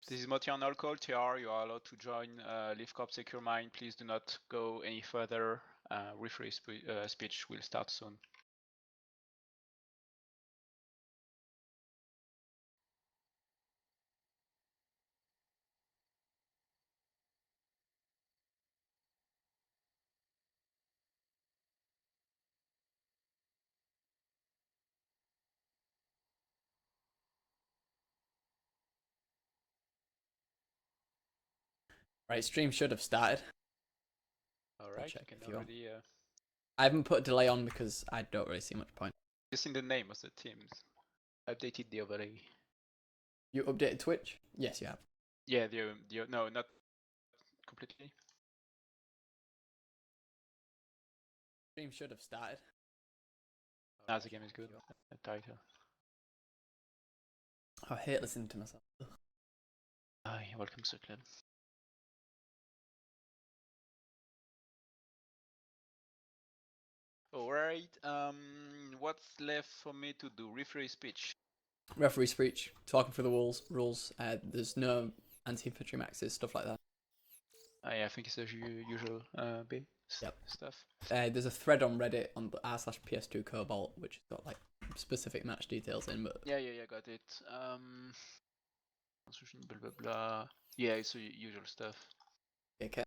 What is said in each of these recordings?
This is Moti on all call. TR, you are allowed to join Leaf Corp Secure Mine. Please do not go any further. Referee speech will start soon. Right, stream should have started. All right, check you if can you want. already. I haven't put a delay on because I don't really see much point. Just in the name of the teams. Updated the overlay. You updated Twitch? Yes, you have. Yeah, no, not completely. Stream should have started. Now the game is good. Title. I hate listening to myself. Hi, welcome to the club. Alright, what's left for me to do? Referee speech. Referee speech, talking through the rules. There's no anti-infantry maxes, stuff like that. Yeah, I think it's the usual stuff. There's a thread on Reddit on r/PS2 Cobalt, which has got like specific match details in. But yeah, got it. Blah blah blah. Yeah, it's the usual stuff. okay.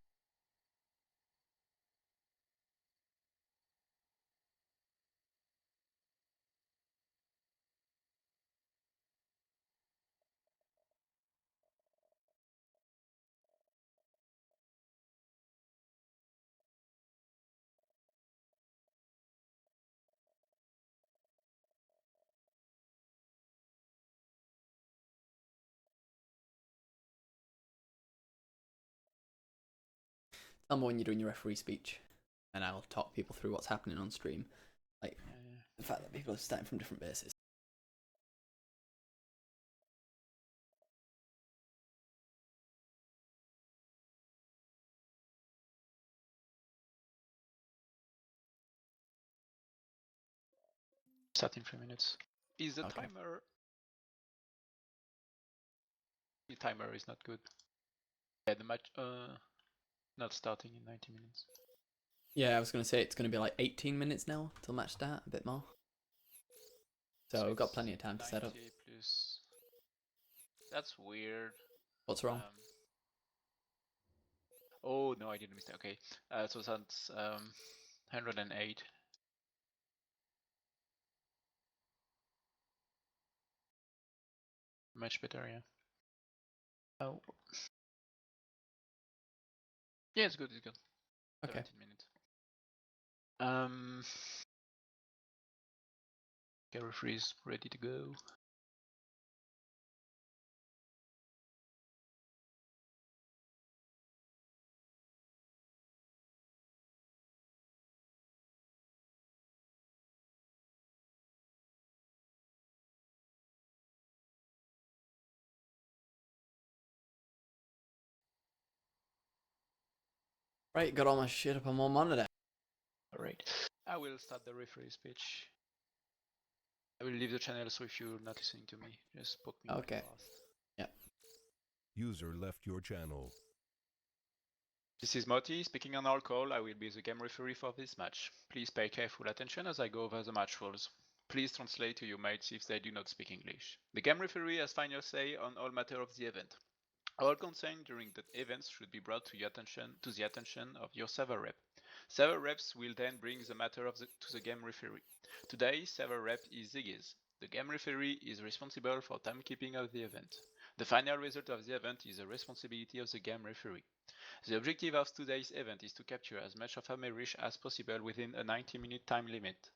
Tell me when you're doing your referee speech, and I'll talk people through what's happening on stream. Like the fact that people are starting from different bases. Start in 3 minutes. Is the timer? The timer is not good. Yeah, the match not starting in 90 minutes. Yeah, I was gonna say it's gonna be like 18 minutes now till match start, a bit more. So we've got plenty of time to set up. Plus... That's weird. What's wrong? Oh no, I did a mistake. Okay, so that's 108. Much better, yeah. Oh. Yeah, it's good. It's good. Okay. 17 minutes. Carry freeze ready to go. Right, got all my shit up on one monitor. Alright, I will start the referee speech. I will leave the channel, so if you're not listening to me, just poke me. Okay. Yeah. User left your channel. This is Moti, speaking on our call. I will be the game referee for this match. Please pay careful attention as I go over the match rules. Please translate to your mates if they do not speak English. The game referee has final say on all matter of the event. All concern during the events should be brought to the attention of your server rep. Server reps will then bring the matter to the game referee. Today, server rep is Ziggy's. The game referee is responsible for timekeeping of the event. The final result of the event is the responsibility of the game referee. The objective of today's event is to capture as much of Amerish as possible within a 90-minute time limit.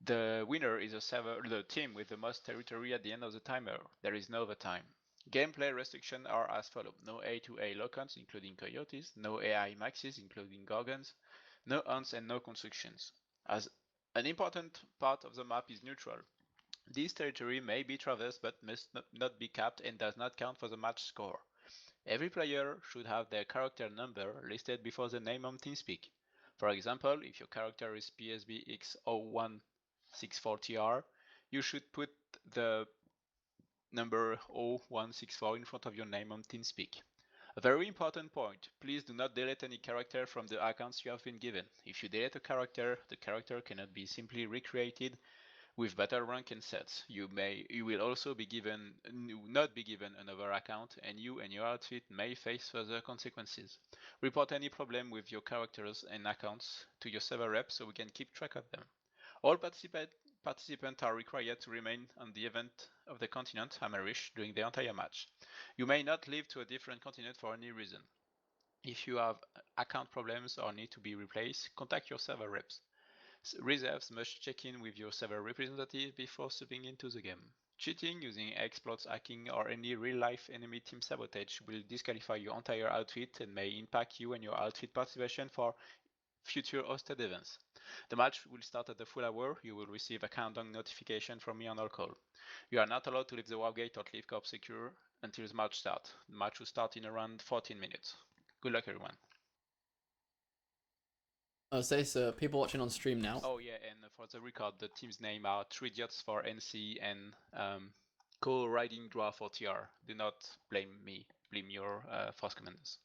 The winner is the team with the most territory at the end of the timer. There is no overtime. Gameplay restrictions are as follows: no A2A lock-ons including coyotes, no AI maxes including gorgons, no hunts and no constructions. As an important part of the map is neutral. This territory may be traversed but must not be capped and does not count for the match score. Every player should have their character number listed before the name on TeamSpeak. For example, if your character is PSBX01640R, you should put the number 0164 in front of your name on TeamSpeak. A very important point, please do not delete any character from the accounts you have been given. If you delete a character, the character cannot be simply recreated with battle rank and sets. You will also be given not be given another account, and you and your outfit may face further consequences. Report any problem with your characters and accounts to your server rep so we can keep track of them. All participants are required to remain on the event of the continent, Amerish, during the entire match. You may not leave to a different continent for any reason. If you have account problems or need to be replaced, contact your server reps. Reserves must check in with your server representative before stepping into the game. Cheating, using exploits, hacking, or any real-life enemy team sabotage will disqualify your entire outfit and may impact you and your outfit participation for future hosted events. The match will start at the full hour. You will receive a countdown notification from me on all call. You are not allowed to leave the warp gate or leave Corp secure until the match starts. The match will start in around 14 minutes. Good luck, everyone. I'll say so. People watching on stream now. Oh yeah, and for the record, the team's name are Tridiots for NC and co-riding draw for TR. Do not blame me. Blame your force commanders.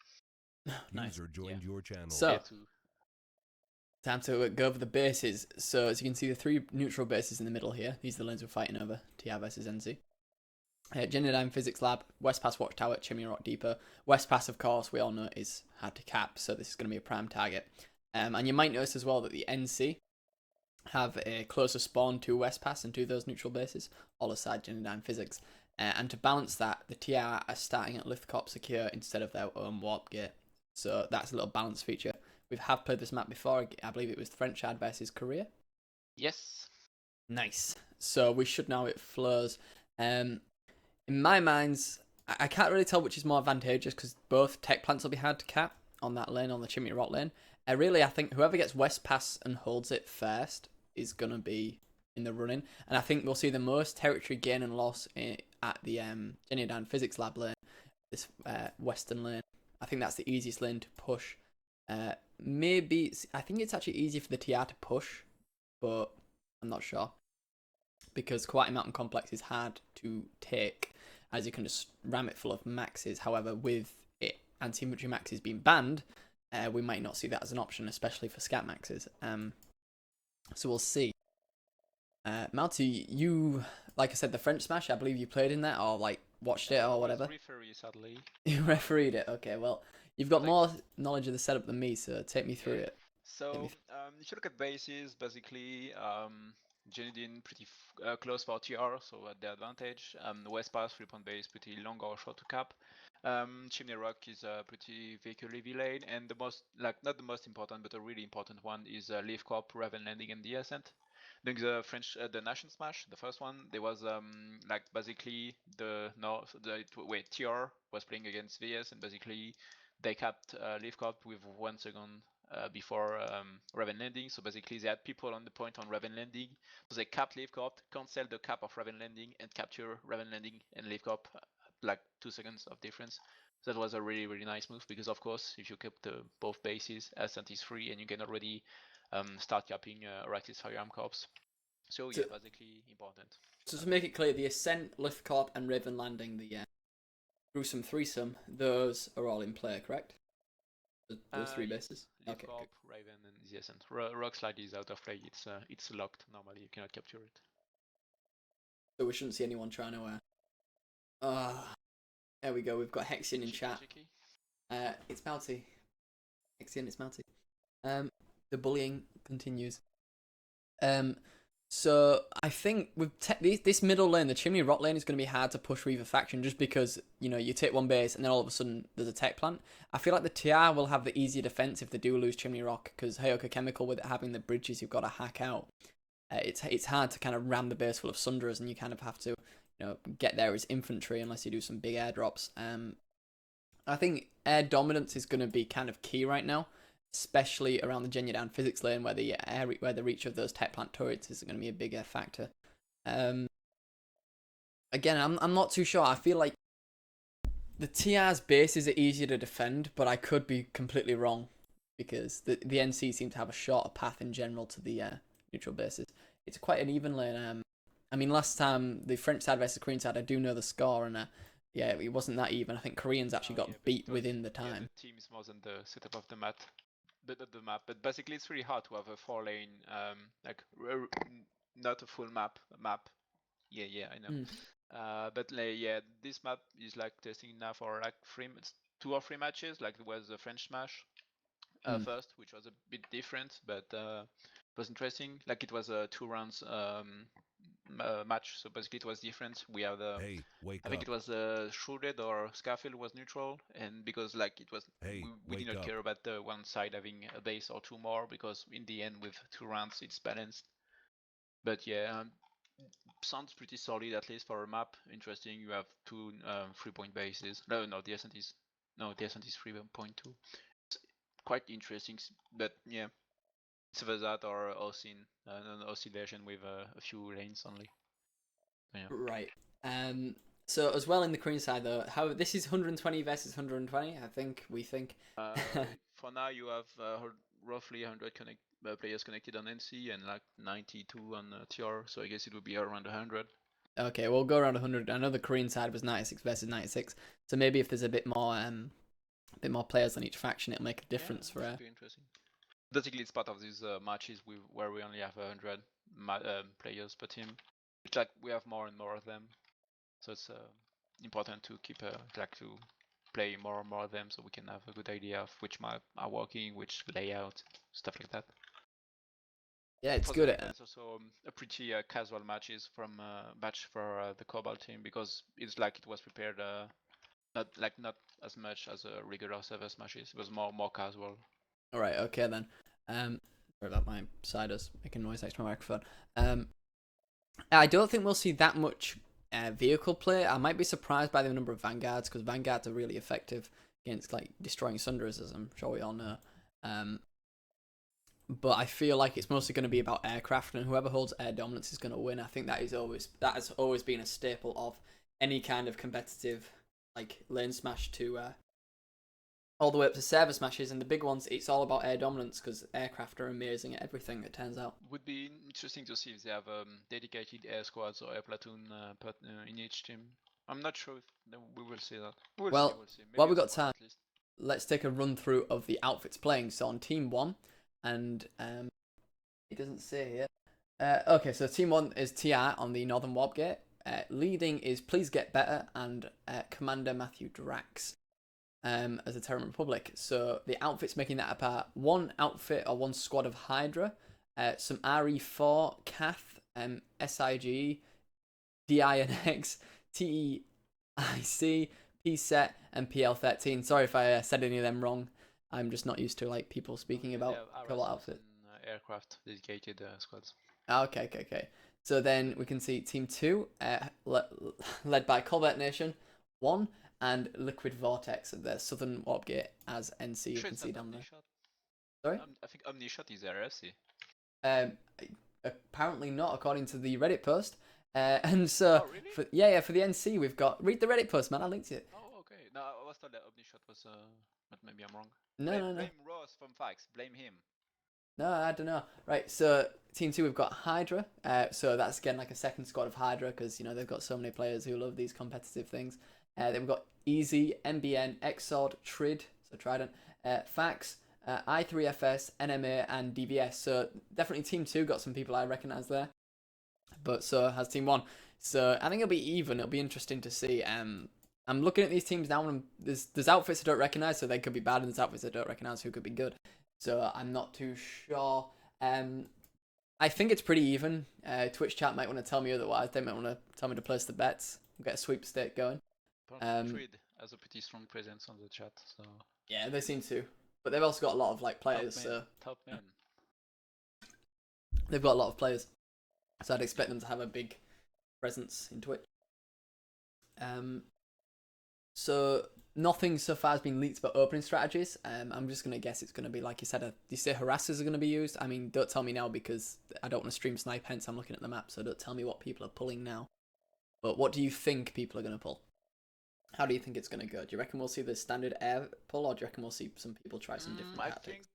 Nice. User joined your channel. So, time to go over the bases. So, as you can see, the three neutral bases in the middle here. These are the lanes we're fighting over. TR versus NC. Genuine Physics Lab, West Pass Watchtower, Chimney Rock Depot. West Pass, of course, we all know is hard to cap, so this is going to be a prime target. And you might notice as well that the NC have a closer spawn to West Pass and to those neutral bases, all aside Genuine Physics. And to balance that, the TR are starting at Lithcorp Secure instead of their own warp gate. So that's a little balance feature. We have played this map before. I believe it was Frenchard versus Korea. Yes. Nice. So we should know it flows. In my minds, I can't really tell which is more advantageous because both tech plants will be hard to cap on that lane, on the Chimney Rock lane. Really, I think whoever gets West Pass and holds it first is going to be in the running. And I think we'll see the most territory gain and loss at the Genuine Physics Lab lane, this western lane. I think that's the easiest lane to push. I think it's actually easier for the TR to push, but I'm not sure. Because Kawati Mountain Complex is hard to take, as you can just ram it full of maxes. However, with it anti-inventory maxes being banned, we might not see that as an option, especially for scat maxes. So we'll see. Malty, you, like I said, the French Smash, I believe you played in that, or like watched it, or whatever. Referee, sadly. You refereed it. Okay, well, you've got more knowledge of the setup than me, so take me through it. So, if you look at bases, basically, Genidin pretty close for TR, so at the advantage. West Pass 3-point base pretty long or short to cap. Chimney Rock is a pretty vehicle heavy lane, and the most, like, not the most important, but a really important one is Leaf Corp, Raven Landing, and the Ascent. During the French, the Nation Smash, the first one, there was like basically TR was playing against VS, and basically they capped Leaf Corp with 1 second before Raven Landing. So basically they had people on the point on Raven Landing. So they capped Leaf Corp, canceled the cap of Raven Landing, and capture Raven Landing and Leaf Corp like 2 seconds of difference. So that was a really, really nice move because of course if you kept both bases, Ascent is free and you can already start capping Araxis Firearm Corps. So yeah, basically important. So to make it clear, the Ascent, Lift Corp, and Raven Landing, the gruesome threesome, those are all in play, correct? Those three bases. Leaf Corp, Raven, and the Ascent. Rock Slide is out of play. It's locked normally. You cannot capture it. So we shouldn't see anyone trying to. There we go. We've got Hexian in chat. It's Malty. Hexian, it's Malty. The bullying continues. So I think with this middle lane, the Chimney Rock lane is going to be hard to push Reaver faction just because, you know, you take one base and then all of a sudden there's a tech plant. I feel like the TR will have the easier defense if they do lose Chimney Rock because Heyoka Chemical, with it having the bridges you've got to hack out, it's hard to kind of ram the base full of Sunderers, and you kind of have to, you know, get there as infantry unless you do some big airdrops. I think air dominance is going to be kind of key right now, especially around the Genuine Physics lane where the reach of those tech plant turrets is going to be a bigger factor. Again, I'm not too sure. I feel like the TR's bases are easier to defend, but I could be completely wrong because the NC seem to have a shorter path in general to the neutral bases. It's quite an even lane. I mean, last time the French side versus Korean side, I do know the score, and yeah, it wasn't that even. I think Koreans actually got Yeah, but beat it was, within the yeah, time. the team is more than the setup of the map. The map, but basically it's really hard to have a 4-lane, like not a full map. Yeah, I know. But like, yeah, this map is like testing now for like 2 or 3 matches. Like it was the French Smash first, which was a bit different, but it was interesting. Like it was a 2 rounds match, so basically it was different. We have the Hey, wake I think up. it was Shrouded or Scarfield was neutral, and because like it was Hey, we did wake not up. care about the one side having a base or 2 more, because in the end with 2 rounds it's balanced. But yeah, sounds pretty solid, at least for a map. Interesting. You have 2 3-point bases. No, the ascent is 3.2. It's quite interesting, but yeah, it's either that or an OC version with a few lanes only. Yeah. Right. So as well in the Korean side though, how this is 120 versus 120. We think. For now, you have roughly 100 players connected on NC and like 92 on TR, so I guess it would be around 100. Okay, we'll go around 100. I know the Korean side was 96 versus 96, so maybe if there's a bit more players on each faction, it'll make a difference for. Should be interesting. Basically, it's part of these matches where we only have 100 players per team. It's like we have more and more of them, so it's important to keep like to play more and more of them, so we can have a good idea of which map are working, which layout, stuff like that. Yeah, it's For good. It's also a pretty casual matches from batch for the Cobalt team, because it's like it was prepared not as much as a regular ServerSmashes. It was more casual. All right, okay then. Sorry about my siders making noise next to my microphone. I don't think we'll see that much vehicle play. I might be surprised by the number of Vanguards, because Vanguards are really effective against like destroying Sunderers, as I'm sure we all know. But I feel like it's mostly going to be about aircraft, and whoever holds air dominance is going to win. I think that has always been a staple of any kind of competitive like lane smash to all the way up to server smashes, and the big ones. It's all about air dominance because aircraft are amazing at everything. It turns out. Would be interesting to see if they have dedicated air squads or air platoon in each team. I'm not sure if we will see that. We'll see. Maybe While we got at some time, point, at least. let's take a run through of the outfits playing. So on team one, and it doesn't say here. Okay, so team one is TI on the Northern Warp Gate. Leading is Please Get Better and Commander Matthew Drax as a Terran Republic. So the outfits making that apart: one outfit or one squad of Hydra, some RE4, Cath, SIG, DINX, TEIC, PSET, and PL13. Sorry if I said any of them wrong. I'm just not used to like people speaking about Cobalt outfit. Aircraft dedicated squads. Okay. So then we can see Team 2, led by Cobalt Nation 1, and Liquid Vortex at their Southern Warp Gate as NC. You can see down there. Sorry? I think Omnishot is RFC. Apparently not, according to the Reddit post. And so, really? for the NC, we've got. Read the Reddit post, man. I linked it. Oh, okay. No, I was told that Omnishot was, but maybe I'm wrong. No. Blame Ross from Fax. Blame him. No, I don't know. Right, so Team 2, we've got Hydra. So that's again like a second squad of Hydra, because, they've got so many players who love these competitive things. Then we've got Easy, MBN, Exord, so Trident, Fax, I3FS, NMA, and DVS. So definitely Team 2 got some people I recognise there. But so has Team 1. So I think it'll be even. It'll be interesting to see. I'm looking at these teams now, and there's outfits I don't recognise, so they could be bad, and there's outfits I don't recognise who could be good. So I'm not too sure. I think it's pretty even. Twitch chat might want to tell me otherwise. They might want to tell me to place the bets. We'll get a sweepstake going. Trid has a pretty strong presence on the chat. So yeah, they seem to. But they've also got a lot of like players. Top man. They've got a lot of players. So I'd expect them to have a big presence in Twitch. So nothing so far has been leaked about opening strategies. I'm just going to guess it's going to be, like you said, you say harassers are going to be used. I mean, don't tell me now, because I don't want to stream snipe, hence I'm looking at the map, so don't tell me what people are pulling now. But what do you think people are going to pull? How do you think it's going to go? Do you reckon we'll see the standard air pull, or do you reckon we'll see some people try some different tactics?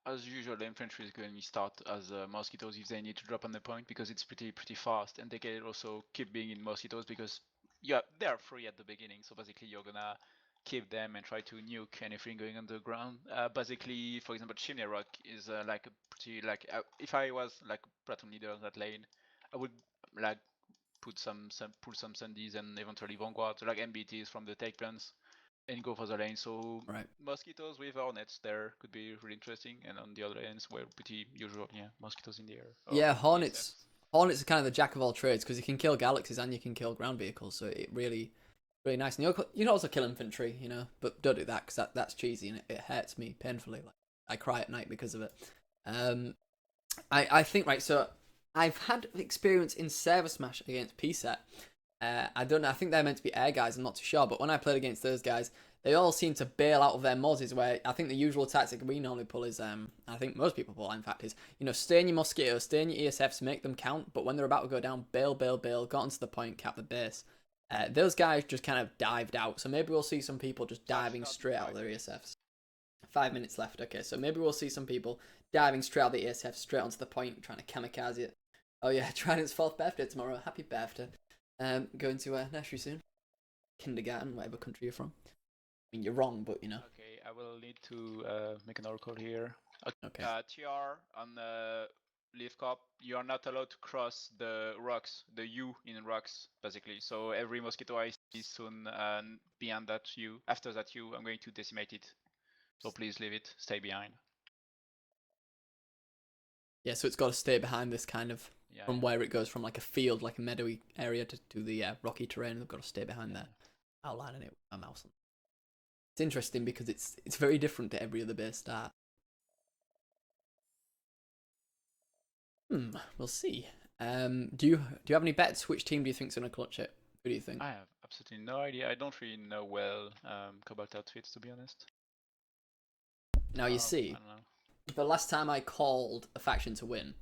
as usual, the infantry is going to start as mosquitoes if they need to drop on the point because it's pretty fast, and they can also keep being in mosquitoes because they are free at the beginning. So basically, you're gonna keep them and try to nuke anything going on the ground. Basically, for example, Chimney Rock is like a pretty if I was like platoon leader on that lane, I would like pull some Sundies and eventually Vanguard, so like MBTs from the take plans and go for the lane. So Right. mosquitoes with hornets there could be really interesting, and on the other lanes were pretty usual. Yeah, mosquitoes in the air. Yeah, ESFs. Hornets are kind of the jack of all trades because you can kill galaxies and you can kill ground vehicles, so it really nice. And you can also kill infantry, you know, but don't do that because that's cheesy and it hurts me painfully. Like I cry at night because of it. I think right. So I've had experience in ServerSmash against PSET. I don't know. I think they're meant to be air guys. I'm not too sure. But when I played against those guys, they all seem to bail out of their mozzies. Where I think the usual tactic we normally pull is, I think most people pull, in fact, is stay in your mosquitoes, stay in your ESFs, make them count. But when they're about to go down, bail, got onto the point, cap the base. Those guys just kind of dived out. So maybe we'll see some people just diving straight out of their ESFs. 5 minutes left. Okay, so maybe we'll see some people diving straight out of the ESF, straight onto the point, trying to kamikaze it. Oh yeah, Trident's 4th birthday tomorrow. Happy birthday. Going to nursery soon. Kindergarten, whatever country you're from. I mean, you're wrong, but you know. Okay, I will need to make an oracle here. Okay. TR on the Leaf Corp, you are not allowed to cross the rocks, the U in rocks, basically. So every mosquito I see soon beyond that U, after that U, I'm going to decimate it. So please leave it, stay behind. Yeah, so it's got to stay behind this kind of, from where it goes from like a field, like a meadowy area to the rocky terrain. They've got to stay behind there, outlining it with my mouse. It's interesting because it's very different to every other base start. We'll see. Do you have any bets? Which team do you think's gonna clutch it? Who do you think? I have absolutely no idea. I don't really know well Cobalt outfits, to be honest. Now you see, I don't know. the last time I called a faction to win,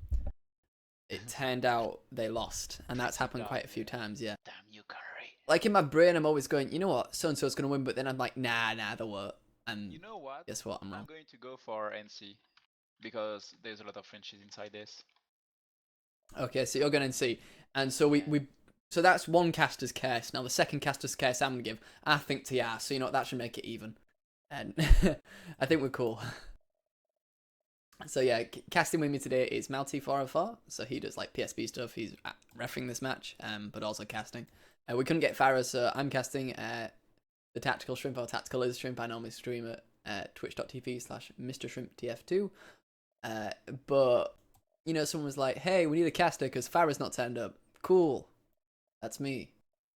it turned out they lost, and that's happened quite a few times. Yeah. Damn you, Curry. Like in my brain, I'm always going, you know what, so and so's gonna win, but then I'm like, nah, they won't. And you know what? Guess what? I'm wrong. I'm going to go for NC because there's a lot of Frenchies inside this. Okay, so you're going NC, and so so that's one caster's curse. Now the second caster's curse I'm gonna give, I think TR. So you know what, that should make it even, and I think we're cool. So yeah, casting with me today is Malty404. So he does like PSB stuff. He's refereeing this match, but also casting. We couldn't get Farah, so I'm casting the Tactical Shrimp or Tactical Lizard Shrimp. I normally stream at twitch.tv/MrShrimpTF2. But you know, someone was like, "Hey, we need a caster because Farah's not turned up." Cool, that's me.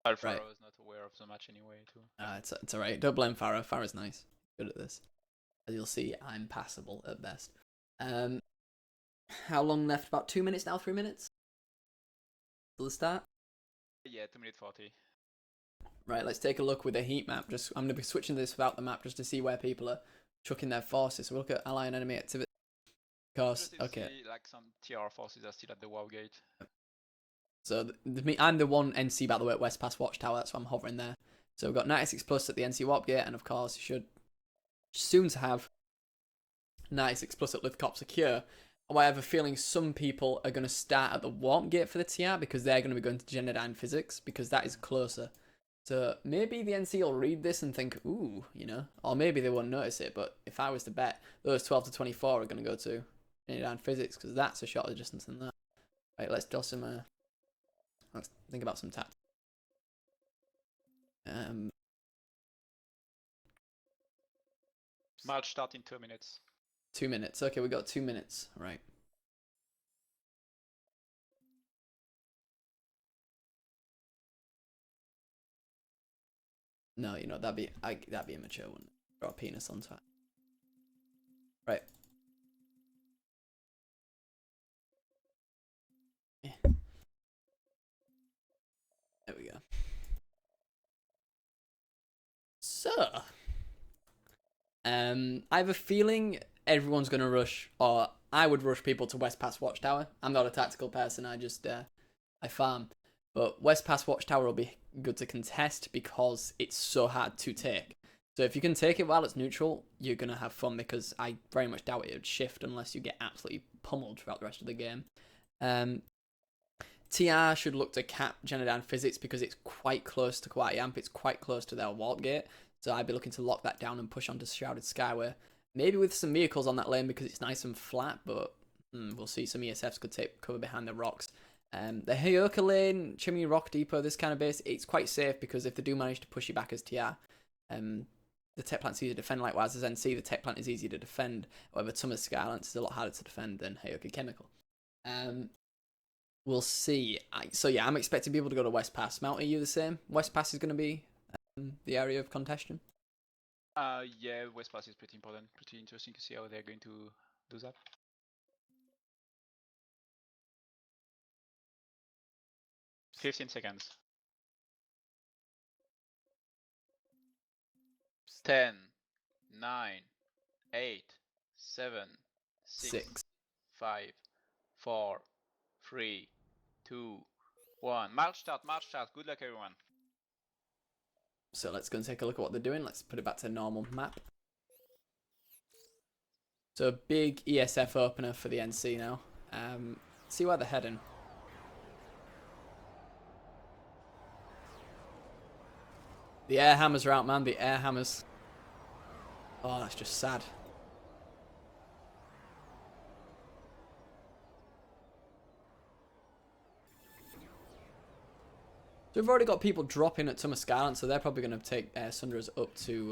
Farah was not aware of the match anyway, too. It's alright. Don't blame Farah. Farah's nice, good at this. As you'll see, I'm passable at best. How long left? About 2 minutes now. 3 minutes till the start. Yeah, 2 minutes 40. Right, let's take a look with the heat map. I'm gonna be switching this without the map just to see where people are chucking their forces. So we'll look at ally and enemy activity. Of course, okay. Like some TR forces are still at the WoW gate. So I'm the one NC, by the way, at West Pass Watchtower. That's why I'm hovering there. So we've got 96 plus at the NC Warp Gate, and of course you should soon to have 96 plus at Lithcop Secure. I have a feeling some people are going to start at the Warp Gate for the TR because they're going to be going to Genodyne Physics because that is closer. So maybe the NC will read this and think, ooh, you know, or maybe they won't notice it. But if I was to bet, those 12 to 24 are going to go to Genodyne Physics because that's a shorter distance than that. Right, let's do some. Let's think about some tactics. March start in 2 minutes. 2 minutes. Okay, we got 2 minutes. Right. No, you know that'd be immature, wouldn't it? Draw a penis onto it. Right. Yeah. There we go. So, I have a feeling everyone's gonna rush, or I would rush people to West Pass Watchtower. I'm not a tactical person. I just I farm. But West Pass Watchtower will be good to contest because it's so hard to take. So if you can take it while it's neutral, you're going to have fun, because I very much doubt it would shift unless you get absolutely pummeled throughout the rest of the game. TR should look to cap Genodyne Physics because it's quite close to Quality Amp. It's quite close to their warp gate. So I'd be looking to lock that down and push onto Shrouded Skyway. Maybe with some vehicles on that lane because it's nice and flat, but we'll see. Some ESFs could take cover behind the rocks. The Heyoka lane, Chimney Rock Depot, this kind of base, it's quite safe because if they do manage to push you back as TR, the tech plant's easier to defend. Likewise as NC, the tech plant is easier to defend. However, Thomas Skylance is a lot harder to defend than Heyoka Chemical. We'll see. So yeah, I'm expecting people to go to West Pass. Mount, are you the same? West Pass is going to be the area of contention. Yeah, West Pass is pretty important. Pretty interesting to see how they're going to do that. $15 seconds. 10, 9, 8, 7, 6, 5, 4, 3, 2, 1. March start, March start. Good luck, everyone. So let's go and take a look at what they're doing. Let's put it back to normal map. So a big ESF opener for the NC now. See where they're heading. The air hammers are out, man. The air hammers. Oh, that's just sad. So we've already got people dropping at Thomas Skylance, so they're probably going to take Sundra's up to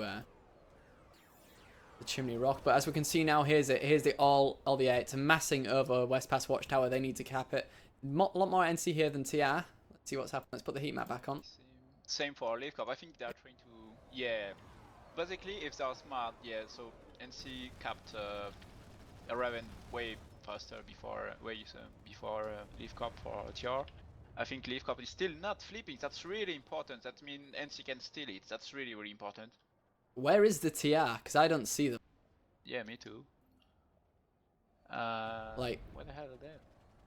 the Chimney Rock. But as we can see now, here's the all the air. It's massing over West Pass Watchtower. They need to cap it. A lot more NC here than TR. Let's see what's happening. Let's put the heat map back on. Same for Leaf Cup. I think they're trying to, yeah. Basically, if they're smart, yeah. So NC capped Raven way faster before Leaf Cup for TR. I think Leaf Cup is still not flipping. That's really important. That means NC can steal it. That's really, really important. Where is the TR? Because I don't see them. Yeah, me too. Like, where the hell are they?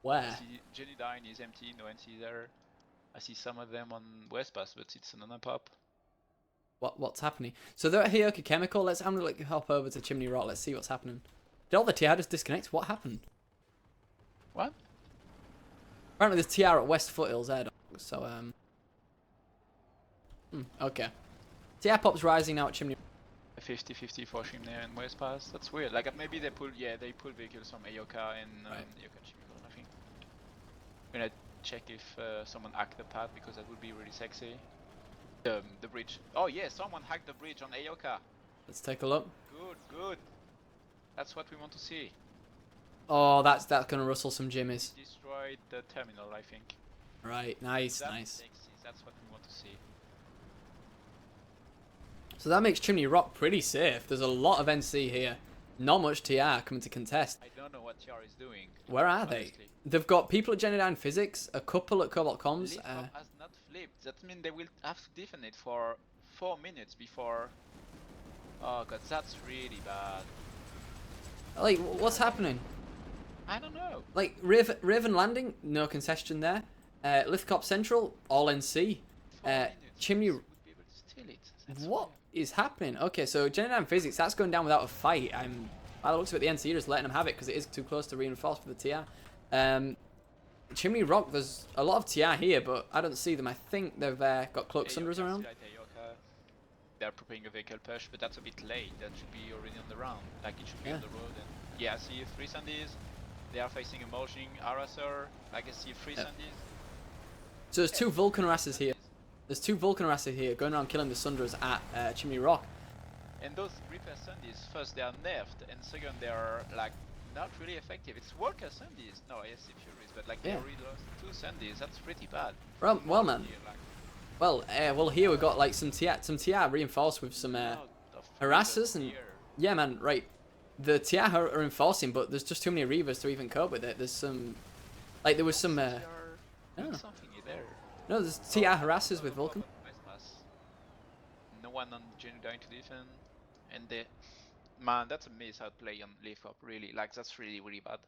Where? I see Genodyne is empty, no NC there. I see some of them on West Pass, but it's an pop. What's happening? So they're at Heyoka Chemical. I'm gonna hop over to Chimney Rock. Let's see what's happening. Did all the TR just disconnect? What happened? What? Apparently there's TR at West Foothills Air Dock. So okay. TR pop's rising now at Chimney. 50-50 for Chimney and West Pass. That's weird. Like maybe they pull vehicles from Heyoka and Heyoka Chemical. I think. I'm gonna check if someone hacked the path because that would be really sexy. The bridge. Oh yeah, someone hacked the bridge on Heyoka. Let's take a look. Good. That's what we want to see. Oh, that's gonna rustle some jimmies. Destroyed the terminal, I think. Right, nice. Sexy. That's what we want to see. So that makes Chimney Rock pretty safe. There's a lot of NC here. Not much TR coming to contest. I don't know what TR is doing. Where are they? They've got people at Genodyne Physics, a couple at Cobalt Comms. Leaf Cup has not flipped. That means they will have to defend it for 4 minutes before. Oh god, that's really bad. Like, what's happening? I don't know. Like, Raven Landing, no concession there. Lithcop Central, all NC. Chimney... Would be able to steal it. That's What weird. is happening? Okay, so Genodyne Physics, that's going down without a fight. By the looks of it, the NC are just letting them have it because it is too close to reinforce for the TR. Chimney Rock, there's a lot of TR here, but I don't see them. I think they've got Cloak Sundras around. They're preparing a vehicle push, but that's a bit late. That should be already on the round. Like it should be on the road. And yeah, I see 3 Sundays. They are facing a Mojing Harasser. Like I see 3 Sundays. So there's 2 Vulcan Harasses here. There's 2 Vulcan Harasses here going around killing the Sundras at Chimney Rock. And those Reaper Sundays, first they are nerfed, and second they are like not really effective. It's Walker Sundays. No, I see Furies, but like they already lost 2 Sundays. That's pretty bad. Well, man. Well, here we got like some TR reinforced with some harassers and yeah, man. Right, the TR are reinforcing, but there's just too many Reavers to even cope with it. There's some, like there was some. Something there. No, there's TR harassers with Vulcan. No one on Genodyne to defend, and man, that's a miss outplay on Leaf Cup. Really, like that's really bad.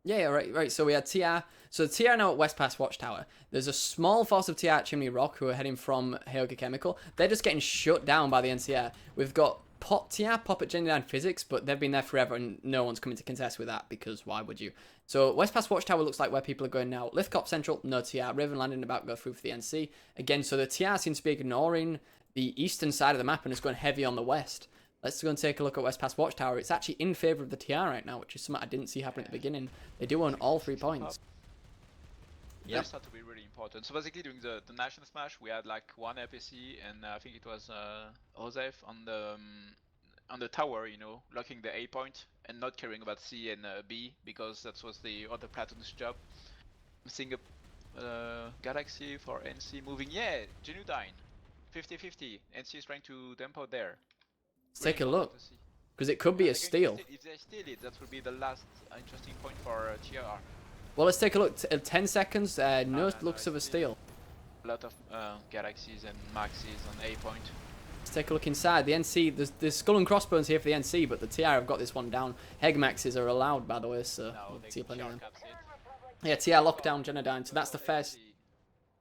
Yeah, right. So we had TR. So TR now at West Pass Watchtower. There's a small force of TR at Chimney Rock who are heading from Heoga Chemical. They're just getting shut down by the NCR. We've got TR Pop at Genuine Physics, but they've been there forever and no one's coming to contest with that because why would you? So West Pass Watchtower looks like where people are going now. Lithcop Central, no TR. Raven Landing about to go through for the NC. Again, so the TR seems to be ignoring the eastern side of the map and it's going heavy on the west. Let's go and take a look at West Pass Watchtower. It's actually in favour of the TR right now, which is something I didn't see happen at the beginning. They do own all 3 points. Yep. That to be really important. So basically during the National Smash, we had like one FSC and I think it was Josef on the tower, you know, locking the A point and not caring about C and B because that was the other platoon's job. I'm seeing a Galaxy for NC moving. Yeah, Genuine. 50-50. NC is trying to dump out there. Let's take a look. Because it could be a steal. If they steal it, that will be the last interesting point for TR. Well, let's take a look. 10 seconds. No looks of a steal. A lot of Galaxies and Maxis on A point. Let's take a look inside. The NC, there's Skull and Crossbones here for the NC, but the TR have got this one down. Hegmaxes are allowed, by the way, so we'll see plenty of them. Yeah, TR lockdown Genodyne, so that's the first.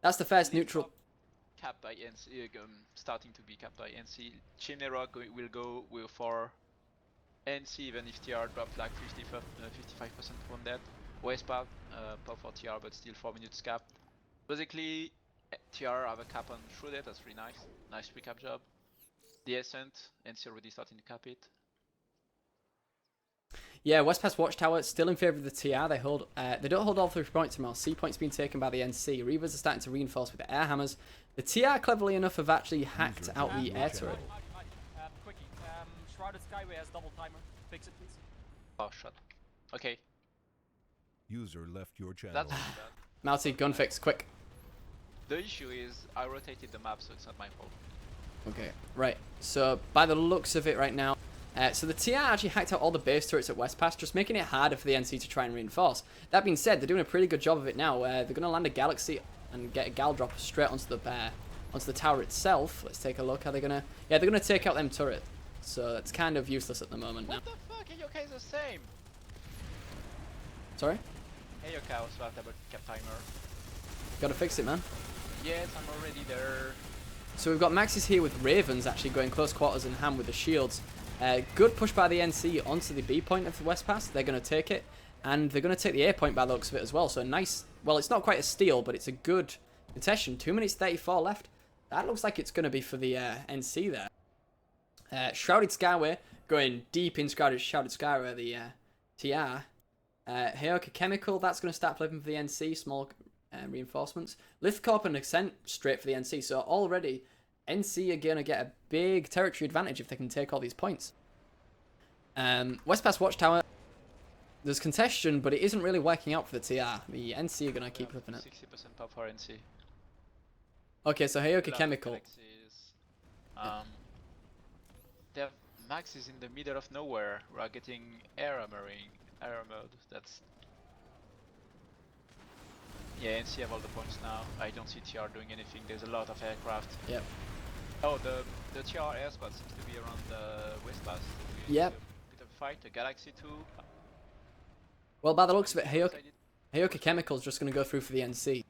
That's the first neutral. Capped by NC, starting to be capped by NC. Chimney Rock will go for NC, even if TR dropped like 55% from that. West Path, pop for TR, but still 4 minutes cap. Basically, TR have a cap on through that. That's really nice. Nice recap job. The Ascent, NC already starting to cap it. Yeah, West Pass Watchtower still in favour of the TR. They hold. They don't hold all 3 points tomorrow. C points being taken by the NC. Reavers are starting to reinforce with the air hammers. The TR, cleverly enough, have actually hacked out the air turret. Quickie, Shrouded Skyway has double timer. Fix it, please. Oh, shot. Okay. User left your channel. That's bad. Mouty, gun fix, quick. The issue is I rotated the map, so it's not my fault. Okay, right. So by the looks of it right now, so the TR actually hacked out all the base turrets at West Pass, just making it harder for the NC to try and reinforce. That being said, they're doing a pretty good job of it now. They're going to land a Galaxy and get a Gal dropper straight onto the tower itself. Let's take a look. Are they going to? Yeah, they're going to take out them turret. So it's kind of useless at the moment now. What the fuck? Heyoka is the same. Sorry? Heyoka also have double cap timer. Gotta fix it, man. Yes, I'm already there. So we've got Maxis here with Ravens actually going close quarters and ham with the shields. Good push by the NC onto the B point of the West Pass. They're going to take it. And they're going to take the A point by the looks of it as well. So nice. Well, it's not quite a steal, but it's a good contestation. 2 minutes 34 left. That looks like it's going to be for the NC there. Shrouded Skyway going deep in Shrouded Skyway, the TR. Heoka Chemical, that's going to start flipping for the NC. Small reinforcements. Lithcorp and Ascent straight for the NC. So already, NC are going to get a big territory advantage if they can take all these points. West Pass Watchtower. There's contention, but it isn't really working out for the TR. The NC are going to keep flipping it. 60% pop for NC. Okay, so Heoka Chemical. They have Max is in the middle of nowhere. We are getting air mode. That's... Yeah, NC have all the points now. I don't see TR doing anything. There's a lot of aircraft. Yep. Oh, the TR air squad seems to be around the West Pass. Yep. A bit of a fight. The Galaxy too. Well, by the looks of it, Heoka Chemical's just going to go through for the NC.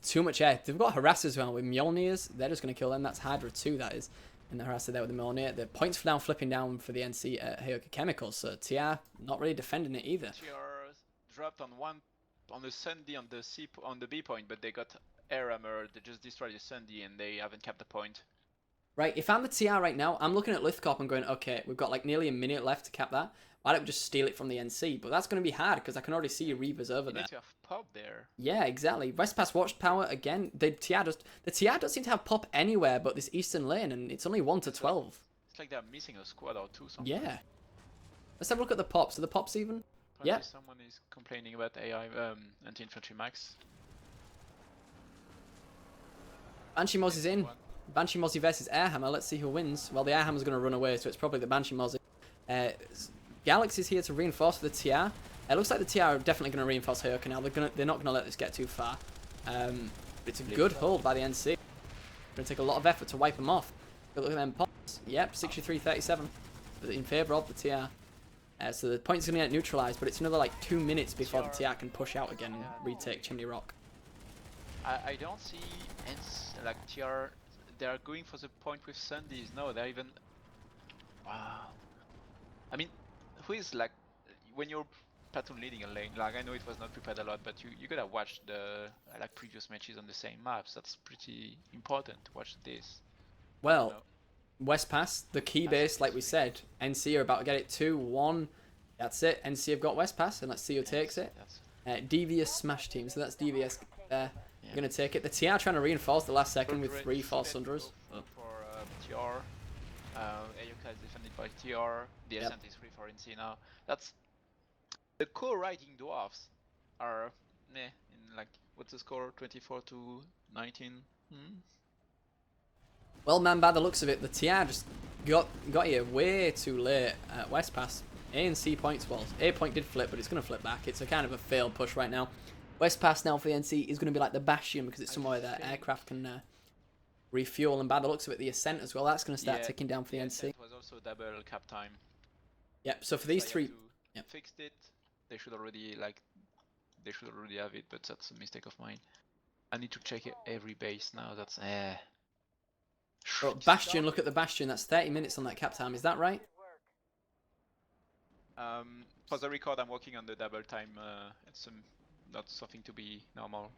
Too much air. They've got harassers around with Mjolnirs. They're just going to kill them. That's Hydra 2, that is. And the harasser there with the Mjolnir. The points for now flipping down for the NC at Heoka Chemical. So TR not really defending it either. TR dropped on the Sunday on the B point, but they got air armor. They just destroyed the Sunday and they haven't kept the point. Right, if I'm the TR right now, I'm looking at Lithcorp and going, okay, we've got like nearly a minute left to cap that. Why don't we just steal it from the NC? But that's going to be hard because I can already see Reavers over there. You need to have pop there. Yeah, exactly. West Pass Watchtower again. The TR doesn't seem to have pop anywhere but this eastern lane, and it's only 1 to 12. It's like they're missing a squad or two. Something. Yeah. Let's have a look at the pops. Are the pops even? Apparently Yeah. Someone is complaining about AI anti-infantry max. Banshee Moz is in. Banshee Mozzie versus Airhammer. Let's see who wins. Well, the Airhammer's going to run away, so it's probably the Banshee Mozzie. Galaxy's here to reinforce the TR. It looks like the TR are definitely going to reinforce Heoka now. They're not going to let this get too far. It's a good hold by the NC. Going to take a lot of effort to wipe them off. Look at them pops. Yep, 63-37 in favour of the TR. So the point's going to get neutralized, but it's another like 2 minutes before the TR can push out again and retake Chimney Rock. I don't see like TR. They are going for the point with Sundays. No, they're even. Wow. I mean, who is like when you're platoon leading a lane? Like I know it was not prepared a lot, but you gotta watch the like previous matches on the same maps. That's pretty important to watch this. Well, West Pass, the key base, like we said, NC are about to get it 2-1. That's it. NC have got West Pass, and let's see who takes it. Devious Smash team, so that's Devious there. Going to take it. The TR trying to reinforce the last second with 3 false Sunderas. For TR, Ayoka is defended by TR. The Ascent is free for NC now. That's the co-riding dwarfs are meh. In like what's the score? 24 to 19. Well, man, by the looks of it, the TR just got here way too late at West Pass. A and C points, well, A point did flip, but it's going to flip back. It's a kind of a failed push right now. West Pass now for the NC is going to be like the Bastion because it's somewhere that aircraft can refuel, and by the looks of it, the Ascent as well, that's going to start ticking down for the NC. It was also double cap time. Yep, so for these three... Fixed it. They should already have it, but that's a mistake of mine. I need to check every base now, that's... Oh, Bastion, look at the Bastion, that's 30 minutes on that cap time, is that right? For the record, I'm working on the double time, it's not something to be normal.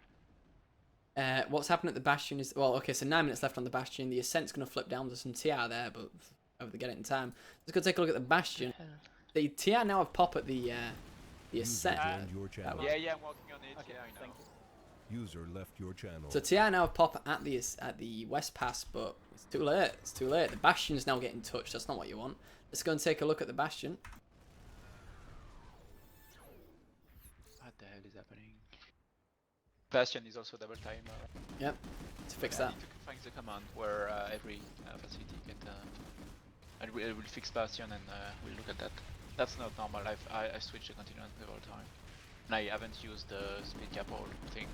What's happened at the Bastion is... Well, okay, so 9 minutes left on the Bastion. The Ascent's going to flip down. There's some TR there, but hope they get it in time. Let's go take a look at the Bastion. The TR now have pop at the Ascent. Yeah, I'm working on it. Okay, Yeah, I know. thank you. User left your channel. So TR now have pop at the West Pass, but it's too late. It's too late. The Bastion's now getting touched. That's not what you want. Let's go and take a look at the Bastion. What the hell is happening? Bastion is also double time. Yep, to fix I that. need to find the command where every facility get. And we'll fix Bastion and we'll look at that. That's not normal. I switched the continent several times. And I haven't used the speed cap all thing.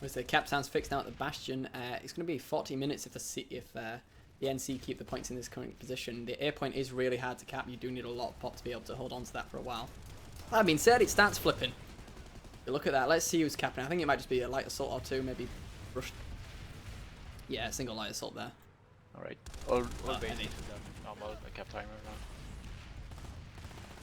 With the cap time's fixed now at the Bastion, it's going to be 40 minutes if the NC keep the points in this current position. The A point is really hard to cap. You do need a lot of pop to be able to hold on to that for a while. That being said, it starts flipping. Look at that. Let's see who's capping. I think it might just be a light assault or two, maybe rushed. Yeah, a single light assault there. Alright. All bases with normal cap timer now.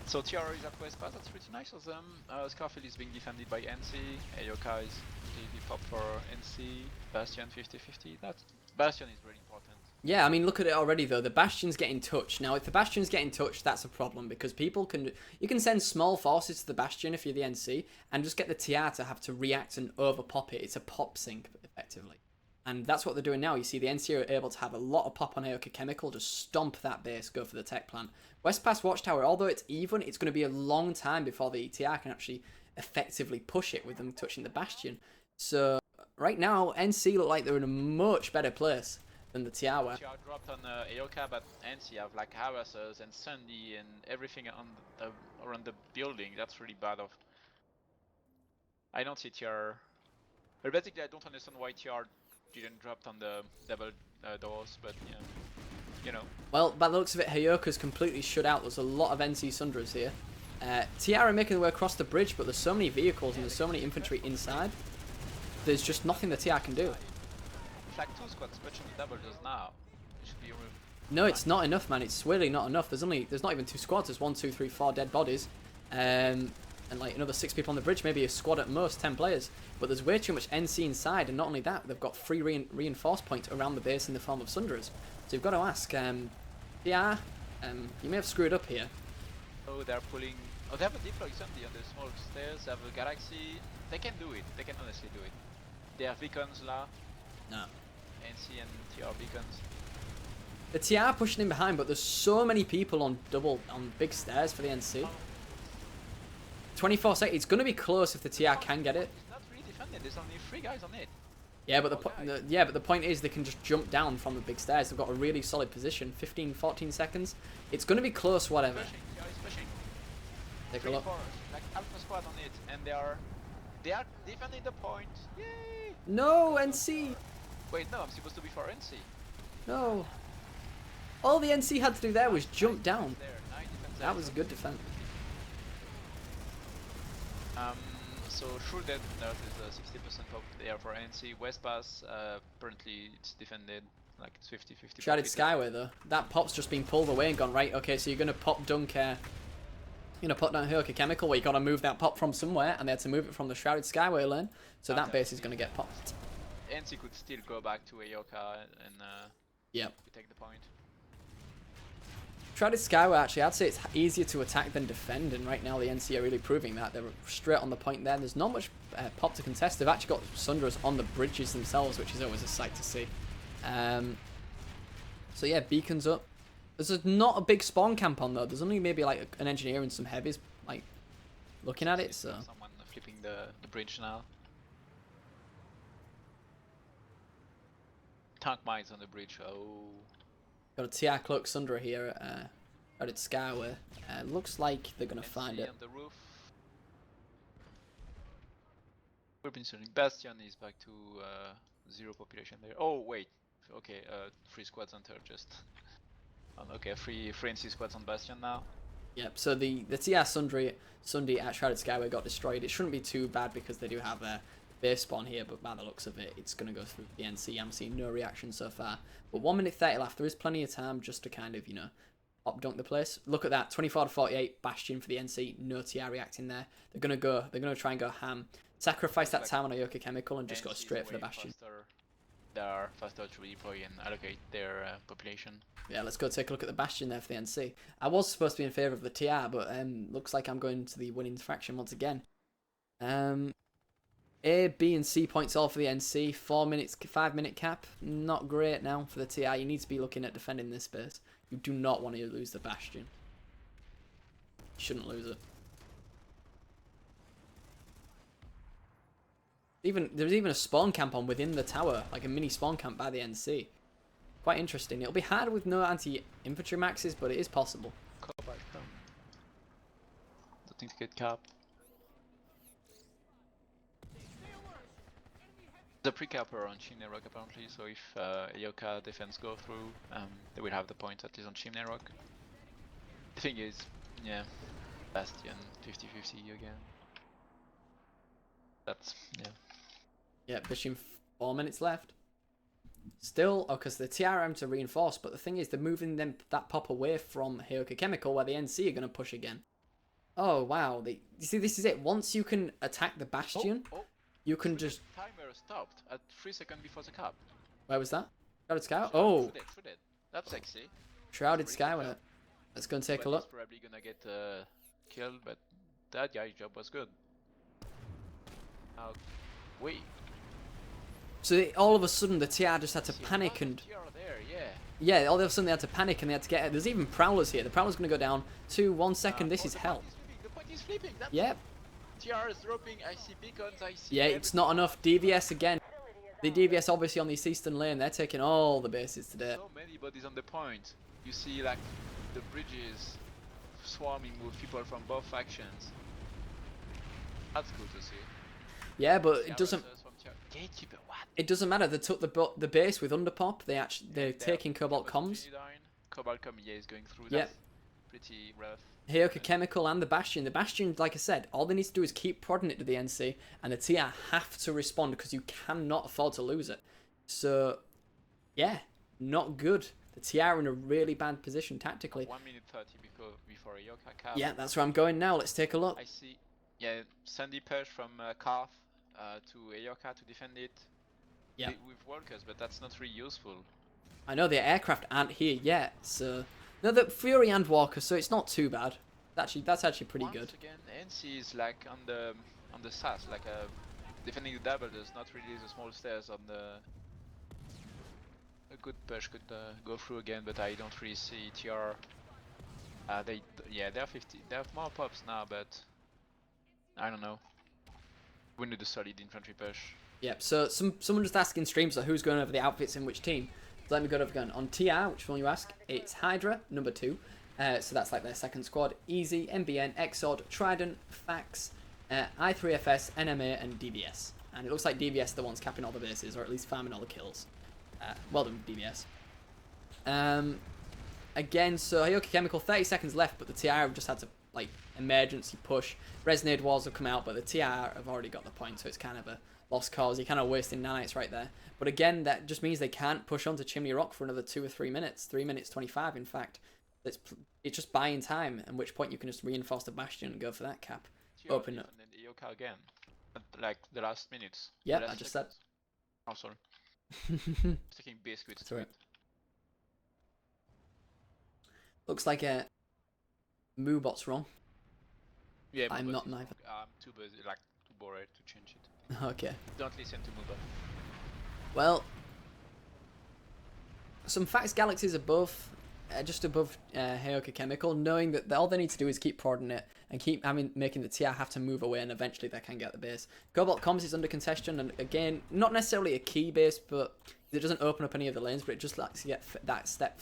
So TR is at West Pass, that's pretty nice of them. Scarfield is being defended by NC. Ayoka is completely pop for NC. Bastion 50-50. That Bastion is really important. Yeah, I mean, look at it already though. The Bastion's getting touched. Now, if the Bastion's getting touched, that's a problem because you can send small forces to the Bastion if you're the NC and just get the TR to have to react and over pop it. It's a pop sink effectively. And that's what they're doing now. You see the NC are able to have a lot of pop on Aoka Chemical, just stomp that base, go for the tech plant. West Pass Watchtower, although it's even, it's going to be a long time before the ETR can actually effectively push it with them touching the Bastion. So right now, NC look like they're in a much better place than the TR were. TR dropped on Aoka, but NC have like harassers and Sunday and everything on around the building. That's really bad. I don't see TR. But basically, I don't understand why TR didn't drop on the double doors, but yeah, you know. Well, by the looks of it, Hayoka's completely shut out. There's a lot of NC Sunderas here. TR are making their way across the bridge, but there's so many vehicles and there's so many infantry inside. There's just nothing the TR can do. It's like 2 squads pushing the double doors now. It should be removed. No, it's not enough, man. It's really not enough. There's not even 2 squads. There's 1, 2, 3, 4 dead bodies. And like another 6 people on the bridge, maybe a squad at most, 10 players. But there's way too much NC inside, and not only that, they've got 3 reinforce points around the base in the form of Sunderas. So you've got to ask, yeah, you may have screwed up here. Oh, they're pulling. Oh, they have a deploy Sunday on the small stairs. They have a Galaxy. They can do it. They can honestly do it. They have beacons là. No. NC and TR beacons. The TR pushing in behind, but there's so many people on big stairs for the NC. 24 seconds. It's going to be close if the TR can get it. It's not really defended. There's only 3 guys on it. Yeah, but the point is they can just jump down from the big stairs. They've got a really solid position. 15, 14 seconds. It's going to be close, whatever. Pushing. TR is pushing. Take a look. Like Alpha squad on it, and they are they are defending the point. Yay! No, NC. Wait, no, I'm supposed to be for NC. No. All the NC had to do there was jump down. There, nice defense That was a good defense. So Sure Dead North is 60% pop there for NC. West Pass, apparently it's defended like it's 50-50. Shrouded Skyway though. That pop's just been pulled away and gone, right, okay, so you're gonna pop dunk you're gonna put down Hurricane Chemical where you gotta move that pop from somewhere, and they had to move it from the Shrouded Skyway lane, so that base is gonna get popped. NC could still go back to Ayoka and Yep. take the point. Shrouded Skyway, actually, I'd say it's easier to attack than defend, and right now the NC are really proving that. They're straight on the point there. There's not much pop to contest. They've actually got Sunderas on the bridges themselves, which is always a sight to see. So yeah, beacons up. There's not a big spawn camp on though. There's only maybe like an engineer and some heavies like looking at it. So Someone flipping the bridge now. Tank mines on the bridge. Oh. got a TR Cloak Sundra here out at Skyway. Looks like they're gonna find it. On the roof. We've been shooting. Bastion is back to 0 population there. Oh wait, okay, 3 squads on turret just. Okay, 3 NC squads on Bastion now. Yep. So the TR Sunday at Shrouded Skyway got destroyed. It shouldn't be too bad because they do have a base spawn here, but by the looks of it, it's going to go through the NC. I'm seeing no reaction so far. But 1 minute 30 left. There is plenty of time just to kind of, you know, up dunk the place. Look at that. 24 to 48. Bastion for the NC. No TR reacting there. They're going to try and go ham. Sacrifice that time on Ayoka Chemical and just go straight for the Bastion. They are faster to redeploy and allocate their population. Yeah, let's go take a look at the Bastion there for the NC. I was supposed to be in favour of the TR, but looks like I'm going to the winning faction once again. A, B, and C points all for the NC. 5 minute cap. Not great now for the TR. You need to be looking at defending this base. You do not want to lose the Bastion. You shouldn't lose it. There's even a spawn camp on within the tower, like a mini spawn camp by the NC. Quite interesting. It'll be hard with no anti-infantry maxes, but it is possible. Cobalt come. Don't think to get capped. The pre-capper on Chimney Rock apparently, so if Ayoka defense go through, they will have the point at least on Chimney Rock. The thing is, yeah, Bastion 50-50 again. That's, yeah. Yeah, Bastion 4 minutes left. Still, because the TRM to reinforce, but the thing is, they're moving that pop away from Hyoka Chemical, where the NC are going to push again. Oh, wow. You see, this is it. Once you can attack the Bastion, you can just... Timer stopped at 3 seconds before the cap. Where was that? Shrouded Skyway? Oh! Shoot it. That's sexy. Shrouded Skyway. Let's go and take a look. He's probably gonna get killed, but that guy's job was good. Wait. So all of a sudden the TR just had to panic and... Yeah, all of a sudden they had to panic and they had to get it. There's even Prowlers here. The Prowler's going to go down. 1 second. This is hell. The point is flipping. Yep. TR is dropping. I see beacons. I see. Yeah, it's not enough. DVS again. The DVS obviously on this eastern lane. They're taking all the bases today. So many bodies on the point. You see like the bridges swarming with people from both factions. That's cool to see. Yeah, but it doesn't... Gatekeeper, what? It doesn't matter. They took the base with underpop. They're taking Cobalt comms. Cobalt com, yeah, is going through. Yep. Pretty rough. Hyoka Chemical and the Bastion. The Bastion, like I said, all they need to do is keep prodding it to the NC, and the TR have to respond because you cannot afford to lose it. So, yeah, not good. The TR are in a really bad position tactically. 1 minute 30 before a Yoka cap. Yeah, that's where I'm going now. Let's take a look. I see. Yeah, Sandy push from Karth to Ayoka to defend it. Yeah. With workers, but that's not really useful. I know the aircraft aren't here yet, so no, the Fury and Walker, so it's not too bad. That's actually pretty good. Again, NC is like on the SAS, like defending the double. There's not really the small stairs on the. A good push could go through again, but I don't really see TR. They're 50. They have more pops now, but I don't know. We need a solid infantry push. Yep, so someone just asking stream, so who's going over the outfits in which team? So let me go over again. On TR, which one you ask, it's Hydra, number 2. So that's like their second squad. Easy, MBN, Exod, Trident, Fax, I3FS, NMA, and DBS. And it looks like DBS are the ones capping all the bases, or at least farming all the kills. Well done, DBS. Again, so Hyoka Chemical, 30 seconds left, but the TR have just had to, like, emergency push. Resonade walls have come out, but the TR have already got the point, so it's kind of a lost cause. You're kind of wasting nanites right there. But again, that just means they can't push onto Chimney Rock for another 2 or 3 minutes. 3 minutes 25, in fact. It's just buying time, at which point you can just reinforce the Bastion and go for that cap. Open up. And then Ioka again. Like the last minutes. Yeah, the last I just seconds. Oh, sorry. Just taking biscuits to Sorry. it. Looks like Moobot's wrong. Yeah, I'm Mubot not is neither. wrong. Too busy, like too bored to change it. Okay. Don't listen to Mubot. Well, some Fax Galaxies above, just above Hyoka Chemical, knowing that all they need to do is keep prodding it and keep making the TR have to move away, and eventually they can get the base. Cobalt Comms is under contention, and again, not necessarily a key base, but it doesn't open up any of the lanes, but it just lets you get that step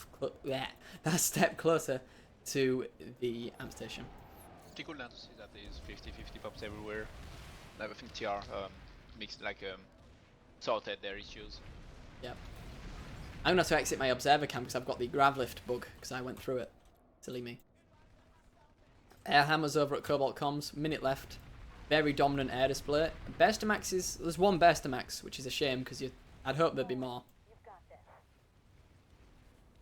closer to the amp station. Pretty cool now to see that there's 50-50 pops everywhere. I think TR mixed like sorted their issues. Yep. I'm going to have to exit my observer cam because I've got the Gravlift bug because I went through it. Silly me. Air Hammers over at Cobalt Comms. Minute left. Very dominant air display. Bestamax is... There's one Bestamax, which is a shame because I'd hope there'd be more.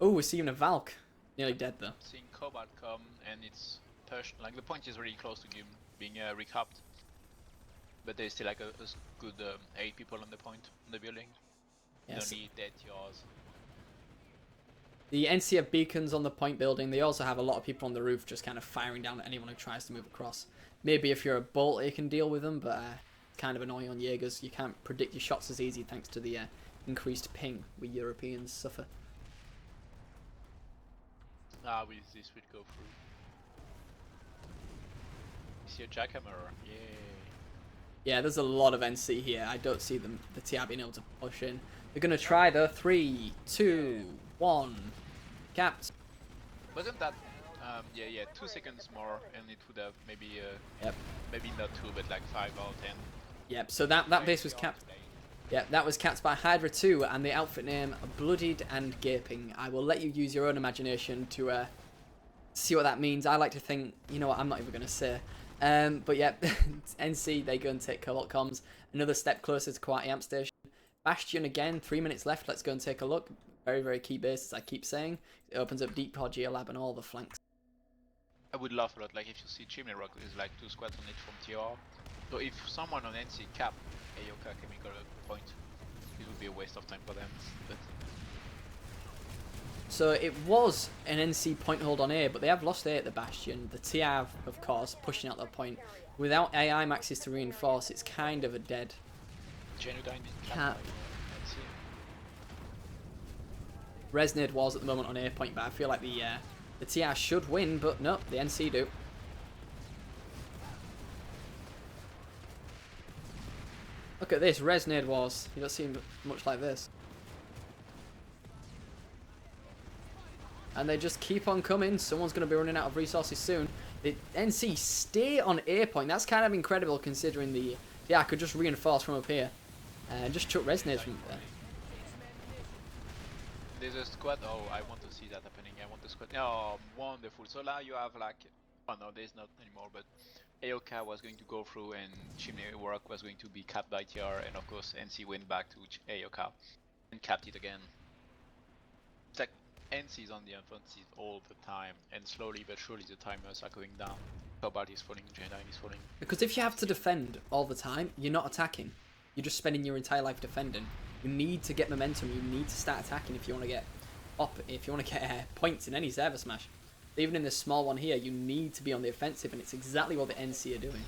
Oh, we're seeing a Valk. Nearly dead though. Seeing Cobalt come and it's pushed. Like the point is really close to being recapped. But there's still like a good 8 people on the point in the building. Yes. Only dead yours. The NC have beacons on the point building. They also have a lot of people on the roof just kind of firing down at anyone who tries to move across. Maybe if you're a bolt, you can deal with them, but it's kind of annoying on Jaegers. You can't predict your shots as easy thanks to the increased ping we Europeans suffer. With this we'll go through. You see a jackhammer? Yay. Yeah, there's a lot of NC here. I don't see the TR being able to push in. They're going to try the 3, 2, 1. Capped. Wasn't that 2 seconds more and it would have maybe Yep. maybe not 2 but like 5 or 10. Yep, so that base was capped. Yeah, that was capped by Hydra 2 and the outfit name Bloodied and Gaping. I will let you use your own imagination to see what that means. I like to think, you know what, I'm not even going to say. But yeah, NC, they go and take Cobalt Comms. Another step closer to Kwati Amp Station. Bastion again, 3 minutes left. Let's go and take a look. Very, very key base, as I keep saying. It opens up Deep Pod, Geolab, and all the flanks. I would laugh a lot, like if you see Chimney Rock is like 2 squads on it from TR. So if someone on NC cap Hyoka Chemical point, it would be a waste of time for them. But So it was an NC point hold on A, but they have lost A at the Bastion. The TR, of course, pushing out that point. Without AI maxes to reinforce, it's kind of a dead. Genudyne didn't Cap. cap NC. Resonade was at the moment on A point, but I feel like the TR should win, but no, the NC do. Look at this, Resonade was. You don't seem much like this. And they just keep on coming. Someone's going to be running out of resources soon. The NC stay on A point. That's kind of incredible considering the... Yeah, I could just reinforce from up here. Just chuck Resonades from there. There's a squad. Oh, I want to see that happening. I want the squad. Oh, wonderful. So now you have like, oh no, there's not anymore. But Aoka was going to go through, and Chimney Rock was going to be capped by TR, and of course NC went back to Aoka and capped it again. It's like NC is on the offensive all the time, and slowly but surely the timers are going down. Cobalt is falling, Genudyne is falling. Because if you have to defend all the time, you're not attacking. You're just spending your entire life defending. You need to get momentum. You need to start attacking if you want to get up. If you want to get points in any ServerSmash. Even in this small one here, you need to be on the offensive, and it's exactly what the NC are doing.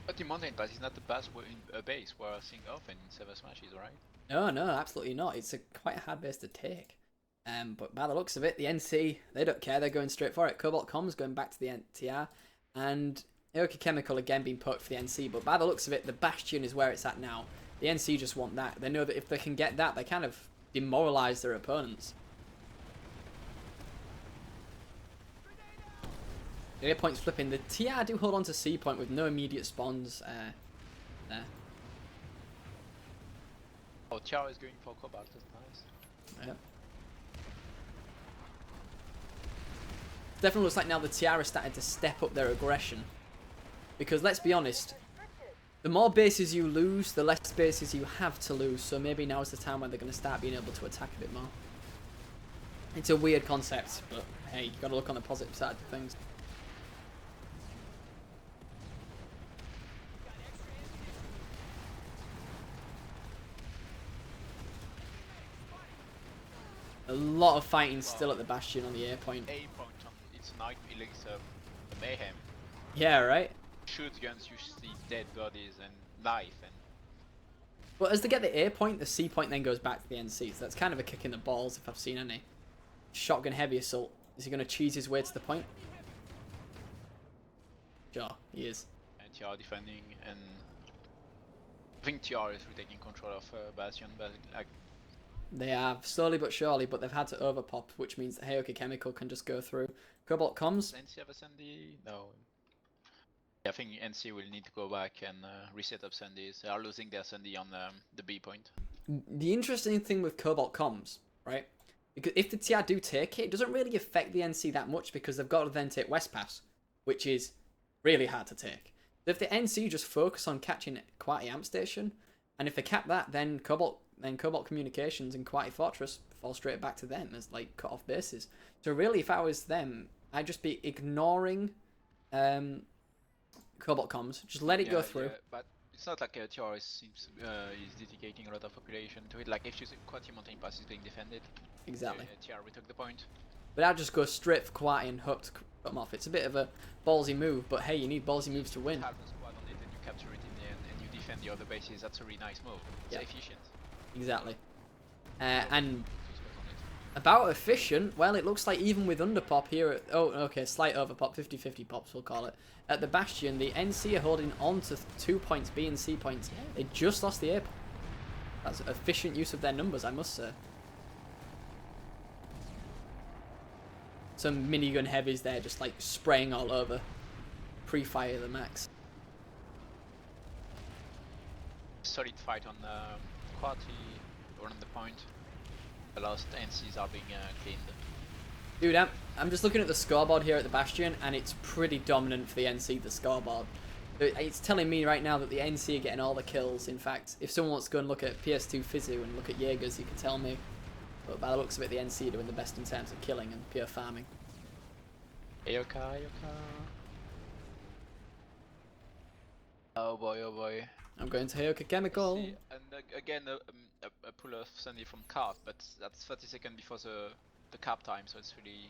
But the mountain pass is not the pass in a base where I think often in ServerSmash is, right? No, no, absolutely not. It's quite a hard base to take. But by the looks of it, the NC, they don't care. They're going straight for it. Cobalt Comms going back to the TR. And Aoka Chemical again being poked for the NC. But by the looks of it, the Bastion is where it's at now. The NC just want that. They know that if they can get that, they kind of demoralise their opponents. A point's flipping. The TR do hold on to C point with no immediate spawns there. Oh, TR is going for Cobalt, that's nice. Yeah. Definitely looks like now the TR is starting to step up their aggression. Because let's be honest, the more bases you lose, the less bases you have to lose. So maybe now is the time when they're going to start being able to attack a bit more. It's a weird concept, but hey, you got to look on the positive side of things. A lot of fighting still at the Bastion on the A point. A point on its night feelings of mayhem. Yeah, right? Shoots guns, you see dead bodies and knife and... But as they get the A point, the C point then goes back to the NC. So that's kind of a kick in the balls if I've seen any. Shotgun heavy assault. Is he going to cheese his way to the point? Sure, he is. And TR defending, and I think TR is retaking control of Bastion, but like... They have, slowly but surely, but they've had to overpop, which means that Heyoka Chemical can just go through. Cobalt comes. Does NC have a Sandy? No. I think NC will need to go back and reset up Sandies. They are losing their Sandy on the B point. The interesting thing with Cobalt comms, right? Because if the TR do take it, it doesn't really affect the NC that much because they've got to then take West Pass, which is really hard to take. So if the NC just focus on catching Quatty Amp Station, and if they cap that, then Cobalt Communications and Quatty Fortress fall straight back to them as like cut off bases. So really, if I was them, I'd just be ignoring Cobalt comms. Just let it go through. Yeah, but it's not like TR is dedicating a lot of population to it. Like if you see Quatty Mountain Pass is being defended, Exactly. TR retook the point. But I'd just go straight for Quatty and hook to cut them off. It's a bit of a ballsy move, but hey, you need ballsy moves to win. Have the squad on it and you capture it in the end and you defend the other bases. That's a really nice move. It's efficient. Exactly. And about efficient, well, it looks like even with underpop here at, oh, okay, slight overpop, 50-50 pops, we'll call it. At the Bastion, the NC are holding on to 2 points, B and C points. They just lost the A point. That's efficient use of their numbers, I must say. Some minigun heavies there, just like spraying all over. Pre-fire the max. Solid fight on Quatty, on the point. The last NCs are being cleaned. Dude, I'm just looking at the scoreboard here at the Bastion, and it's pretty dominant for the NC, the scoreboard. It's telling me right now that the NC are getting all the kills. In fact, if someone wants to go and look at PS2 Fizzu and look at Jaegers, you can tell me. But by the looks of it, the NC are doing the best in terms of killing and pure farming. Ayoka. Oh boy, oh boy. I'm going to Heyoka Chemical. See, and again, a pull of Sandy from Carp, but that's 30 seconds before the Carp time, so it's really...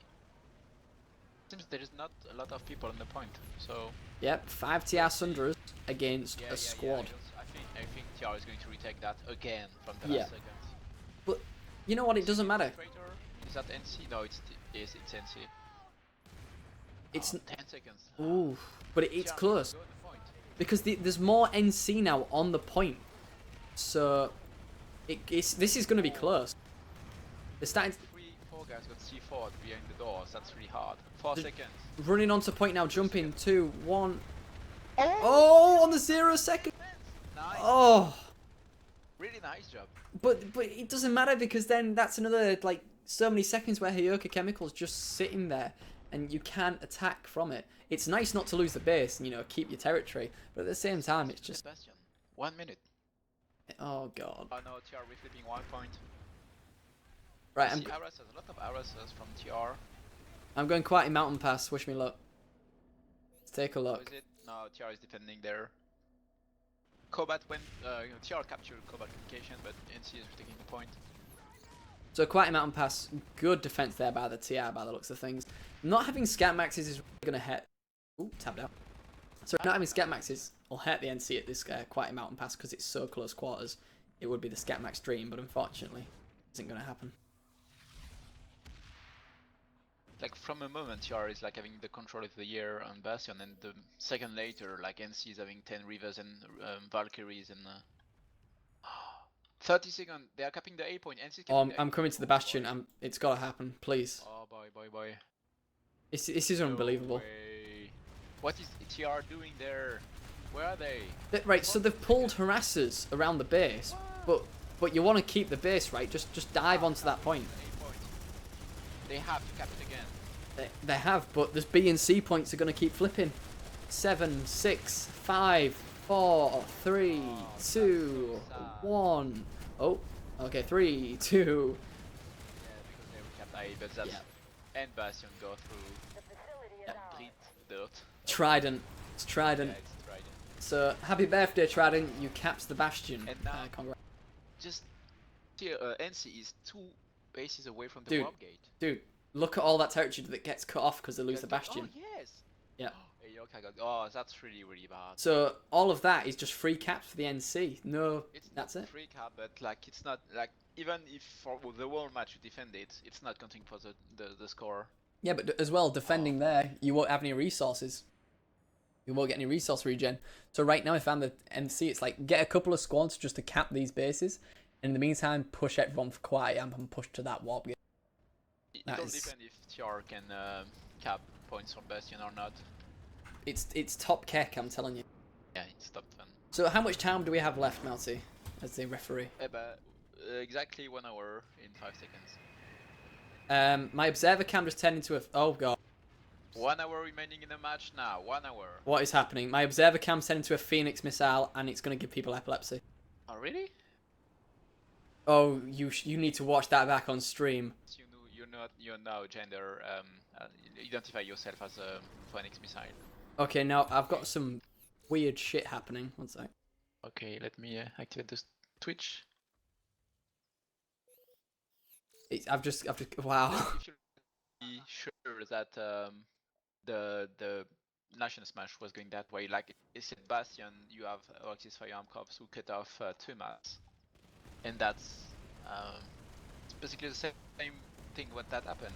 Seems there is not a lot of people on the point, so... Yep, 5 TR Sunderas against a squad. I think TR is going to retake that again from the last seconds. But you know what? It doesn't matter. Is that NC? No, it's NC. It's 10 seconds. ooh, but it's close because there's more NC now on the point, so this is going to be close. They're starting. 3-4 guys got C4 behind the doors. That's really hard. 4 seconds. Running onto point now, jumping 2, 1. Oh, on the 0 second. Nice. Oh, Really nice job. but it doesn't matter because then that's another like so many seconds where Heyoka Chemical's just sitting there and you can't attack from it. It's nice not to lose the base and, you know, keep your territory, but at the same time it's just... Bastion. 1 minute. Oh god. Oh no, TR reflipping 1 point. Right, See, Aras has a lot of Aras's from TR. I'm going Quatty Mountain Pass, wish me luck. Let's take a How look. is it? No, TR is defending there. Cobalt went, TR captured Cobalt communication, but NC is taking the point. So Quatty Mountain Pass, good defense there by the TR by the looks of things. Not having scat maxes is really going to hurt. Ooh, tapped out. So not having scat maxes will hurt the NC at this Quatty Mountain Pass because it's so close quarters. It would be the scat max dream, but unfortunately, it isn't going to happen. Like from a moment, TR is like having the control of the year on Bastion, and the second later, like NC is having 10 Rivers and Valkyries and 30 seconds. They are capping the A point. NC. Oh, I'm coming to the Bastion. It's got to happen, please. Oh boy. This is unbelievable. No way. What is TR doing there? Where are they? Right, so they've pulled harassers around the base, but you want to keep the base, right? Just dive onto that point. A point. They have to cap it again. They have, but there's B and C points are going to keep flipping. 7, 6, 5, 4, 3, 2, 1. Oh, okay, 3, 2. Yeah, because they were capped A, but that's and Bastion go through street dirt. Trident. It's Trident. Yeah, it's Trident. So, happy birthday, Trident. You capped the Bastion. And now, Congrats. just here, NC is 2 bases away from the Dude. warp gate. Dude, look at all that territory that gets cut off because they lose the Bastion. Oh, yes. Yeah. Hey, okay, oh, that's really, really bad. So, all of that is just free caps for the NC. No, It's that's not it. free cap, but like it's not like even if for the whole match you defend it, it's not counting for the score. Yeah, but as well, defending there, you won't have any resources. You won't get any resource regen. So right now, if I'm the MC, it's like, get a couple of squads just to cap these bases. And in the meantime, push everyone for quiet amp and push to that warp gate. It all depends if TR can cap points from Bastion or not. It's top keck, I'm telling you. Yeah, it's top 10. So how much time do we have left, Melty, as the referee? But, exactly 1 hour in 5 seconds. My observer cam just turned into a... Oh, God. 1 hour remaining in the match now. 1 hour. What is happening? My observer cam turned into a Phoenix missile, and it's going to give people epilepsy. Oh, really? Oh, you need to watch that back on stream. You now gender identify yourself as a Phoenix missile. Okay, now I've got some weird shit happening. One sec. Okay, let me activate this Twitch. I've just wow. If you be sure that the National Smash was going that way, like it said Bastion, you have Oaxis Firearm Corps who cut off 2 maps, and that's it's basically the same thing what that happened.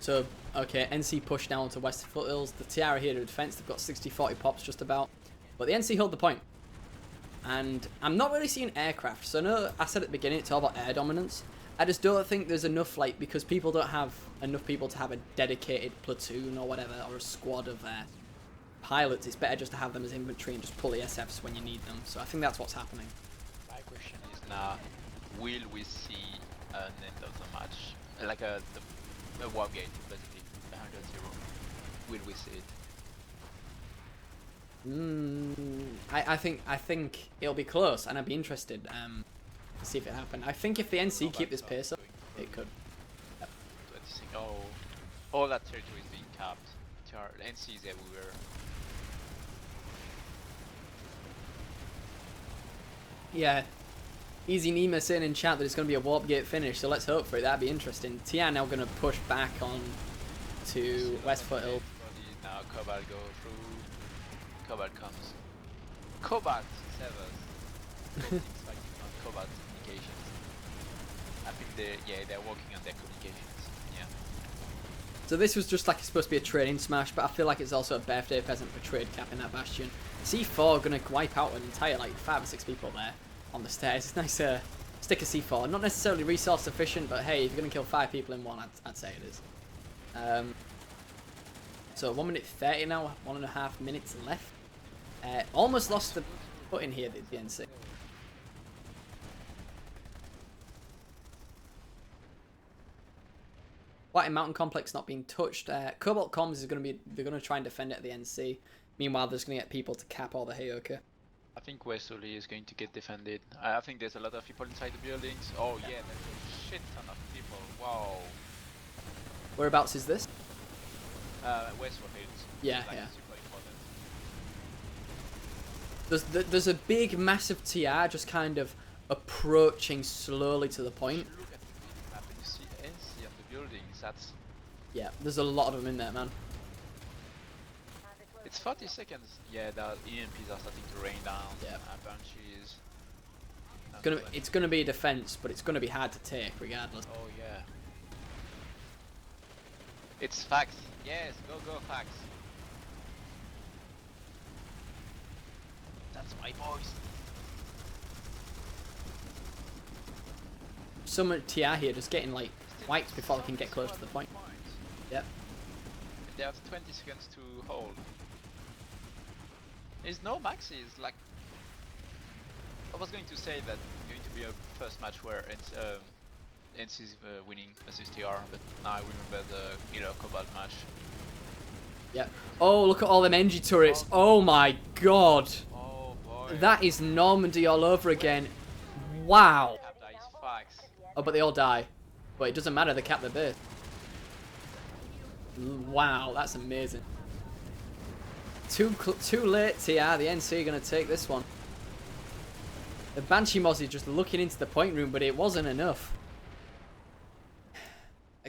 So, okay, NC push now onto West Foothills. The Tiara here to defense, they've got 60-40 pops just about. But the NC hold the point. And I'm not really seeing aircraft. So, no, I said at the beginning it's all about air dominance. I just don't think there's enough, like, because people don't have enough people to have a dedicated platoon or whatever, or a squad of pilots. It's better just to have them as infantry and just pull the SFs when you need them. So I think that's what's happening. My question is now, will we see an end of the match? Like a warp gate, basically, 100-0. Will we see it? I think it'll be close, and I'd be interested to see if it happened. I think if the NC keep this pace up, it could. Yep. Oh, all that territory is being capped. NC is everywhere. Yeah. Easy Nima saying in chat that it's going to be a warp gate finish, so let's hope for it. That'd be interesting. Tia now going to push back on to West Foothill. Now Cobalt go through. Cobalt comes. Cobalt severs. Cobalt communications. I think they're working on their communications. Yeah. So this was just like it's supposed to be a training smash, but I feel like it's also a birthday present for trade capping that Bastion. C4 going to wipe out an entire like 5 or 6 people there on the stairs. It's nice stick a C4. Not necessarily resource efficient, but hey, if you're going to kill 5 people in one, I'd say it is. So 1 minute 30 now, 1.5 minutes left. Almost lost the footing here, the NC. White Mountain Complex not being touched. Cobalt Comms is going to be, they're going to try and defend it at the NC. Meanwhile, they're just going to get people to cap all the Heyoka. I think West Oli is going to get defended. I think there's a lot of people inside the buildings. Oh yeah, there's a shit ton of people. Wow. Whereabouts is this? West Hills. Yeah, like, yeah. super important. There's a big, massive TR just kind of approaching slowly to the point. If you look at the map and you see NC on the buildings, that's... Yeah, there's a lot of them in there, man. It's 40 seconds. Yeah, the EMPs are starting to rain down. Yeah. Bunches. It's gonna be a defense, but it's gonna be hard to take regardless. Oh yeah. It's facts. Yes, go facts. That's my voice. Some TR here just getting like wiped before they can get close to the point. Yep. They have 20 seconds to hold. There's no maxis. Like, I was going to say that going to be a first match where it's NC's winning versus TR, but now I remember the Miller Cobalt match. Yeah. Oh, look at all them energy turrets. Oh my god. Oh boy. That is Normandy all over again. Wow. Cap dice facts. Oh, but they all die. But it doesn't matter, they cap their base. Wow, that's amazing. Too late, TR. The NC are going to take this one. The Banshee Mozzie just looking into the point room, but it wasn't enough.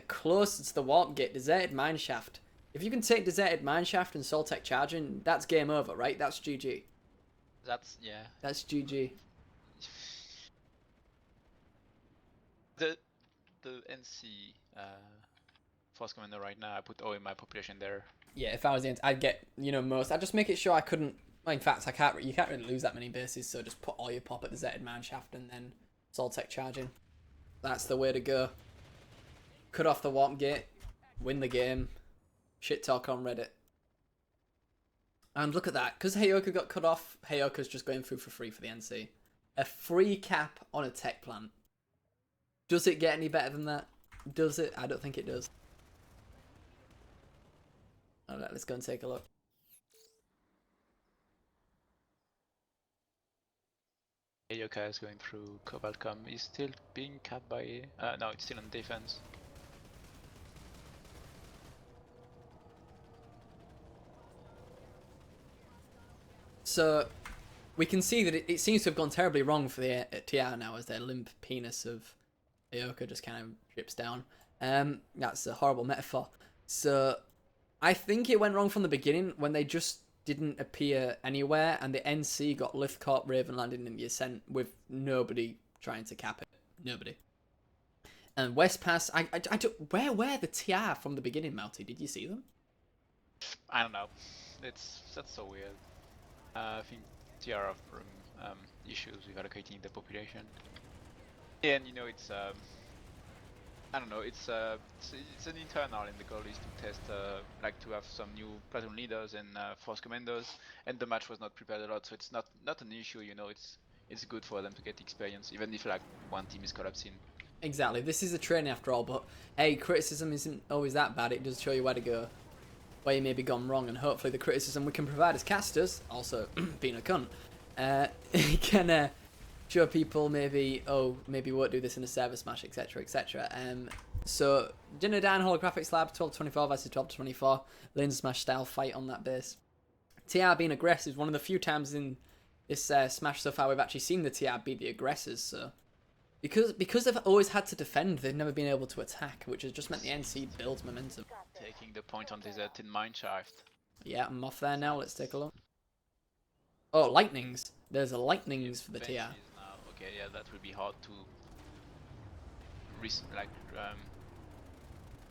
Close to the warp gate, deserted mineshaft. If you can take deserted mineshaft and Soltech charging, that's game over, right? That's GG. That's, yeah. That's GG. The NC Force Commander right now, I put all in my population there. Yeah, if I was the NC, I'd get, you know, most. I'd just make it sure I couldn't. Well, in fact, you can't really lose that many bases, so just put all your pop at the deserted mineshaft and then Soltech charging. That's the way to go. Cut off the warp gate, win the game. Shit talk on Reddit. And look at that, because Heyoka got cut off, Heyoka's just going through for free for the NC. A free cap on a tech plant. Does it get any better than that? Does it? I don't think it does. Alright, let's go and take a look. Heyoka is going through Cobalt Com. He's still being capped by... no, it's still on defense. So, we can see that it seems to have gone terribly wrong for the TR now as their limp penis of Heyoka just kind of drips down. That's a horrible metaphor. So, I think it went wrong from the beginning when they just didn't appear anywhere and the NC got Lift Corp, Raven landing in the Ascent with nobody trying to cap it. Nobody. And West Pass, where were the TR from the beginning, Melty? Did you see them? I don't know. That's so weird. I think TR have issues with allocating the population. And you know, it's I don't know. It's an internal, and the goal is to test, like to have some new platoon leaders and force commanders. And the match was not prepared a lot, so it's not an issue. You know, it's good for them to get experience, even if like one team is collapsing. Exactly. This is a training after all, but hey, criticism isn't always that bad. It does show you where to go, where you may be gone wrong, and hopefully the criticism we can provide as casters, also being a cunt, can show people maybe, maybe won't do this in a ServerSmash, etc, etc. So, Dinner Down Holographics Lab, 12-24 versus 12-24, Laser Smash style fight on that base. TR being aggressive, one of the few times in this Smash so far we've actually seen the TR be the aggressors, so... Because they've always had to defend, they've never been able to attack, which has just meant the NC builds momentum. Taking the point on deserted mineshaft. Yeah, I'm off there now, let's take a look. Oh, lightnings. There's a lightnings for the TR. Now. Okay, yeah, that will be hard to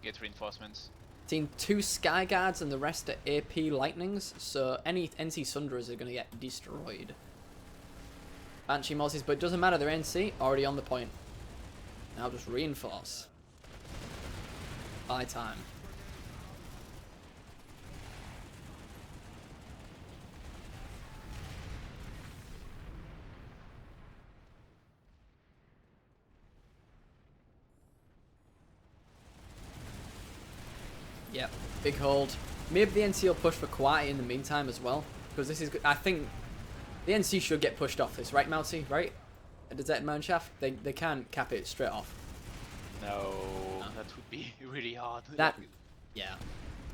get reinforcements. Seen 2 Sky Guards and the rest are AP lightnings, so any NC Sundras are going to get destroyed. Banshee Mozzies, but it doesn't matter, they're NC, already on the point. Now just reinforce. Buy time. Yep, big hold. Maybe the NC will push for quality in the meantime as well, because this is, I think, the NC should get pushed off this, right, Mousy? Right? A deserted mineshaft? They can't cap it straight off. No, that would be really hard. That, yeah.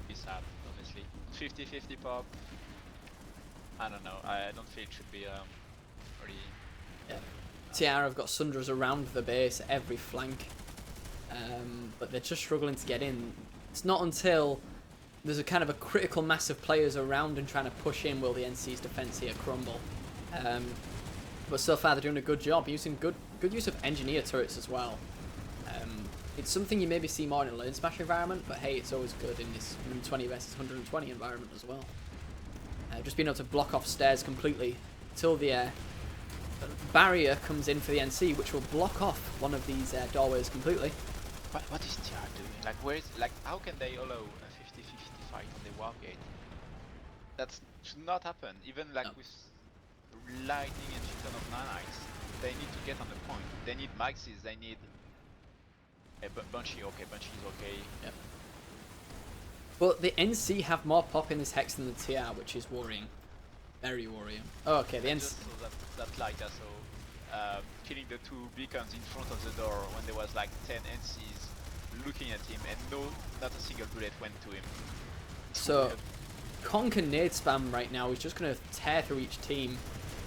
Be sad, obviously. 50-50 pop. I don't know. I don't feel it should be really. Yeah. TR have got Sundras around the base, every flank, but they're just struggling to get in. It's not until there's a kind of a critical mass of players around and trying to push in will the NC's defense here crumble. But so far they're doing a good job, using good use of engineer turrets as well. It's something you maybe see more in a lane smash environment, but hey, it's always good in this 120 versus 120 environment as well. Just being able to block off stairs completely till the barrier comes in for the NC, which will block off one of these doorways completely. What is TR doing? Like, how can they allow a 50-50 fight? Wargate. That should not happen. Even like No. with lightning and shit ton of nanites, they need to get on the point. They need maxes. They need a Bunchy. Okay, Bunchy is okay. Yep. But the NC have more pop in this hex than the TR, which is worrying. Very worrying. Oh, okay, the And NC. just so that light also killing the two beacons in front of the door when there was like 10 NCs looking at him and not a single bullet went to him. So, Conker nade spam right now is just going to tear through each team.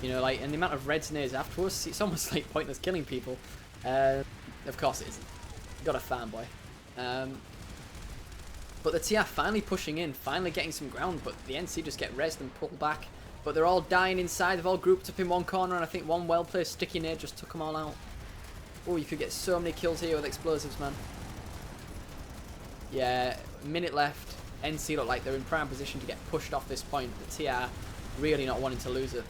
You know, like, and the amount of reds nades afterwards, it's almost like pointless killing people. Of course it isn't. Got a fanboy. But the TR finally pushing in, finally getting some ground, but the NC just get rezzed and pulled back. But they're all dying inside, they've all grouped up in one corner, and I think one well-placed sticky nade just took them all out. Oh, you could get so many kills here with explosives, man. Yeah, minute left. NC look like they're in prime position to get pushed off this point. The TR really not wanting to lose it.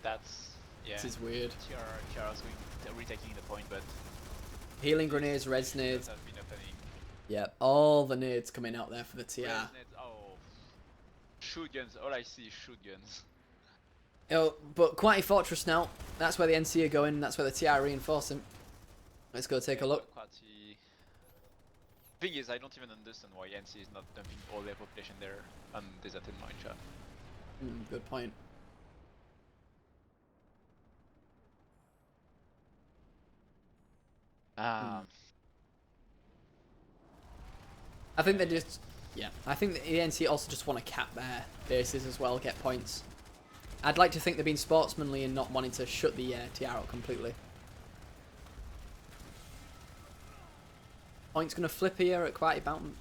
That's yeah. This is weird. TR's retaking the point, but Healing grenades, res nades. have been opening. Yeah, all the nades coming out there for the TR. Res nades, oh, shoot guns. All I see is shoot guns. Oh, but Quantity Fortress now. That's where the NC are going. That's where the TR are reinforcing. Let's go take a look. Thing is, I don't even understand why NC is not dumping all their population there on deserted mineshaft. Good point. I think they just, yeah. I think the ENC also just want to cap their bases as well, get points. I'd like to think they're being sportsmanly and not wanting to shut the TR out completely. Point's gonna flip here at Quantity Mountain.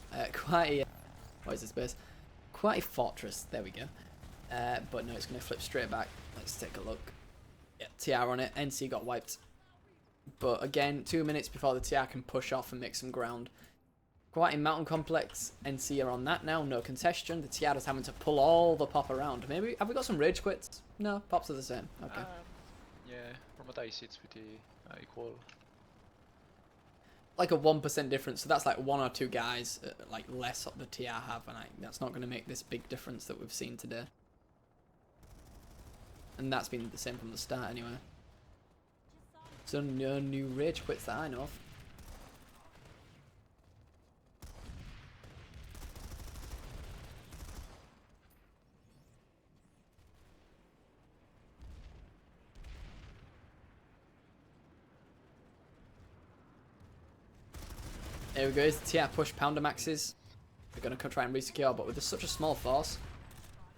What is this base? Quantity Fortress. There we go. But no, it's gonna flip straight back. Let's take a look. Yeah, TR on it. NC got wiped. But again, 2 minutes before the TR can push off and make some ground. Quite in Mountain Complex, NC are on that now, no contestation. The TR is having to pull all the pop around. Maybe, have we got some rage quits? No, pops are the same. Okay. Yeah, from what I see, it's pretty equal. Like a 1% difference, so that's like 1 or 2 guys, like less what the TR have, and that's not going to make this big difference that we've seen today. And that's been the same from the start anyway. So no new rage quits that I know of. There we go, the TR push pounder maxes. They're going to try and resecure, but with such a small force,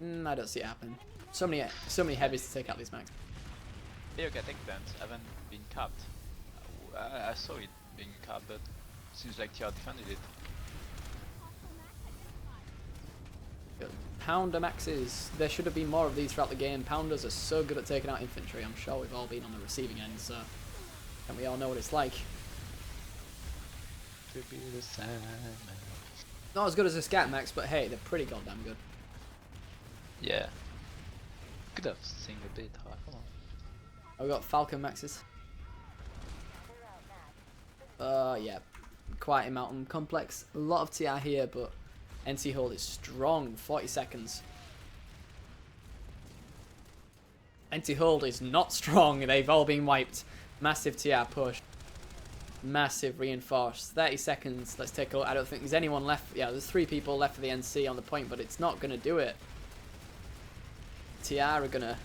I don't see it happening. So many heavies to take out these max. Yeah, okay, tank plants haven't been capped. I saw it being capped, but seems like TR defended it. Pounder maxes. There should have been more of these throughout the game. Pounders are so good at taking out infantry. I'm sure we've all been on the receiving end, so and we all know what it's like. To be the same. Not as good as a scat max, but hey, they're pretty goddamn good. Yeah. Could have seen a bit higher. I've got Falcon maxes. Yeah. Quite a Mountain Complex. A lot of TR here, but NC hold is strong. 40 seconds. NC hold is not strong. They've all been wiped. Massive TR push. Massive reinforced. 30 seconds. Let's take a look. I don't think there's anyone left. Yeah, there's 3 people left for the NC on the point, but it's not going to do it. TR are going to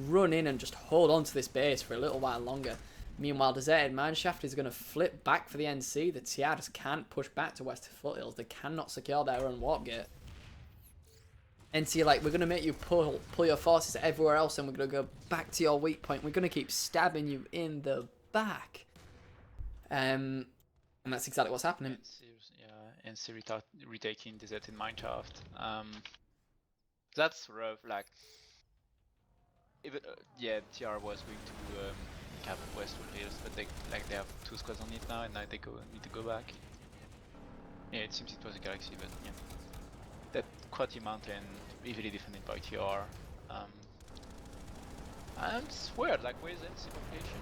run in and just hold on to this base for a little while longer. Meanwhile, Deserted Mineshaft is going to flip back for the NC. The TR just can't push back to West Foothills. They cannot secure their own warp gate. NC are like, we're going to make you pull your forces everywhere else, and we're going to go back to your weak point. We're going to keep stabbing you in the back. And that's exactly what's happening. NC retaking Deserted Mineshaft. That's rough. Like, even yeah, TR was going to cap West Hills, but they have 2 squads on it now, and now they need to go back. Yeah, it seems it was a Galaxy, but yeah. Quati Mountain, heavily defended by TR. And it's weird, like where's NC population?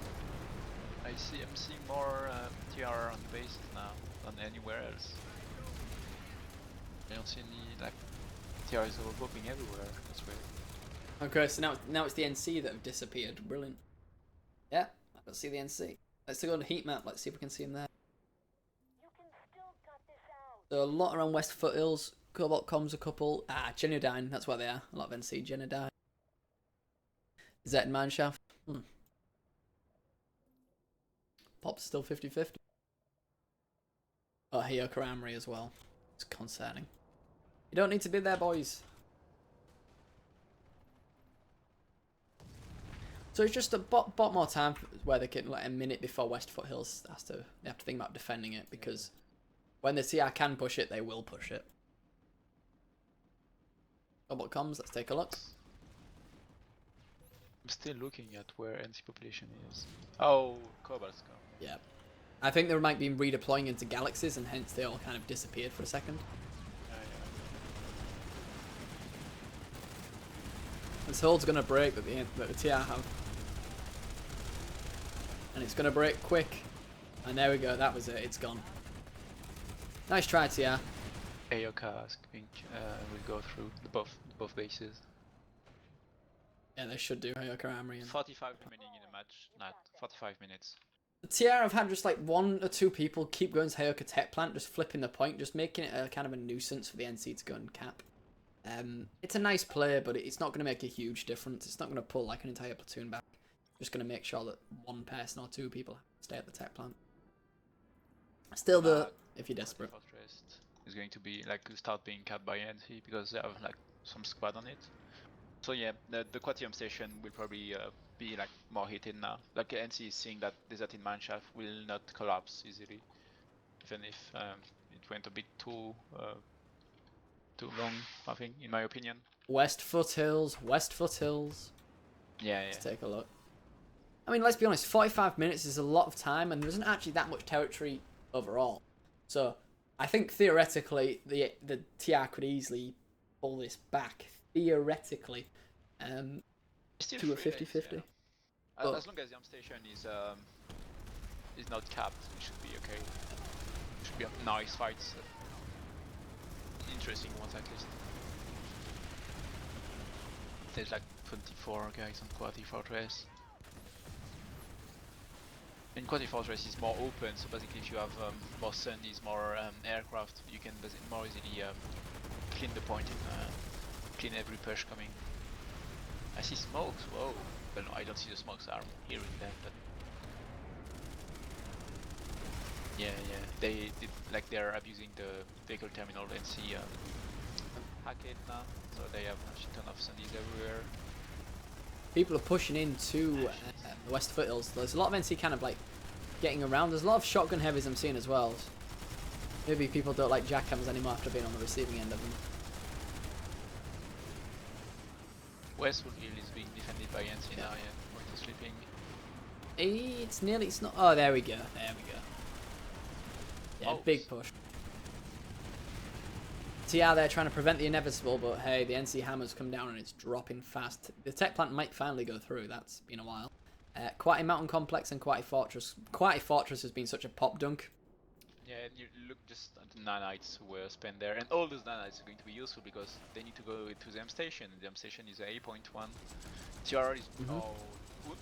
I'm seeing more TR on bases now than anywhere else. I don't see any, like, TR is overbooking everywhere, that's weird. Okay, so now it's the NC that have disappeared. Brilliant. Yeah, I don't see the NC. Let's go on the heat map. Let's see if we can see them there. So a lot around West Foothills. Cobalt comms a couple. Genodyne, that's where they are. A lot of NC. Genodyne. Z and Mineshaft. Pop's still 50-50. Oh, Hyoka Armory as well. It's concerning. You don't need to be there, boys. So it's just a bot more time where they can, like, a minute before West Foothills they have to think about defending it, because when the TR can push it, they will push it. Cobalt comms, let's take a look. I'm still looking at where NC population is. Oh, Cobalt's come. Yeah. I think they might be redeploying into galaxies, and hence they all kind of disappeared for a second. Yeah. This hold's going to break that the TR have. And it's going to break quick. And there we go, that was it, it's gone. Nice try, TR. Ayoka, I think, will go through both bases. Yeah, they should do Hyoka Armory. 45 remaining in the match, not 45 minutes. The TR have had just like 1 or 2 people keep going to Hyoka Tech Plant, just flipping the point, just making it a kind of a nuisance for the NC to go and cap. It's a nice play, but it's not going to make a huge difference. It's not going to pull like an entire platoon back. Just going to make sure that 1 person or 2 people stay at the tech plant. Still, though, if you're desperate. Fortress is going to be like start being capped by NC because they have like some squad on it. So yeah, the Quatium station will probably be like more heated now. Like NC is seeing that Desert in Mineshaft will not collapse easily, even if it went a bit too long, I think, in my opinion. West Foothills. Yeah. Let's take a look. I mean, let's be honest, 45 minutes is a lot of time, and there isn't actually that much territory overall. So, I think theoretically, the TR could easily pull this back. Theoretically. To a 50-50. Yeah. As long as the station is not capped, it should be okay. It should be a nice fights. Interesting ones at least. There's like 24 guys on Quati Fortress. And Quati Fortress is more open, so basically if you have more Sundays, more aircraft, you can more easily clean the point and clean every push coming. I see smokes, whoa. Well, no, I don't see the smokes, I'm hearing them, but... Yeah, they're abusing the vehicle terminal and see hack it now, so they have a shit ton of Sundays everywhere. People are pushing into the West Foothills. There's a lot of NC kind of like getting around. There's a lot of shotgun heavies I'm seeing as well. Maybe people don't like jackhammers anymore after being on the receiving end of them. Westwood Hill is being defended by NC now, yeah. Water sleeping. It's not. Oh, there we go. Yeah, Oh. big push. TR there trying to prevent the inevitable, but hey, the NC hammers come down and it's dropping fast. The tech plant might finally go through. That's been a while. Quite a mountain complex and Quite a fortress. Quite a fortress has been such a pop dunk. Yeah, and you look just at the nanites who were spent there, and all those nanites are going to be useful because they need to go to the M station. The M station is a 8.1. TR is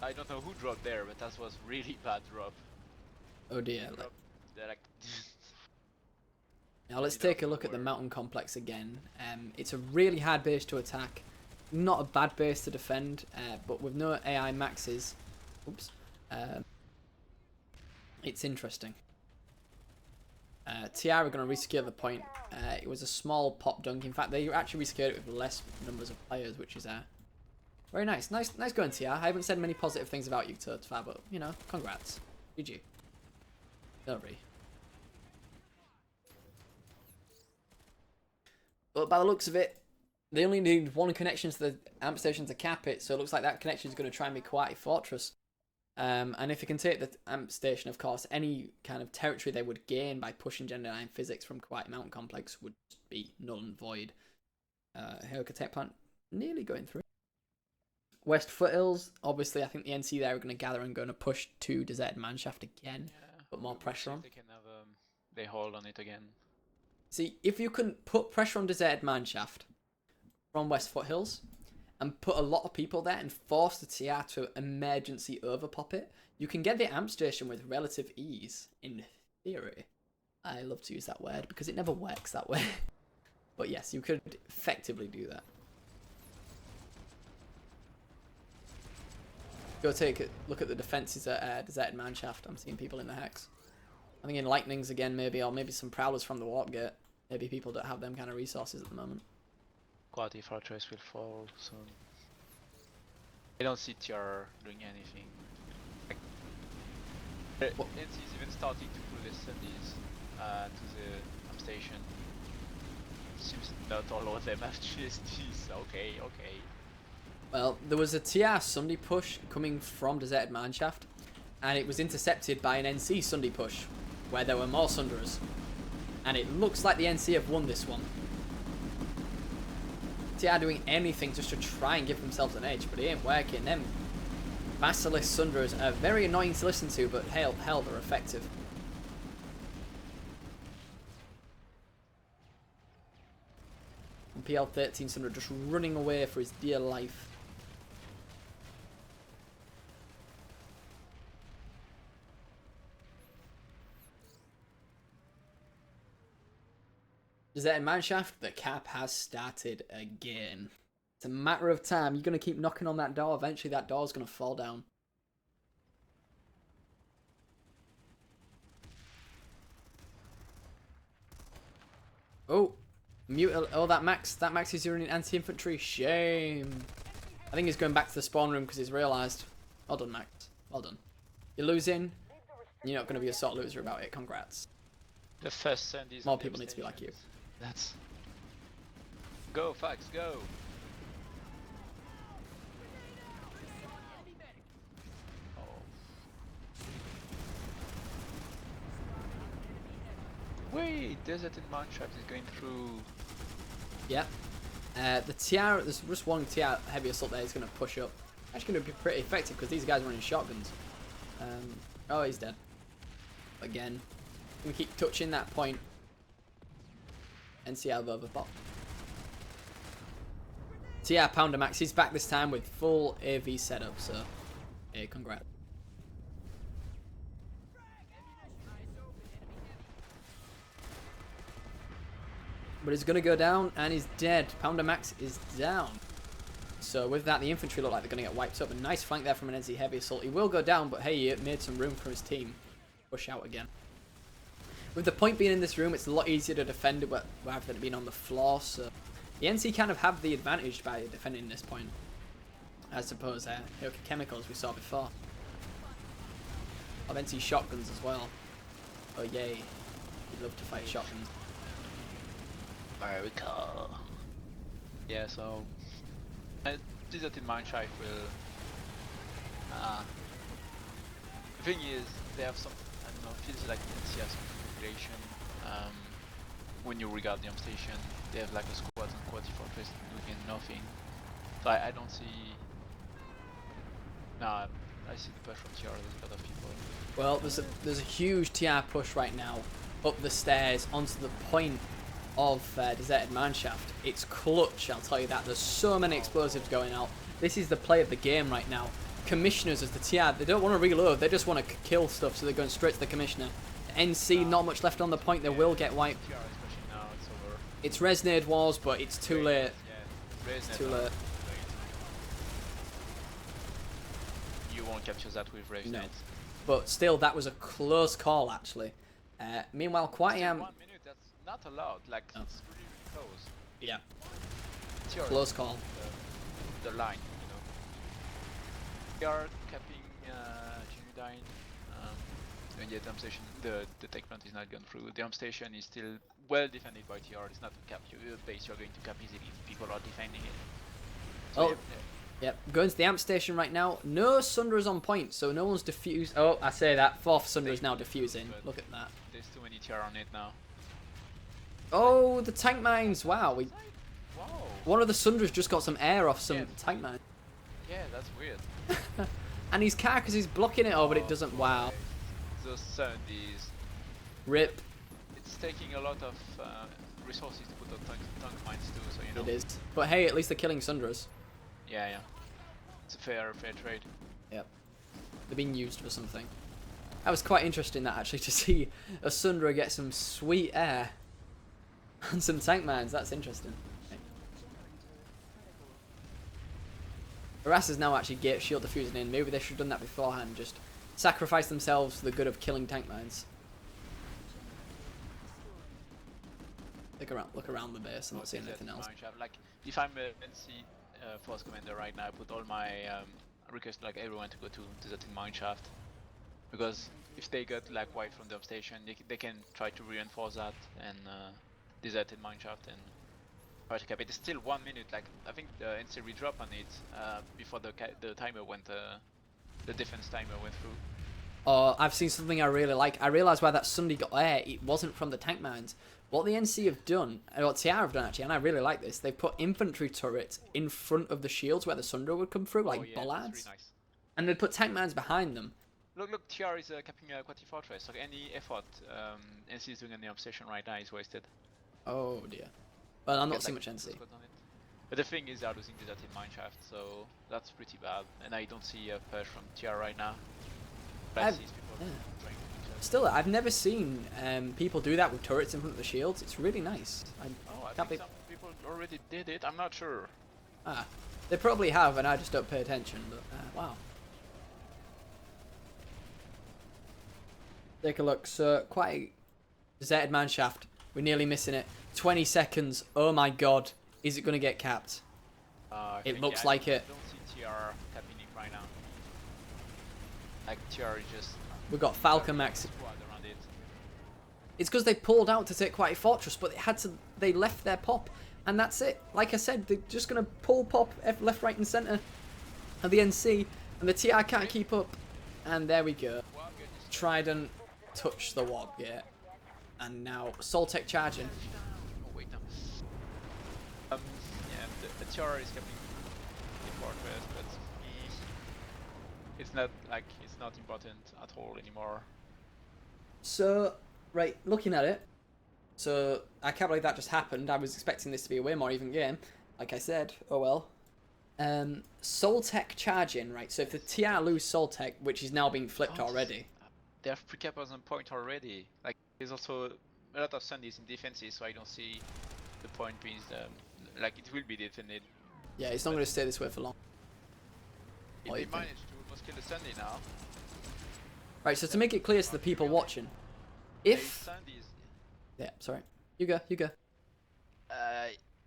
I don't know who dropped there, but that was really bad drop. Oh dear. They're like Now let's take a look at the mountain complex again. It's a really hard base to attack. Not a bad base to defend, but with no AI maxes. Oops. It's interesting. TR are going to resecure the point. It was a small pop dunk. In fact, they actually resecured it with less numbers of players, which is very nice. Nice going, TR. I haven't said many positive things about you so far, but, you know, congrats. GG. Sorry. But by the looks of it, they only need 1 connection to the amp station to cap it, so it looks like that connection is going to try and be quite a fortress. And if you can take the amp station, of course, any kind of territory they would gain by pushing Gender 9 physics from Quiet Mountain Complex would be null and void. Heroic Tech Plant nearly going through. West Foothills, obviously, I think the NC there are going to gather and going to push to Deserted Manshaft again. Put more pressure on. They can have they hold on it again. See, if you can put pressure on Deserted Manshaft from West Foothills and put a lot of people there and force the TR to emergency overpop it, you can get the amp station with relative ease, in theory. I love to use that word because it never works that way. But yes, you could effectively do that. Go take a look at the defences at Deserted Manshaft. I'm seeing people in the hex. I think in Lightnings again, maybe, or maybe some Prowlers from the Warp Gate. Maybe people don't have them kind of resources at the moment. Quality Fortress will fall soon. I don't see TR doing anything. NC is even starting to pull their Sundies to the amp station. Seems not all of them have GSTs. Okay. Well, there was a TR Sunday push coming from Deserted Manshaft, and it was intercepted by an NC Sunday push, where there were more Sunderers. And it looks like the NC have won this one. TR doing anything just to try and give themselves an edge, but it ain't working. Them Basilisk Sunderers are very annoying to listen to, but hell, they're effective. And PL-13 Sunderer just running away for his dear life. Deserted Manshaft, the cap has started again. It's a matter of time. You're going to keep knocking on that door. Eventually that door's going to fall down. Oh, that Max is running anti-infantry. Shame. I think he's going back to the spawn room because he's realised. Well done, Max. Well done. You're losing. You're not going to be a sort loser about it. Congrats. The first Sundies. More people need to be like you. That's... Go, Fax, go! Oh. Wait, Deserted Manshaft is going through... Yep. The TR, there's just one TR heavy assault there. He's going to push up. Actually going to be pretty effective because these guys are running shotguns. Oh, he's dead. Again. Going to keep touching that point. NC out of overpop. TR Pounder Max, he's back this time with full AV setup, so hey, congrats. But he's going to go down and he's dead. Pounder Max is down. So with that, the infantry look like they're going to get wiped up. A nice flank there from an NC heavy assault. He will go down, but hey, it made some room for his team. Push out again. With the point being in this room, it's a lot easier to defend it rather than being on the floor. So the NC kind of have the advantage by defending this point. I suppose Hyoka Chemicals we saw before. Of NC shotguns as well. Oh yay. You'd love to fight shotguns. America. Yeah, so... Deserted Manshaft will... the thing is, they have some... I don't know, feels like NC has some population. When you regard the amp station, they have like a squad and quality fortress doing nothing. So I don't see... Nah, I see the push from TR, there's a lot of people. Well, there's a huge TR push right now up the stairs onto the point of Deserted Manshaft. It's clutch, I'll tell you that. There's so many explosives going out. This is the play of the game right now. Commissioners as the TR, they don't want to reload, they just want to kill stuff, so they're going straight to the Commissioner. NC, not much left on the point, they will get wiped. TR is pushing now, it's over. It's Resnade Wars, but it's too late. Yeah, It's too late. You won't capture that with Resnade. No. But still, that was a close call, actually. Meanwhile, Quite Am... 1 minute, that's not allowed, like, Oh. it's really, really close. Yeah, TR close call. the line, you know. We are capping Genudyne, and yet the amp station, the tech plant is not gone through. The amp station is still well defended by TR. It's not a cap base you're going to cap easily if people are defending it. So Oh, yep. Going to the amp station right now. No Sunderers on point, so no one's defused. Oh, I say that. Fourth Sunder is now defusing. Look at that. There's too many TR on it now. Oh, the tank mines. Wow. Wow. One of the Sundras just got some air off some Yeah. tank mine. Yeah, that's weird. And his carcass is blocking it, but it doesn't. Wow. Those Sundays. Rip. It's taking a lot of resources to put on tank mines too, so you know. It is. But hey, at least they're killing Sundras. Yeah, yeah. It's a fair trade. Yep. They're being used for something. That was quite interesting, that actually, to see a Sundra get some sweet air on some tank mines. That's interesting. Harass is now actually get shield diffusing in. Maybe they should have done that beforehand. Just sacrifice themselves for the good of killing tank mines. Look around the base. I'm not seeing anything else. Like, if I'm an NC force commander right now, I put all my request like everyone to go to deserted mineshaft, because if they get like wiped from the station, they can try to reinforce that and deserted mineshaft and try to cap it. It's still 1 minute. Like I think the NC redrop on it before the timer went, the defense timer went through. Oh, I've seen something I really like. I realised why that Sunday got air. It wasn't from the tank mines. What the NC have done, or what TR have done actually, and I really like this, they've put infantry turrets in front of the shields where the Sundra would come through, like bollards. Really nice. And they put tank mines behind them. Look, TR is capping Quati Fortress. Like any effort NC is doing in the obsession right now is wasted. Oh dear. Well, I'm not Get, seeing like, much NC. But the thing is, they are losing deserted mineshaft, so that's pretty bad. And I don't see a push from TR right now. But I see people trying to do it. Still, I've never seen people do that with turrets in front of the shields. It's really nice. I think some people already did it. I'm not sure. Ah, they probably have, and I just don't pay attention. But wow. Take a look. So quite deserted mineshaft. We're nearly missing it. 20 seconds. Oh my god. Is it going to get capped? It looks like it. I don't see TR capping it right now. Like TR is just. We've got Falcon Max. Squad around it. It's because they pulled out to take Quite Fortress, but they left their pop, and that's it. Like I said, they're just going to pull pop left, right, and centre of the NC, and the TR can't keep up. And there we go. Trident touched the warp gate, and now Soltech charging. Oh wait, no. Yeah, the TR is capping the fortress, but it's not important at all anymore. So, right, looking at it, so I can't believe that just happened. I was expecting this to be a way more even game. Like I said, oh well. Soltech charging, right, so if the TR lose Soltech, which is now being flipped already. They have pre-cappers on point already. Like, there's also a lot of Sundays in defenses, so I don't see the point being like it will be defended. Yeah, it's not going to stay this way for long. If they manage to almost kill the Sunday now. Right, so to make it clear to the people watching, if... Sundays, Yeah, sorry. You go.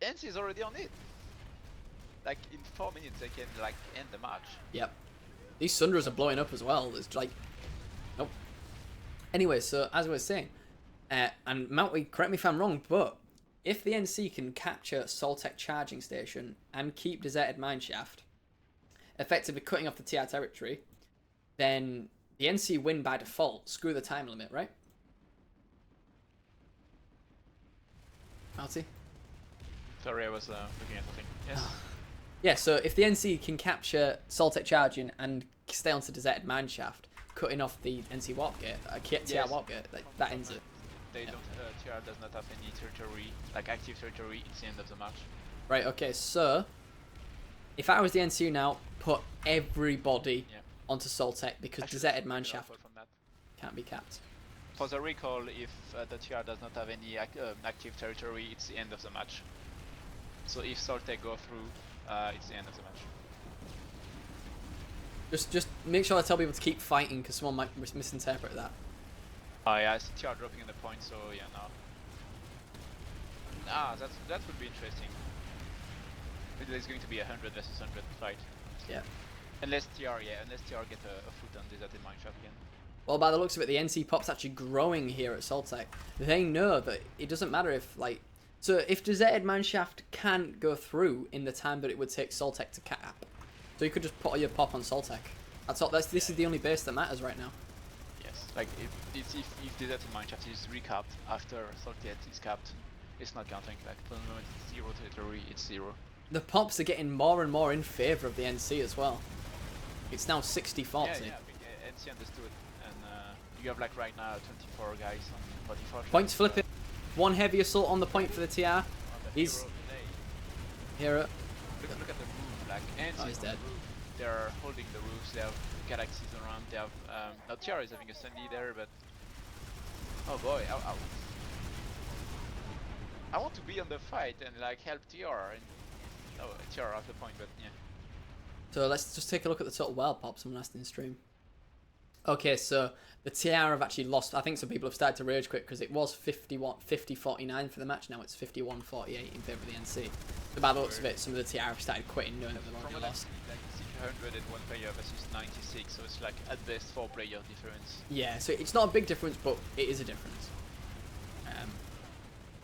NC is already on it. Like, in 4 minutes they can, like, end the match. Yep. These Sundras are blowing up as well. It's like... Nope. Anyway, so as I was saying, and Mounty, correct me if I'm wrong, but if the NC can capture Soltech charging station and keep deserted mineshaft, effectively cutting off the TR territory, then the NC win by default. Screw the time limit, right? Mounty? Sorry, I was looking at something. Yes. Yeah, so if the NC can capture Soltech charging and stay onto deserted mineshaft, cutting off the NC warp gate, TR warp gate, that ends it. They don't. TR does not have any territory, like active territory. It's the end of the match. Right. Okay. So, if I was the NCU now, put everybody onto Soltech because deserted mineshaft can't be capped. For the recall, if the TR does not have any active territory, it's the end of the match. So if Soltech go through, it's the end of the match. Just make sure I tell people to keep fighting because someone might misinterpret that. Oh yeah, I see TR dropping on the point, so yeah, no. That would be interesting. There's going to be a 100 versus 100 fight. Yeah. Unless TR get a foot on deserted mineshaft again. Well, by the looks of it, the NC pop's actually growing here at Soltech. They know that it doesn't matter if, like... So, if deserted mineshaft can't go through in the time that it would take Soltech to cap, so you could just put your pop on Soltech. That's all. This is the only base that matters right now. Yes, like if deserted mineshaft is recapped after Soltech is capped, It's not counting. Like for the moment, it's 0 territory. It's 0. The pops are getting more and more in favour of the NC as well. It's now 60-40. Yeah, NC understood. And you have like right now 24 guys on 44. Points flipping. One heavy assault on the point for the TR. He's hero. Look at the roof. Like NC he's on dead. the roof. They're holding the roofs. They have galaxies around. They have now TR is having a Sandy there, but oh boy, I want to be on the fight and like help TR. And oh, TR off the point, but yeah. So let's just take a look at the total wild pops from last in stream. Okay, so the TR have actually lost. I think some people have started to rage quit because it was 50-49 for the match. Now it's 51-48 in favour of the NC. So by the looks of it, some of the TR have started quitting knowing that they've already lost. Like 101 player versus 96, so it's like at best 4 player difference. Yeah, so it's not a big difference, but it is a difference.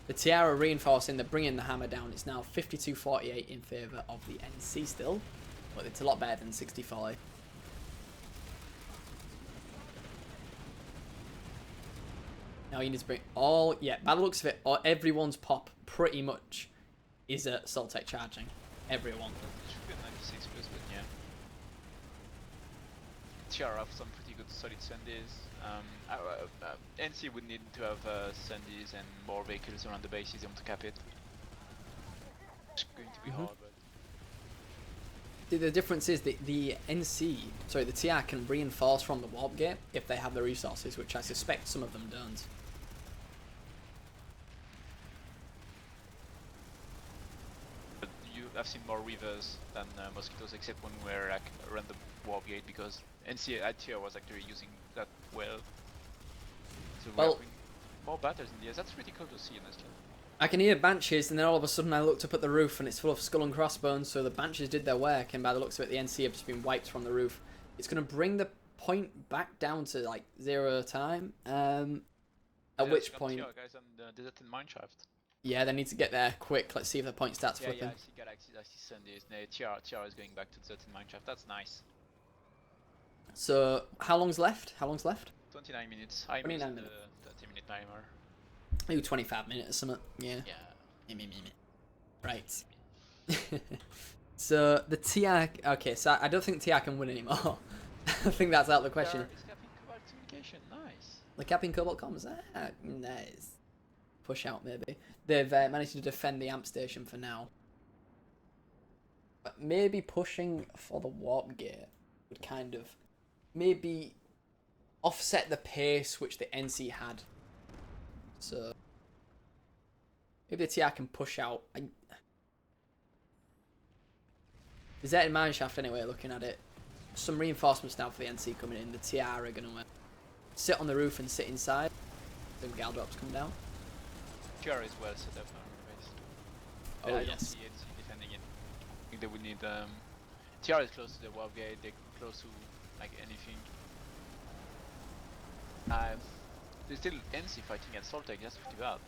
The TR are reinforcing, they're bringing the hammer down. It's now 52-48 in favour of the NC still, but it's a lot better than 60-40. Now you need to bring all, yeah, by the looks of it, everyone's pop pretty much is at Soltec charging. Everyone. It should be a 96 plus, but yeah. TR have some pretty good solid Sundays. NC would need to have Sundays and more vehicles around the base if they want to cap it. It's going to be hard, but... The difference is that the TR can reinforce from the warp gate if they have the resources, which I suspect some of them don't. But I've seen more Reavers than Mosquitoes, except when we're like around the warp gate, because NC at TR was actually using that well. So we're having more battles in the air. That's pretty cool to see, honestly. I can hear Banshees, and then all of a sudden I looked up at the roof and it's full of skull and crossbones, so the Banshees did their work, and by the looks of it, the NC have just been wiped from the roof. It's going to bring the point back down to like 0 time, at which point... Guys on the deserted mineshaft. Yeah, they need to get there quick. Let's see if the point starts flipping. Yeah, I see galaxies, I see Sundays. No, TR is going back to deserted mineshaft. That's nice. So, how long's left? 29 minutes. I missed 29 the minutes. 30-minute timer. Maybe 25 minutes or something. Yeah. Yeah. Right. So, the TR... Okay, so I don't think TR can win anymore. I think that's out of the question. It's capping Cobalt communication. Nice. The capping Cobalt comms. Nice. Push out, maybe. They've managed to defend the amp station for now. But maybe pushing for the warp gate would kind of... maybe offset the pace which the NC had. So maybe the TR can push out. Deserted mineshaft anyway, looking at it. Some reinforcements now for the NC coming in. The TR are going to sit on the roof and sit inside. Then Gal drops come down. TR is well set up on the base. Oh, I don't yes. see NC defending it. I think they would need... TR is close to the warp gate. They're close to like anything. There's still NC fighting at Soltec, that's pretty bad.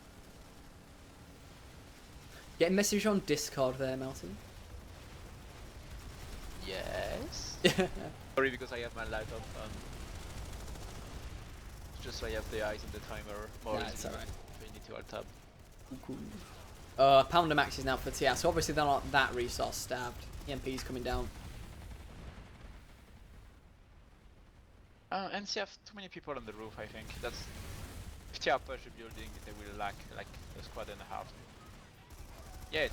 Get a message on Discord there, Melton. Yes? Sorry, because I have my light off. Just so I have the eyes on the timer more Yeah, easily. it's alright. If I need to alt tab. Cool. Pounder Max is now for TR, so obviously they're not that resource starved. EMP's coming down. NC have too many people on the roof, I think. That's... If TR push the building, they will lack like a squad and a half. Yeah.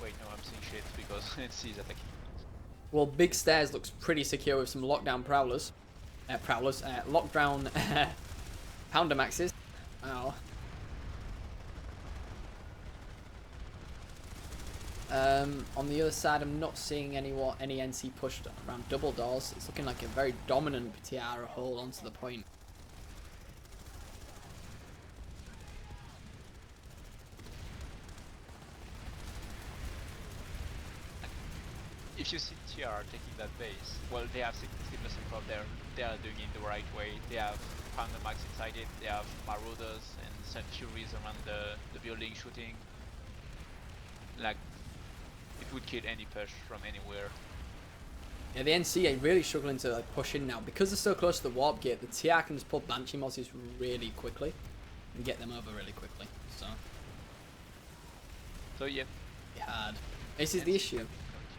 Wait, no, I'm seeing shit because NC is attacking. Well, Big Stairs looks pretty secure with some lockdown prowlers. Lockdown Pounder Maxes. Wow. On the other side, I'm not seeing any NC pushed around double doors. It's looking like a very dominant TR hold onto the point. If you see TR taking that base, well, they have 60% prop there. They are doing it the right way. They have Pounder Max inside it. They have Marauders and Centuries around the building shooting. Like, it would kill any push from anywhere. Yeah, the NC are really struggling to push in now. Because they're so close to the warp gate, the TR can just pull Banshee Mozzies really quickly. and get them over really quickly. So yeah. hard. This is the issue.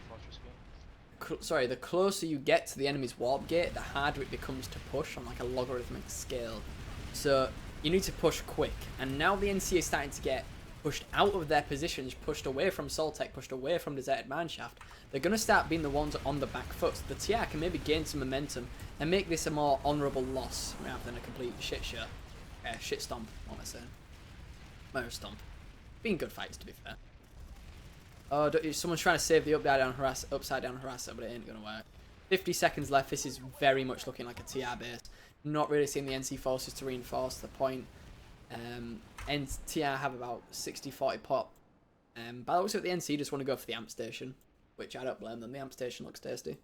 Fortress again. Sorry, the closer you get to the enemy's warp gate, the harder it becomes to push on like a logarithmic scale. So you need to push quick, and now the NC is starting to get pushed out of their positions, pushed away from Soltec, pushed away from Deserted Mineshaft. They're going to start being the ones on the back foot. So the TR can maybe gain some momentum and make this a more honourable loss rather than a complete shit show. Shit stomp, what am I saying? Mirror stomp. Being good fights, to be fair. Oh, someone's trying to save the upside down harasser, but it ain't going to work. 50 seconds left. This is very much looking like a TR base. Not really seeing the NC forces to reinforce the point. And TR have about 60-40 pop. By the looks of it, the NC just want to go for the amp station, which I don't blame them. The amp station looks tasty.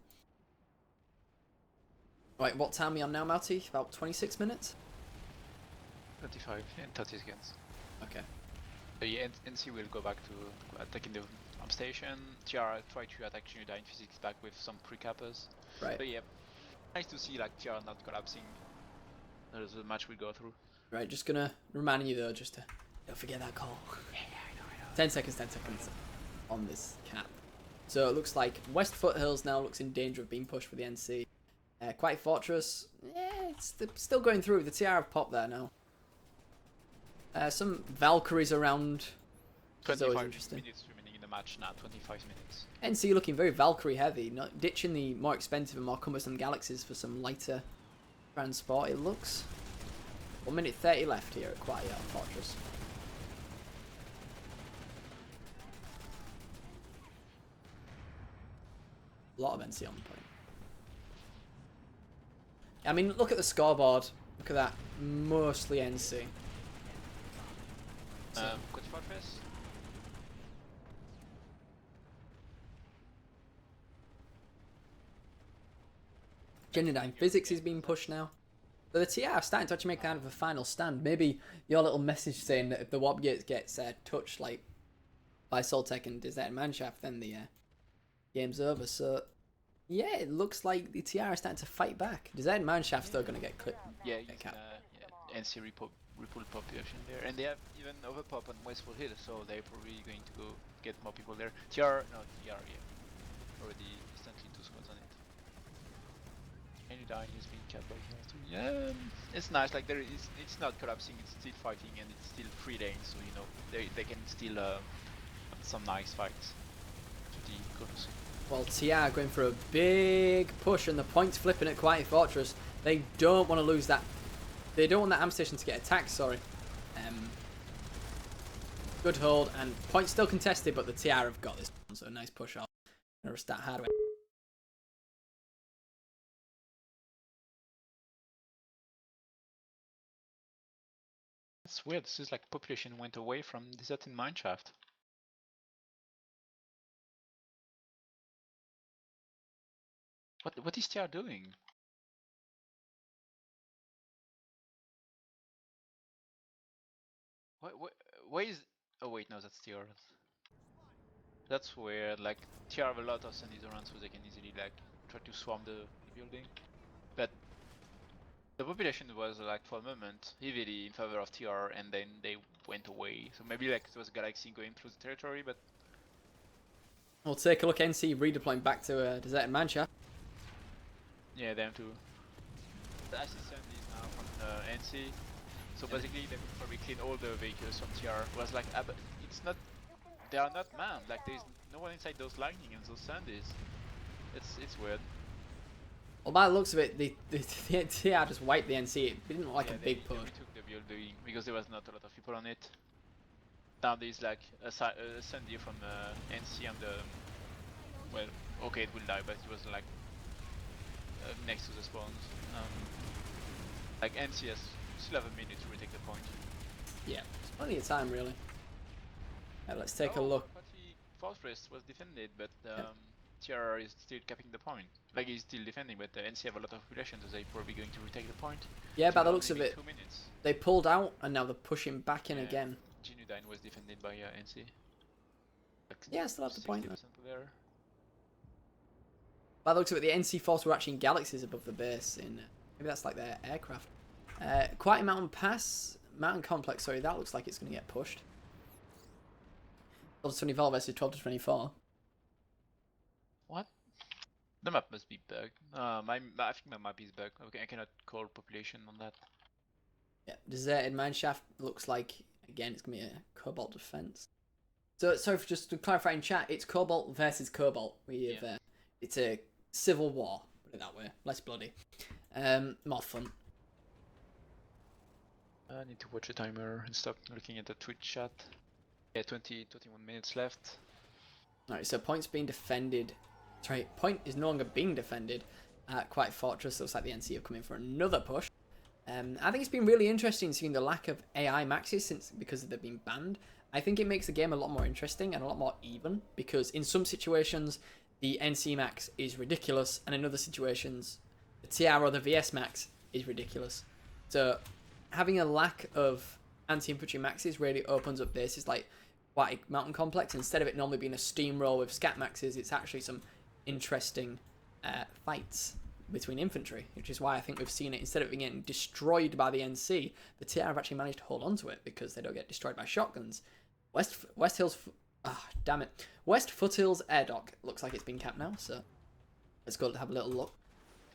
Right, what time are we on now, Malty? About 26 minutes? 25 and 30 seconds. Okay. So yeah, NC will go back to attacking the amp station. TR try to attack Genudyne physics back with some pre-cappers. Right. But yeah, nice to see like TR not collapsing as the match will go through. Right, just gonna remind you though, just to don't forget that call. Yeah, I know. 10 seconds on this cap. So it looks like West Foothills now looks in danger of being pushed for the NC. Quiet Fortress, it's still going through. The TR have popped there now. Some Valkyries around. 25 interesting. minutes remaining in the match now, 25 minutes. NC looking very Valkyrie heavy, not ditching the more expensive and more cumbersome Galaxies for some lighter transport, it looks. 1 minute 30 left here at Quiet Fortress. A lot of NC on the point. I mean, look at the scoreboard. Look at that. Mostly NC. Good Fortress. Genudyne Physics is being pushed now. So the TR are starting to actually make kind of a final stand. Maybe your little message saying that if the warp gate gets touched like by Soltec and Deserted Mineshaft, then the game's over. So yeah, it looks like the TR are starting to fight back. Deserted Mineshaft's still going to get clipped. Yeah, Capped. NC repull population there, and they have even overpop on Westfall Hill, so they're probably going to go get more people there. TR, yeah, already instantly 2 squads on it. Genudyne is being capped by here too. Yeah, it's nice. Like it's not collapsing. It's still fighting, and it's still 3 lanes, so you know they can still have some nice fights to the Colosseum. Well, TR going for a big push, and the point's flipping at Quiet Fortress. They don't want to lose that. They don't want that amp station to get attacked, sorry. Good hold, and point still contested, but the TR have got this one, so a nice push off. Gonna restart hardware. That's weird. This is like population went away from Deserted Mineshaft. What is TR doing? Why is? Oh wait, no, that's TR. That's weird. Like TR have a lot of sandies around, so they can easily like try to swarm the building. But the population was like for a moment heavily in favor of TR, and then they went away. So maybe like it was a Galaxy going through the territory, but We'll take a look. NC redeploying back to Deserted Mineshaft. yeah, them too. The assistant is now from NC. So basically, they will probably clean all the vehicles from TR. Was like, but it's not. They are not manned. Like there's no one inside those lightning and those sandies. It's weird. Well, by the looks of it, the TR just wiped the NC. It didn't look like a big They push. retook the building because there was not a lot of people on it. Now there's like a sandy from NC and the. Well, okay, it will die, but it was like next to the spawns. Like NC has still have a minute to retake the point. Yeah, it's plenty of time, really. Let's take a look. Fortress was defended, but TR is still capping the point. Like he's still defending, but NC have a lot of population, so they're probably going to retake the point. Yeah, by the looks of it, 2 minutes. they pulled out and now they're pushing back in again. Genudyne was defended by NC. Like Yeah, still have the point. 60% there. By the looks of it, the NC force were actually in Galaxies above the base. Maybe that's like their aircraft. Quiet Mountain Pass Mountain Complex, sorry, that looks like it's going to get pushed. 12 to 24 versus 12 to 24. What? The map must be bugged. I think my map is bugged. Okay, I cannot call population on that. Yeah, deserted mineshaft looks like, again, it's going to be a Cobalt defense. So, sorry for just to clarify in chat, it's Cobalt versus Cobalt. It's a civil war, put it that way. Less bloody. More fun. I need to watch the timer and stop looking at the Twitch chat. Yeah, 21 minutes left. Alright, so point's being defended. Sorry, point is no longer being defended at Quiet Fortress. Looks like the NC have come in for another push. I think it's been really interesting seeing the lack of AI maxes because they've been banned. I think it makes the game a lot more interesting and a lot more even, because in some situations the NC max is ridiculous, and in other situations the TR or the VS max is ridiculous. So having a lack of anti-infantry maxes really opens up bases like Aquatic Mountain Complex. Instead of it normally being a steamroll with scat maxes, it's actually some interesting fights between infantry, which is why I think we've seen it, instead of being getting destroyed by the NC, the TR have actually managed to hold on to it because they don't get destroyed by shotguns. West Hills, damn it. West Foothills Air Dock looks like it's been capped now, so let's go to have a little look.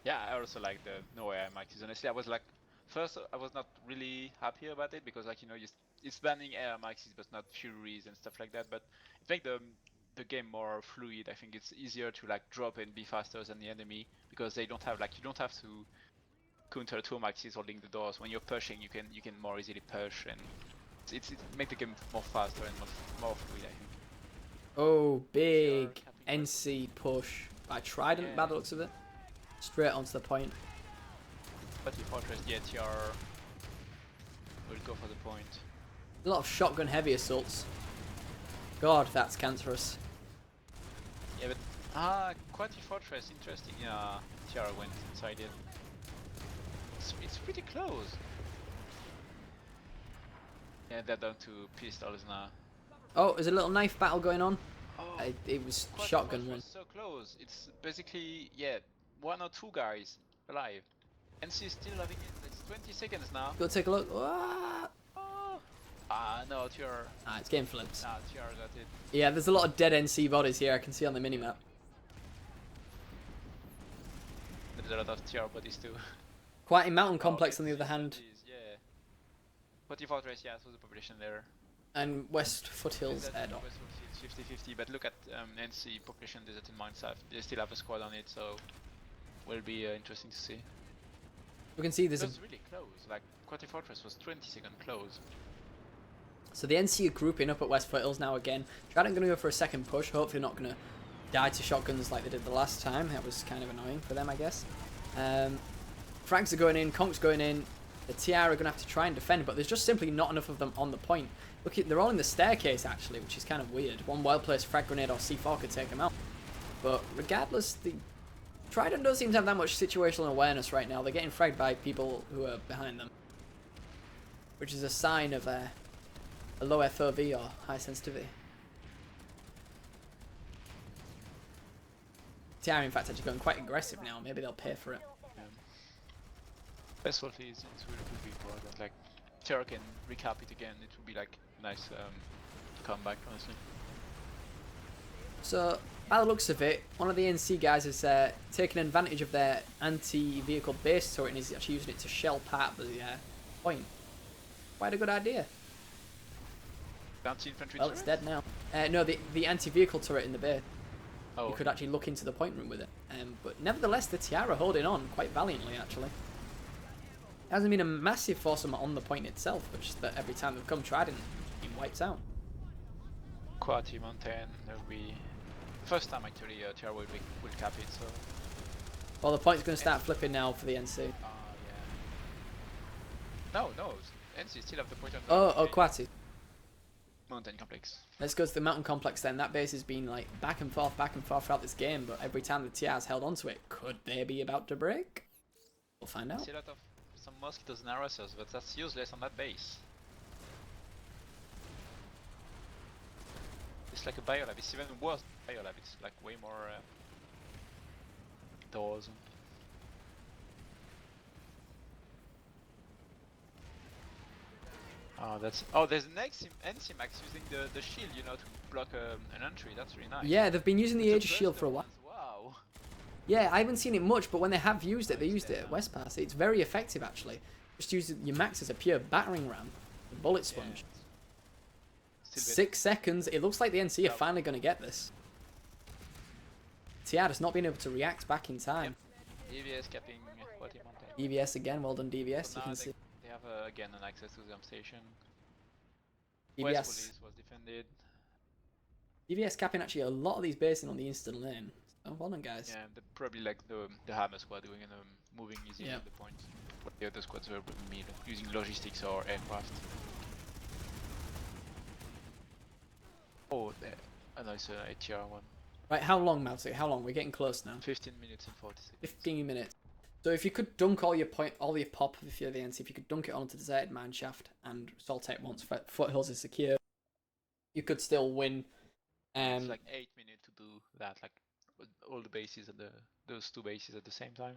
Yeah, I also like the no AI maxes. Honestly, I was like, first I was not really happy about it because, like, you know, it's banning air maxes but not furies and stuff like that. But it makes the game more fluid. I think it's easier to like drop and be faster than the enemy because they don't have like, you don't have to counter two maxes holding the doors. When you're pushing, you can more easily push, and it make the game more faster and more fluid, I think. Oh, big NC push by Trident by the looks of it. Straight onto the point. But the Fortress, yeah, TR will go for the point. A lot of shotgun heavy assaults. God, that's cancerous. Yeah, but Quati Fortress, interesting. Yeah, TR went inside it. It's pretty close. Yeah, they're down to pistols now. Oh, there's a little knife battle going on. Oh, It was Quati shotgun Fortress one. so close. It's basically, yeah, 1 or 2 guys alive. NC is still having it. It's 20 seconds now. Go take a look. Ah, No, TR. it's getting flipped. Nah, TR got it. Yeah, there's a lot of dead NC bodies here. I can see on the minimap. There's a lot of TR bodies too. Quite a mountain complex on the other hand, Yeah. Quati Fortress, yeah, so the population there. and West Foothills Air Dock. It's 50-50, but look at NC population desert in Mindsaf. They still have a squad on it, so will be interesting to see. We can see there's It was really close. Like Quati Fortress was 20 seconds close. So the NC are grouping up at West Foothills now again. Trident going to go for a second push. Hopefully not going to die to shotguns like they did the last time. That was kind of annoying for them, I guess. Frags are going in. Conk's going in. The TR are going to have to try and defend, but there's just simply not enough of them on the point. Look, they're all in the staircase, actually, which is kind of weird. One well-placed frag grenade or C4 could take them out. But regardless, the Trident doesn't seem to have that much situational awareness right now. They're getting fragged by people who are behind them, which is a sign of a low FOV or high sensitivity. TR, in fact, actually going quite aggressive now. Maybe they'll pay for it. Best of all, it would be important. Like, TR can recap it again. It would be like nice comeback, honestly. So, by the looks of it, one of the NC guys has taken advantage of their anti-vehicle base turret and is actually using it to shell part of the point. Quite a good idea. Anti-infantry Well, it's dead now. No, the anti-vehicle turret in the bay. Oh, You could actually look into the point room with it. But nevertheless, the TR are holding on quite valiantly, actually. It hasn't been a massive force on the point itself, but just that every time they've come Trident, it's been wiped out. Quati Mountain, that will be the first time actually TR will cap it, so... Well, the point's going to start flipping now for the NC. yeah. No, NC still have the point on the Oh, Quati. Mountain Complex. Let's go to the mountain complex then. That base has been like back and forth throughout this game, but every time the TR's held onto it, could they be about to break? We'll find I out. see a lot of some mosquitoes and harassers, but that's useless on that base. It's like a biolab. It's even worse than biolab. It's like way more doors. Oh, that's. Oh, there's an NC Max using the shield, you know, to block an entry. That's really nice. Yeah, they've been using the It's Aegis shield for a while. ones, wow. Yeah, I haven't seen it much, but when they have used it, they Nice, used it yeah. at Westpass. It's very effective, actually. Just use your max as a pure battering ram. The bullet sponge. Still 6 seconds. It looks like the NC are finally going to get this. TR has not been able to react back in time. EVS capping Quati Mountain. DVS again. Well done, DVS. So You now can see. they have again an access to the station. DVS. West Police was defended. DVS capping actually a lot of these bases on the eastern lane. So well done, guys. Yeah, probably like the Hammer squad doing and moving easily Yeah. to the point. But the other squads were using logistics or aircraft. Oh, a nice ATR one. Right, how long, Mavsy? How long? We're getting close now. 15 minutes and 40 seconds. 15 minutes. So if you could dunk all your pop, if you're the NC, if you could dunk it onto the deserted mineshaft and Soltec once foothills is secure, you could still win. It's like 8 minutes to do that, like all the bases at those two bases at the same time.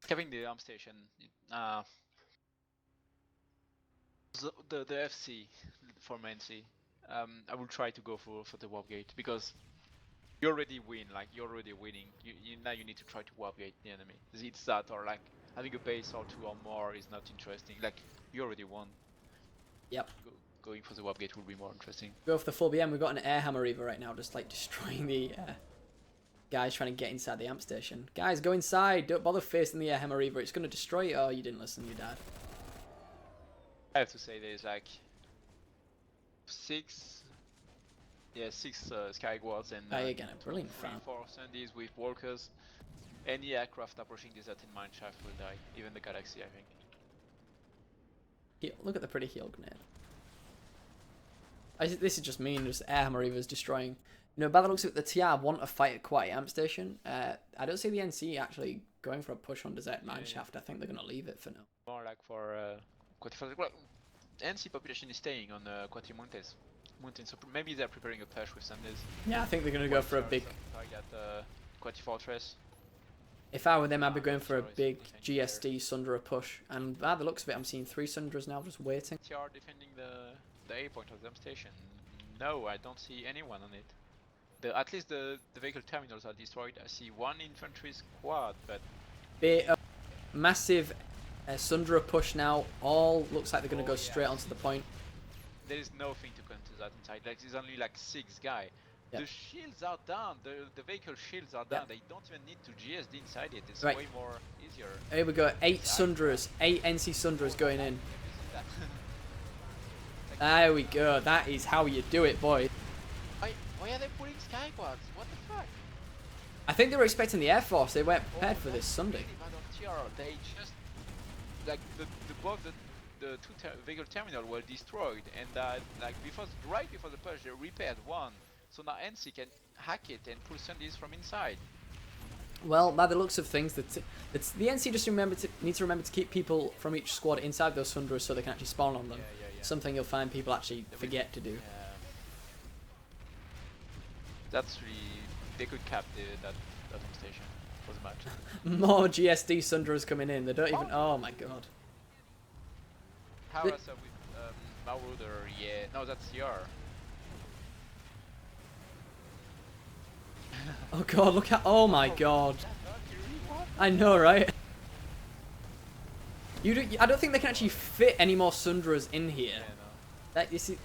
Having the arm station, the FC for NC, I will try to go for the warp gate because you already win, like you're already winning. Now you need to try to warp gate the enemy. It's that, or like having a base or two or more is not interesting. Like you already won. Yep. Going for the warp gate will be more interesting. Go for the full BM. We've got an air hammer Reaver right now, just like destroying the guys trying to get inside the amp station. Guys, go inside. Don't bother facing the air hammer Reaver. It's going to destroy it. Oh, you didn't listen. You died. I have to say there's like six Skyguards and Again, a brilliant fan. 4 Sundays with walkers. Any aircraft approaching this at in mineshaft will die, even the Galaxy, I think. Look at the pretty heal grenade. This is just mean, just air hammer Reavers destroying. You know, by the looks of it, the TR want to fight at Quati Amp Station. I don't see the NC actually going for a push on Desert Mineshaft. I think they're going to leave it for now. More like for well, NC population is staying on Quati Mountains. So maybe they're preparing a push with Sundays. Yeah, I think they're going to go for a big... Target Quati Fortress. If I were them, I'd be going for a big GSD Sundra push. And by the looks of it, I'm seeing 3 Sundras now just waiting. TR defending the A point of the station. No, I don't see anyone on it. At least the vehicle terminals are destroyed. I see 1 infantry squad, but... Massive Sundra push now. All looks like they're going to go straight onto the point. There is nothing to counter that inside. Like, there's only like 6 guys. Yep. The shields are down. The vehicle shields are down. They don't even need to GSD inside it. It's Right. way more easier. Here we go. 8 Sundras. 8 NC Sundras going in. There we go. That is how you do it, boy. Why are they pulling Skyquads? What the fuck? I think they were expecting the Air Force. They weren't prepared for this Sunday. They just like both the two vehicle terminal were destroyed, and like right before the push, they repaired one. So now NC can hack it and pull Sundays from inside. Well, by the looks of things, the NC just need to remember to keep people from each squad inside those Sundras so they can actually spawn on them. Yeah. Something you'll find people actually forget to do. Yeah. That's really... They could cap that station for the match. More GSD Sundras coming in. They don't even... Oh my god. Harasa with Mauruder, yeah. No, that's CR. Oh god, look at... Oh my god. I know, right? I don't think they can actually fit any more Sundras in here. Yeah, no. That you see...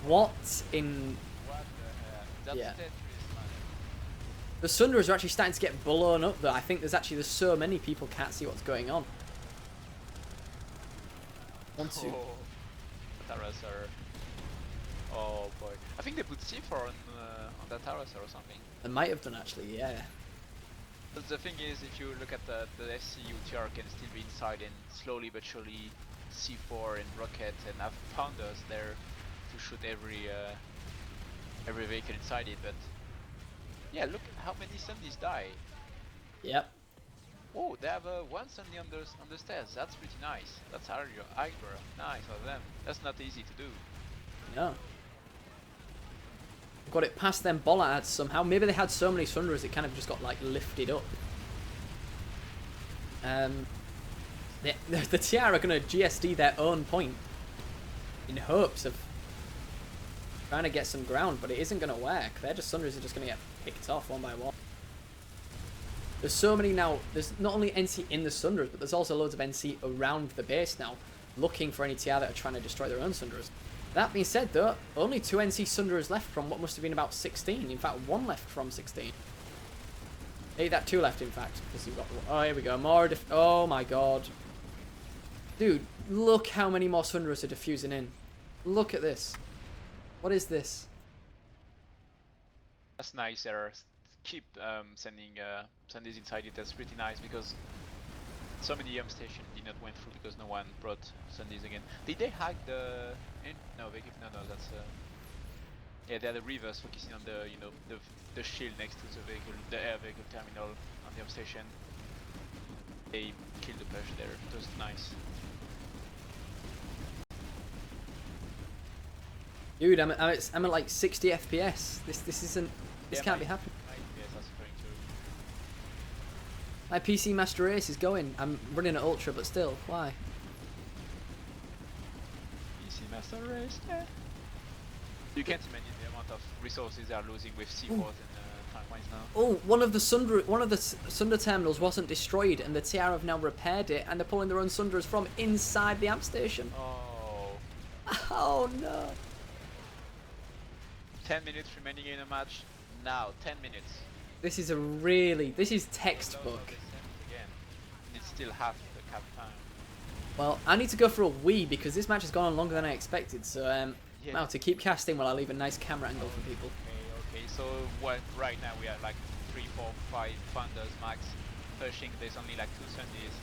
What in... What the heck? That's Yeah. Tetris, man. The Sundras are actually starting to get blown up though. I think there's so many people can't see what's going on. 1, 2. Oh, Tarasar. Oh boy. I think they put C4 on that Tarasar or something. They might have done actually, yeah. But the thing is, if you look at the FCU, TR can still be inside and slowly but surely C4 and rocket and have pounders there to shoot every vehicle inside it. But yeah, look how many Sundays die. Yep. Oh, they have one Sunday on the stairs. That's pretty nice. That's Hydra. Nice of them. That's not easy to do. No. Got it past them bollards somehow. Maybe they had so many Sundras it kind of just got like lifted up. The TR are going to GSD their own point. in hopes of trying to get some ground, but it isn't going to work. Their just Sunders are just going to get picked off one by one. There's so many now. There's not only NC in the Sunders, but there's also loads of NC around the base now, looking for any TR that are trying to destroy their own Sunders. That being said, though, only 2 NC Sunders left from what must have been about 16. In fact, 1 left from 16. Hey, that 2 left, in fact. Because you've got. Oh, here we go. More. Oh my god. Dude, look how many more Sunders are diffusing in. Look at this. What is this? That's nice. Keep sending Sundays inside it. That's pretty nice because so many station did not went through because no one brought Sundays again. Did they hack the? No, no. That's yeah. They're the reverse focusing on the the shield next to the vehicle, the air vehicle terminal on the station. They killed the push there. It was nice. Dude, I'm at like 60 FPS. This isn't. This can't be happening. My PC Master Race is going. I'm running at Ultra, but still, why? PC Master Race. Yeah. You can't imagine the amount of resources they are losing with C4s and tank now. Oh, one of the Sunder terminals wasn't destroyed, and the TR have now repaired it, and they're pulling their own Sunders from inside the amp station. Oh. Oh no. 10 minutes remaining in a match. Now, 10 minutes. This is textbook. It's still half the cap time. Well, I need to go for a wee because this match has gone on longer than I expected. So, Yeah. now to keep casting while I leave a nice camera angle for people. Okay. So right now we are like 3, 4, 5 Thunders max pushing. There's only like 2 Sundays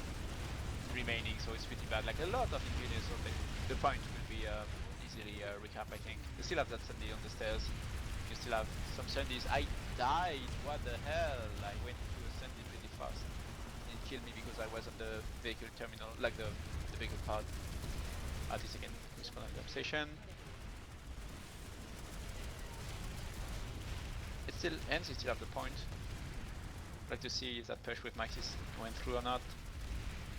remaining, so it's pretty bad. Like a lot of engineers. So the point will be easily recap. I think you still have that Sunday on the stairs. You still have some Sundays. I died. What the hell? I went to a Sunday pretty fast. It killed me because I was on the vehicle terminal, like the vehicle pod. At least I can respond on the station. It still ends. You still have the point. Like to see if that push with Maxis went through or not.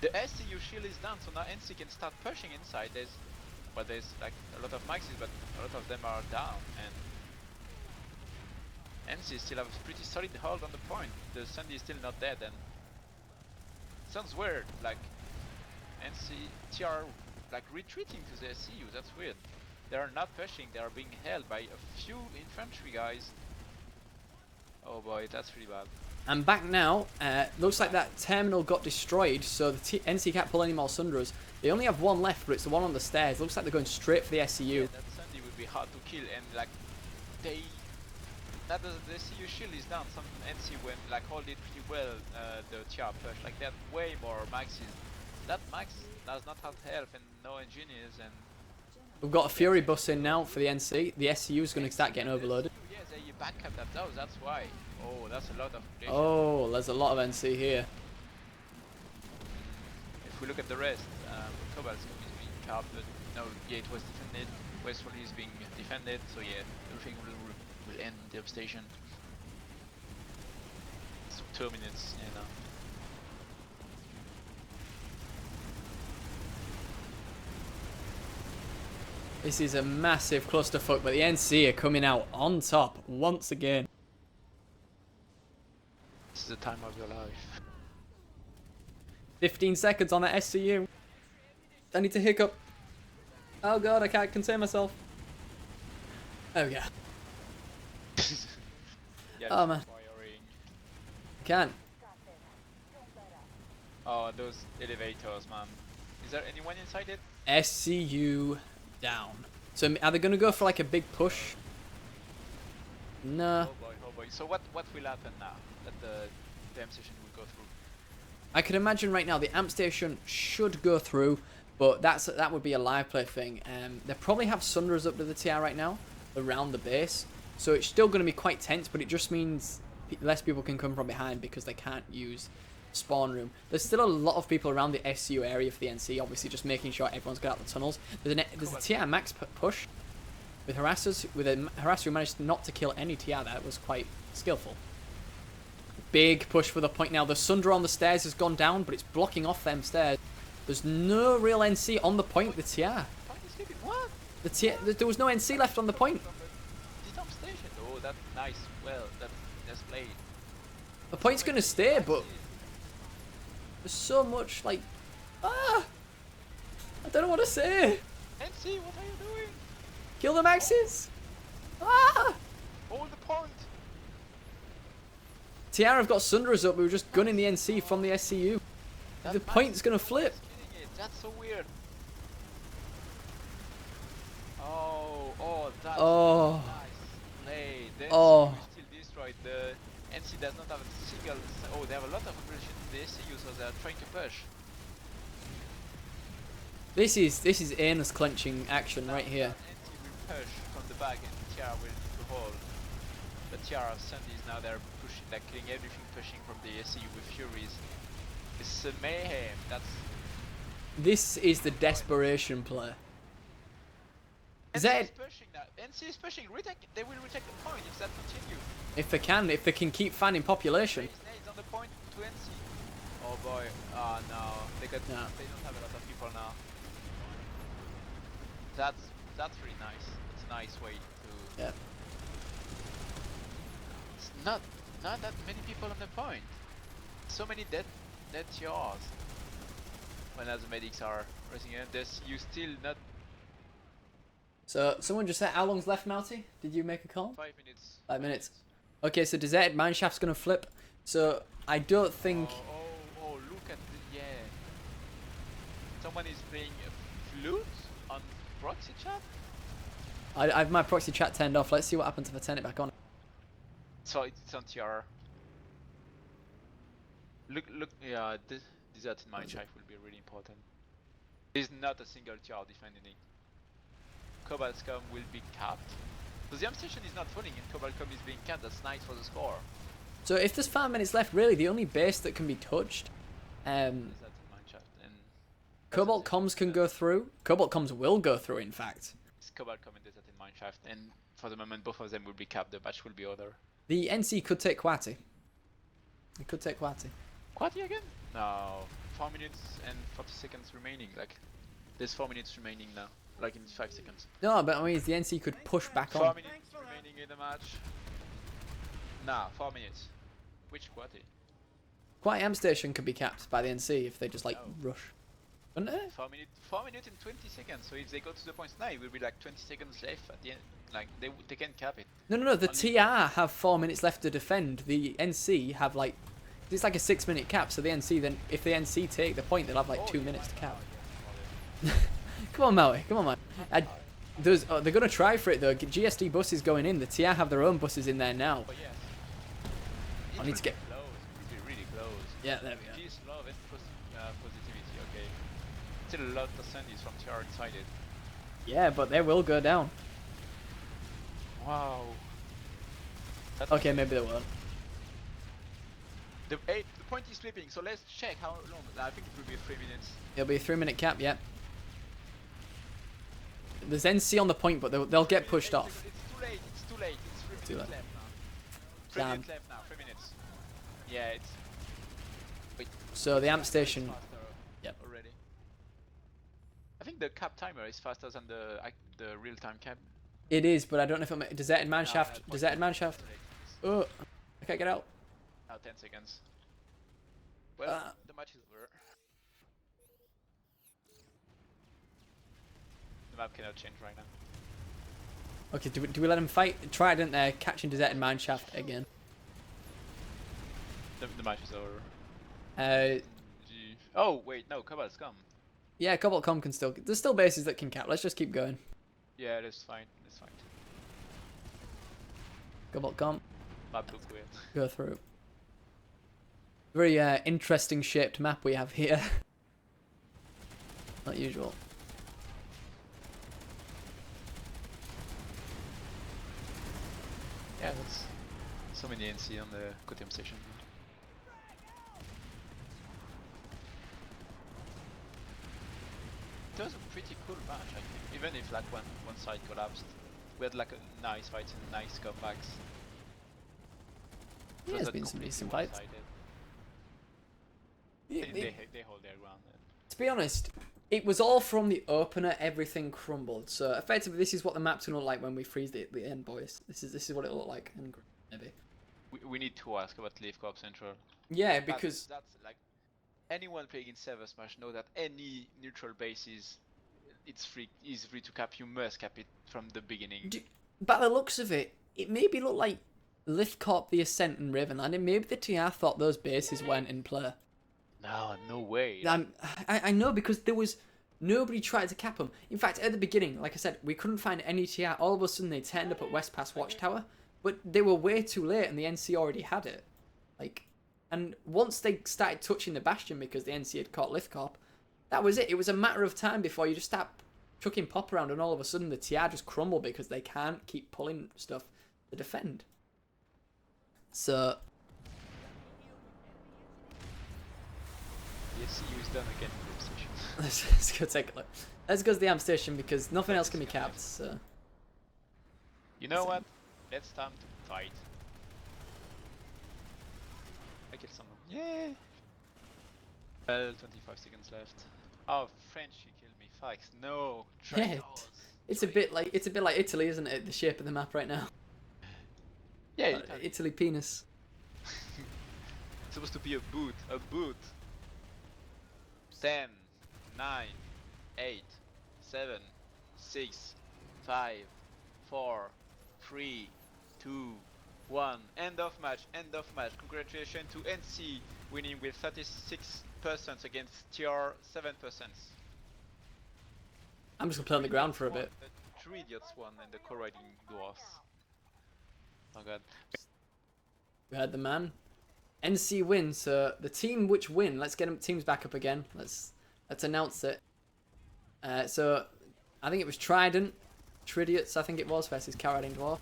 The SCU shield is down, so now NC can start pushing inside. There's like a lot of Maxis, but a lot of them are down, and NC still have a pretty solid hold on the point. The Sunday is still not dead, and sounds weird. Like NC TR like retreating to the SCU. That's weird. They are not pushing. They are being held by a few infantry guys. Oh boy, that's really bad. I'm back now. Looks like that terminal got destroyed, so the NC can't pull any more Sunders. They only have 1 left, but it's the one on the stairs. Looks like they're going straight for the SCU. Yeah, that Sunday would be hard to kill, and like they. Now the SCU shield is down. Some NC went like hold it pretty well. The TR push like that. Way more maxes. That max does not have health and no engineers, and We've got a Fury bus in now for the NC. The SCU is going to start getting overloaded. Yeah, they backup that does. That's why. Oh, that's a lot of population. Oh, there's a lot of NC here. If we look at the rest, Cobalt is being carved, but no, yeah, it was defended. Westward is being defended, so yeah, everything will end the station. So 2 minutes, you know. This is a massive clusterfuck, but the NC are coming out on top once again. This is the time of your life. 15 seconds on that SCU. I need to hiccup. Oh god, I can't contain myself. Oh yeah. Yeah, Oh man. firing. Can't. Oh, those elevators, man. Is there anyone inside it? SCU down. So are they going to go for like a big push? No. Oh boy. So what will happen now that the M station will go through? I can imagine right now the amp station should go through, but that would be a live play thing. They probably have Sunders up to the TR right now around the base, so it's still going to be quite tense, but it just means less people can come from behind because they can't use spawn room. There's still a lot of people around the SCU area for the NC, obviously just making sure everyone's got out the tunnels. There's a TR max push with harassers, with a harasser who managed not to kill any TR. That was quite skillful. Big push for the point now. The Sunder on the stairs has gone down, but it's blocking off them stairs. There's no real NC on the point, the TR. What? There was no NC left on the point. The dump station. Oh, that's nice. Well, that's played. The point's gonna stay, but there's so much like, I don't know what to say. NC, what are you doing? Kill the maxes. Ah! Hold the point. Tiara have got Sunderers up. We were just gunning the NC from the SCU. The point's gonna flip. That's so weird. Oh, that's Oh. nice play. The Oh. NCU still destroyed. The NC does not have a single. Oh, they have a lot of opposition in the SCU, so they are trying to push. This is anus clenching action right here. NC will push from the back, and Tiara will need to hold. But Tiara Sundays now they're pushing, like killing everything, pushing from the SCU with Furies. It's a mayhem. This is the desperation play. NC is pushing now. NC is pushing. They will retake the point if that continues. If they can keep fanning population. Nades on the point to NC. Oh boy. Ah no. They don't have a lot of people now. That's really nice. It's a nice way to. Yeah. It's not that many people on the point. So many dead TRs. When as the medics are racing in, this you still not. So someone just said, how long's left, Mouty? Did you make a call? 5 minutes. 5 minutes. Okay, so deserted mineshaft's gonna flip. So I don't think. Oh, look at the, yeah. Someone is playing a flute on proxy chat? I have my proxy chat turned off. Let's see what happens if I turn it back on. So it's on TR. Look, yeah, this desert in mineshaft will be really important. There's not a single TR defending it. Cobalt scum will be capped. So the amp station is not falling and Cobalt scum is being capped. That's nice for the score. So if there's 5 minutes left, really the only base that can be touched, Desert in mineshaft and Cobalt comms can go through. Cobalt comms will go through, in fact. it's Cobalt scum and desert in mineshaft, and for the moment both of them will be capped. The match will be over. The NC could take Quati. It could take Quati. Quati again? No. 4 minutes and 40 seconds remaining. Like, there's 4 minutes remaining now. Like in 5 seconds. No, but I mean, the NC could push back 4 on. minutes remaining in the match. Nah, 4 minutes. Which Quati? Quati amp station could be capped by the NC if they just like rush. Wouldn't it? 4 minutes and 20 seconds. So if they go to the points now, it will be like 20 seconds left at the end. Like they can cap it. No. The TR have 4 minutes left to defend. The NC have like, it's like a 6 minute cap. So the NC then, if the NC take the point, they'll have like 2 minutes to cap. Come on, Maui. Come on, man. They're gonna try for it though. GSD buses going in. The TR have their own buses in there now. Oh yes. I need to get. Close. It will be really close. Yeah, there we go. Peace, love, and positivity. Okay. Still a lot of Sundays from TR inside it. Yeah, but they will go down. Wow. Okay, maybe they won't. The point is flipping, so let's check how long. I think it will be 3 minutes. It'll be a 3 minute cap. Yeah. There's NC on the point, but they'll get pushed off. It's too late. It's too late. It's 3 minutes left now. 3 Damn. minutes left now. 3 minutes. Yeah, it's. Wait. So the amp station. Faster Yep. Already. I think the cap timer is faster than the real time cap. It is, but I don't know if I'm deserted manshaft. Deserted manshaft. Oh, I can't get out. Now 10 seconds. Well, the match is over. The map cannot change right now. Okay, do we let him fight? Trident there, catching deserted mineshaft again. The match is over. Uh, Oh wait, no, Cobalt scum. yeah, Cobalt Com can still. There's still bases that can cap. Let's just keep going. Yeah, that's fine. That's fine. Cobalt Com, Map look weird. go through. Very interesting shaped map we have here. Not usual. Yeah, that's so many NC on the Kotem station. It was a pretty cool match, I think. Even if like one side collapsed, we had like a nice fight and nice comebacks. It Yeah, was there's not been some completely decent fights. one-sided. Yeah, They hold their ground. It's to be honest, it was all from the opener. Everything crumbled. So effectively, this is what the map's gonna look like when we freeze the end, boys. This is what it'll look like. And maybe. We need to ask about Leaf Corp Central. Yeah, because that's like anyone playing in ServerSmash know that any neutral base is free to cap. You must cap it from the beginning. by the looks of it, it maybe looked like Lithcorp, the Ascent, and Ravenland, and maybe the TR thought those bases weren't in play. No way. I know, because there was nobody tried to cap them. In fact, at the beginning, like I said, we couldn't find any TR. All of a sudden, they turned up at West Pass Watchtower, but they were way too late, and the NC already had it. And once they started touching the Bastion because the NC had caught Lithcorp, that was it. It was a matter of time before you just start chucking pop around, and all of a sudden the TR just crumble because they can't keep pulling stuff to defend. So Yes, he was done again in the station. let's go take a look. Let's go to the amp station because nothing else can be capped. So you know what? Let's time to fight. I killed someone. Yeah. Well, 25 seconds left. Oh, French, you killed me. Fax. No. yeah, it's a bit like Italy, isn't it? The shape of the map right now. Yeah. Italy penis. It's supposed to be a boot. A boot. 10, 9, 8, 7, 6, 5, 4, 3, 2, 1. End of match. End of match. Congratulations to NC winning with 36% against TR 7%. I'm just gonna play on the ground for a bit. The Tridiots won and the co-riding dwarfs. Oh god. We had the man. NC win, so the team which win, let's get them teams back up again. Let's announce it. So I think it was Tridiots, I think it was, versus co-riding dwarf.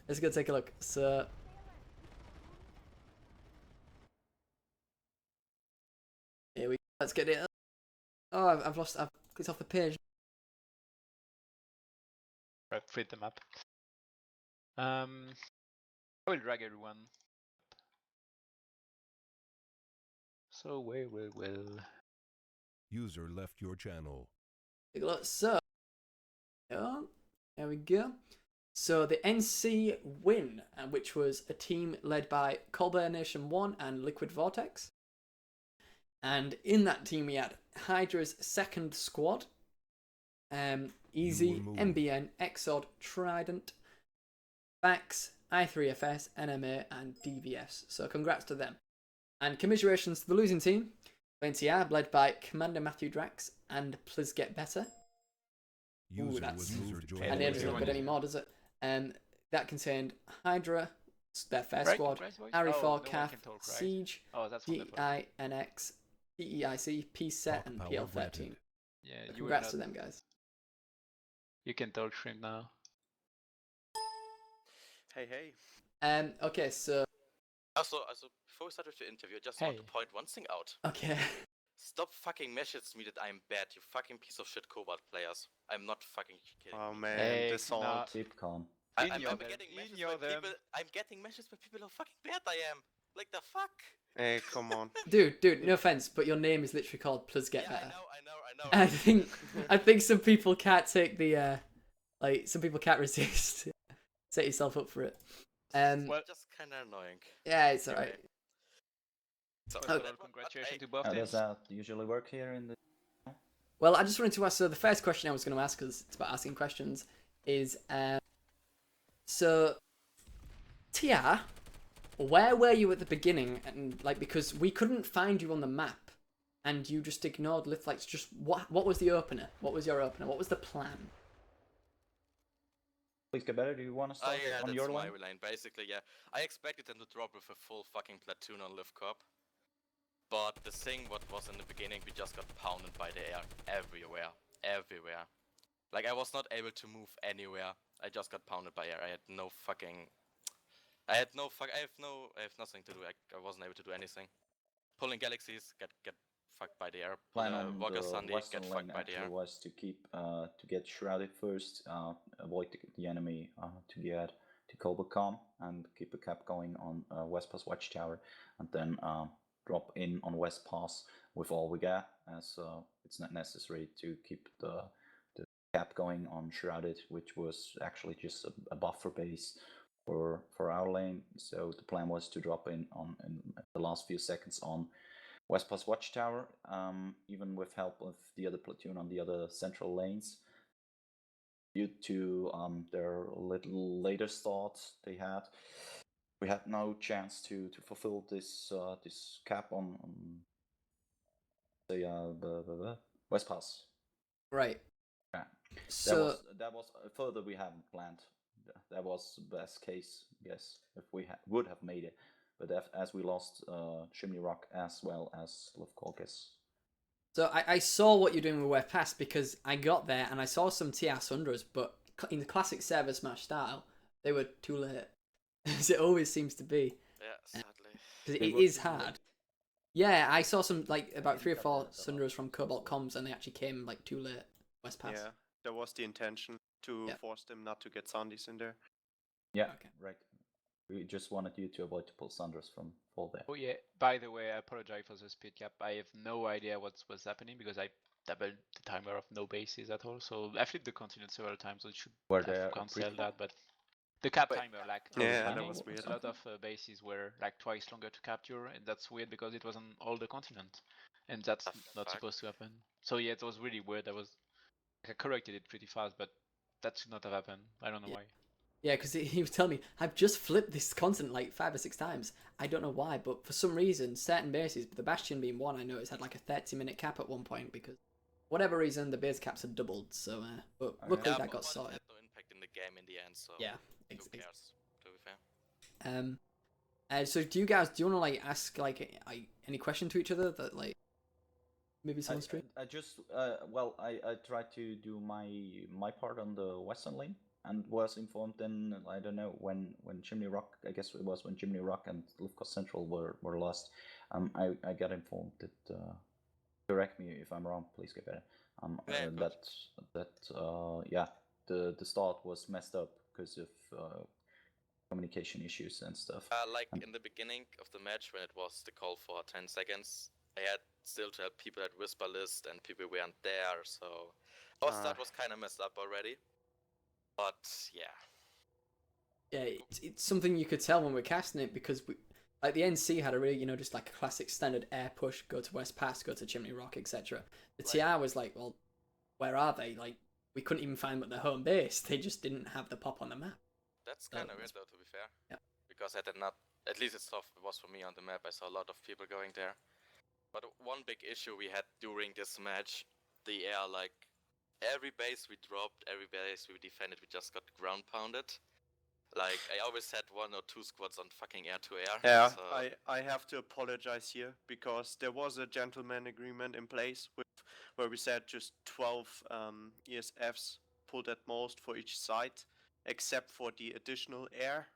Let's go take a look. So here we go. Let's get it. Oh, I've clicked off the page. Right, freed the map. I will drag everyone. So well. User left your channel. Take a look. So yeah, there we go. So the NC win, which was a team led by Cobalt Nation 1 and Liquid Vortex. And in that team we had Hydra's second squad, Easy, MBN, Exod, Trident, Vax, I3FS, NMA, and DVS. So congrats to them. And commiserations to the losing team, NCR, led by Commander Matthew Drax and Please Get Better. User was moved to And it doesn't look good anymore, does it? That contained Hydra, their first squad, Ari4, CAF, Siege, DINX, DEIC, PSET, and PL13. Yeah, Congrats to them, guys. You can talk shrimp now. Hey. Okay, so Also, before we start with the interview, I just want to point one thing out. okay. Stop fucking messaging me that I'm bad, you fucking piece of shit Cobalt players. I'm not fucking kidding. Oh man, Hey, this all. nah. Keep calm. I'm Ignore getting them. messages Ignore by them. people. I'm getting messages by people how fucking bad I am. Like the fuck. Hey, come on. Dude, no offense, but your name is literally called Please Get Yeah, Better. I know. I think some people can't take the some people can't resist. Set yourself up for it. Well, just kind of annoying. Yeah, it's alright. So, Oh. Well, congratulations to both How teams. does that usually work here in the... Well, I just wanted to ask. So the first question I was going to ask, because it's about asking questions, is so TR, where were you at the beginning? And because we couldn't find you on the map, and you just ignored Liftlights. Just what was the opener? What was your opener? What was the plan? Please get better. Do you want to start yeah, on that's your my line? lane, basically, yeah. I expected them to drop with a full fucking platoon on Lift Corp. But the thing what was in the beginning, we just got pounded by the air everywhere. Like, I was not able to move anywhere. I just got pounded by air. I have nothing to do. I wasn't able to do anything. Pulling galaxies, get fucked by the air. Plan on Walker the Sunday, western get lane fucked by the air. actually was to keep to get shrouded first, avoid the enemy to get to Cobalt and keep a cap going on West Pass Watchtower, and then drop in on West Pass with all we got, as it's not necessary to keep the cap going on Shrouded, which was actually just a buffer base for our lane. So the plan was to drop in the last few seconds on West Pass Watchtower, even with help of the other platoon on the other central lanes. Due to their little later start they had, we had no chance to fulfill this this cap on the West Pass. Right. Yeah. So that was further we hadn't planned. That was best case, I guess, if we would have made it. But as we lost Chimney Rock as well as Lufkolkis. So I saw what you're doing with West Pass because I got there and I saw some TR Sundras, but in the classic ServerSmash style, they were too late, as it always seems to be. Yeah, sadly. Because They it were is too hard. late. Yeah, I saw some like about 3 or cut 4 that Sundras off. from Cobalt Comms, and they actually came like too late. West Pass. Yeah, that was the intention to Yeah. force them not to get Sandys in there. Yeah, Okay. right. We just wanted you to avoid to pull Sanders from fall there. Oh yeah, by the way, I apologize for the speed cap. I have no idea what was happening because I doubled the timer of no bases at all. So I flipped the continent several times, so it should Were there have a cancelled pre-cap? that. But the cap Wait. timer, like Oh, at the Yeah, that beginning, was weird. a lot of bases were like twice longer to capture, and that's weird because it was on all the continent, and that's The not fuck? supposed to happen. So yeah, it was really weird. I corrected it pretty fast, but that should not have happened. I don't know Yeah. why. Yeah, because he was telling me, I've just flipped this continent like 5 or 6 times. I don't know why, but for some reason, certain bases, the Bastion being one, I noticed had like a 30-minute cap at one point because whatever reason, the base caps had doubled. So, but Oh, luckily Yeah, that but got it sorted. had no impact in the game in the end, so Yeah. who cares, to be So fair. do you want to like ask like any question to each other that like maybe someone stream? I just I tried to do my part on the Western lane and was informed then, I don't know, when Chimney Rock, I guess it was when Chimney Rock and Lufkos Central were lost. I got informed that correct me if I'm wrong, please get better. Yeah, good. Yeah, the start was messed up because of communication issues and stuff. Like in the beginning of the match when it was the call for 10 seconds, I had still to help people at Whisper List and people weren't there, so our start was kind of messed up already. But yeah. Yeah, it's something you could tell when we're casting it because we, like the NC had a really, just like a classic standard air push, go to West Pass, go to Chimney Rock, etc. The TR was like, well, where are they? Like, we couldn't even find them at their home base. They just didn't have the pop on the map. That's kind of weird though, to be fair. Yeah. Because I did not, at least it was for me on the map, I saw a lot of people going there. But one big issue we had during this match, the air, like, every base we dropped, every base we defended, we just got ground pounded. Like, I always had 1 or 2 squads on fucking air to air. Yeah, so... I have to apologize here because there was a gentleman agreement in place where we said just 12 ESFs pulled at most for each side, except for the additional air.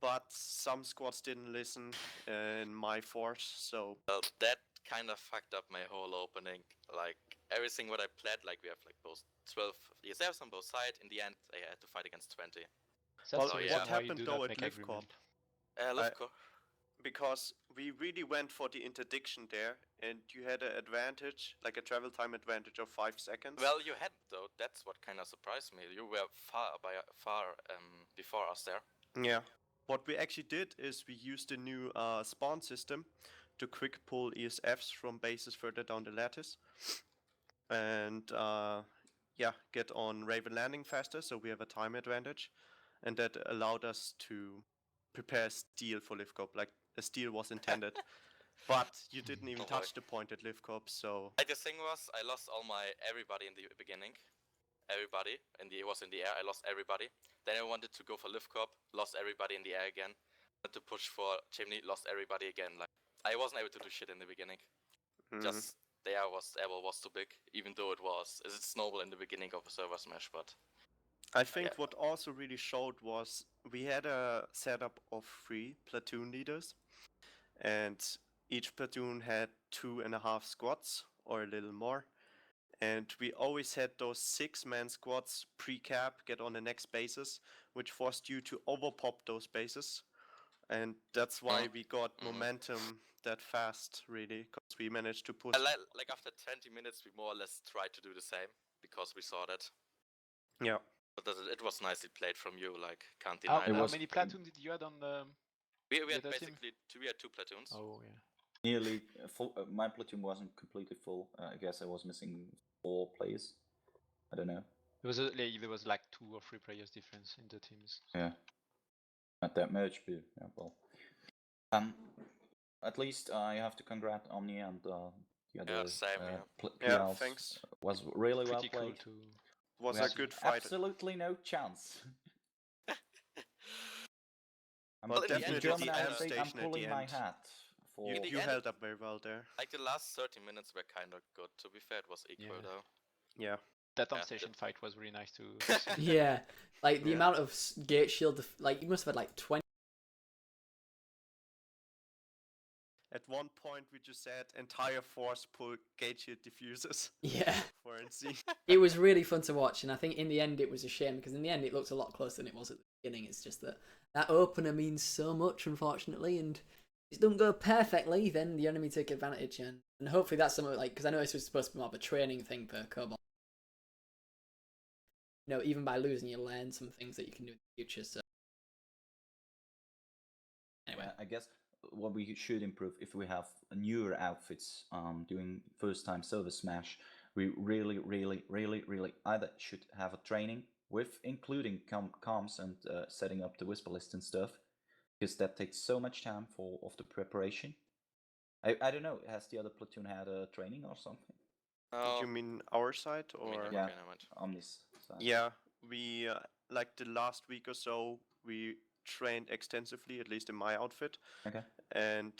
But some squads didn't listen in my force, so... Well, that kind of fucked up my whole opening. Like, everything what I played, like, we have like both 12 ESFs on both sides. In the end, I had to fight against 20. Well, so, what yeah. What why you happened do though not at make agreement. LiveCorp? Lifeco. Because we really went for the interdiction there, and you had an advantage, like a travel time advantage of 5 seconds. Well, you had though. That's what kind of surprised me. You were far before us there. Yeah. What we actually did is we used a new spawn system to quick pull ESFs from bases further down the lattice, and get on Raven Landing faster, so we have a time advantage, and that allowed us to prepare steel for Livcorp, like a steel was intended. But you didn't even Don't touch worry. the point at Livcorp, so... Like, the thing was, I lost everybody in the beginning. Everybody was in the air. I lost everybody. Then I wanted to go for Livcorp, lost everybody in the air again. Wanted to push for Chimney, lost everybody again. Like, I wasn't able to do shit in the beginning. Just the air was too big, even though it's snowball in the beginning of a ServerSmash, but... I think what also really showed was we had a setup of 3 platoon leaders, and each platoon had 2.5 squads or a little more, and we always had those 6-man squads pre-cap get on the next bases, which forced you to overpop those bases, and that's why we got Mhm. momentum that fast, really, because we managed to push. Like after 20 minutes, we more or less tried to do the same because we saw that. Yeah. But it was nicely played from you. Like can't How, deny. how that. many platoons did you had on the? We the had other team? basically we had 2 platoons. Oh yeah. Nearly full. My platoon wasn't completely full. I guess I was missing 4 players. I don't know. There was like 2 or 3 players difference in the teams. Yeah, not that much, but yeah, well. At least I have to congrat Omni and the other same, PLs. Thanks. Was really well Pretty cool played. to. Was We a had good fight. Absolutely no chance. I'm But in definitely German the I end would say I'm station at the pulling my end. hat for. In the You end, held up very well there. Like the last 30 minutes were kind of good. To be fair, it was equal Yeah. though. Yeah. That on Yeah, station the- fight was really nice to. Yeah, like the Yeah. amount of gate shield, like you must have had like 20. At one point, we just said entire force pull gate shield diffusers Yeah, for NC. it was really fun to watch, and I think in the end it was a shame because in the end it looked a lot closer than it was at the beginning. It's just that opener means so much, unfortunately, and if it doesn't go perfectly, then the enemy take advantage, and hopefully that's something like because I know this was supposed to be more of a training thing for Cobalt. You know, even by losing, you learn some things that you can do in the future. So anyway, I guess what we should improve if we have newer outfits doing first time ServerSmash, we really either should have a training with including comms and setting up the whisper list and stuff, because that takes so much time of the preparation. I don't know, has the other platoon had a training or something? Oh, You mean our side I mean, or? Yeah. okay, never mind. Omnis side. Yeah, we like the last week or so we trained extensively, at least in my outfit. Okay. And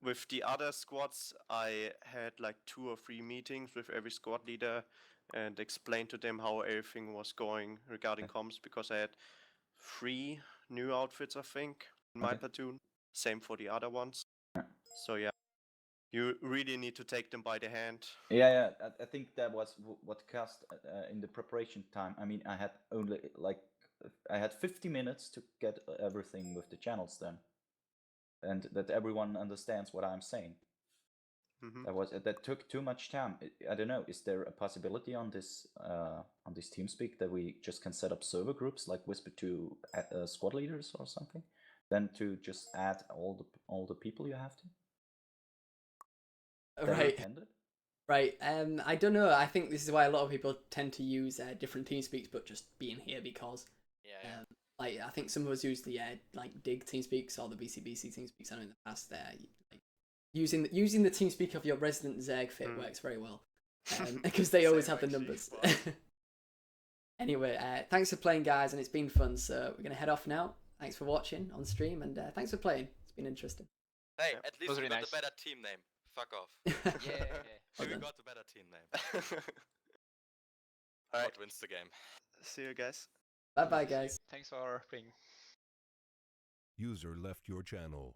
with the other squads, I had like 2 or 3 meetings with every squad leader and explained to them how everything was going regarding comms, because I had 3 new outfits, I think, in my Okay. platoon. Same for the other ones. Yeah. So yeah, you really need to take them by the hand. Yeah. I think that was what cost in the preparation time. I mean, I had only I had 50 minutes to get everything with the channels done, and that everyone understands what I'm saying. That took too much time. I don't know. Is there a possibility on this TeamSpeak that we just can set up server groups like Whisper to squad leaders or something, then to just add all the people you have to? right. Intended? Right. I don't know. I think this is why a lot of people tend to use different TeamSpeaks, but just being here because, Yeah. like, I think some of us use the like Dig TeamSpeaks or the BCBC TeamSpeaks. I know in the past, like using the TeamSpeak of your resident Zerg fit works very well, because they always have the Same, numbers. actually. Anyway, thanks for playing, guys, and it's been fun. So we're gonna head off now. Thanks for watching on stream, and thanks for playing. It's been interesting. Hey, Yeah, at least was we really got nice. a better team name. Fuck off. Yeah. Well We done. got a better team name. Alright, What wins the game? see you guys. Bye bye, guys. Thanks for playing. User left your channel.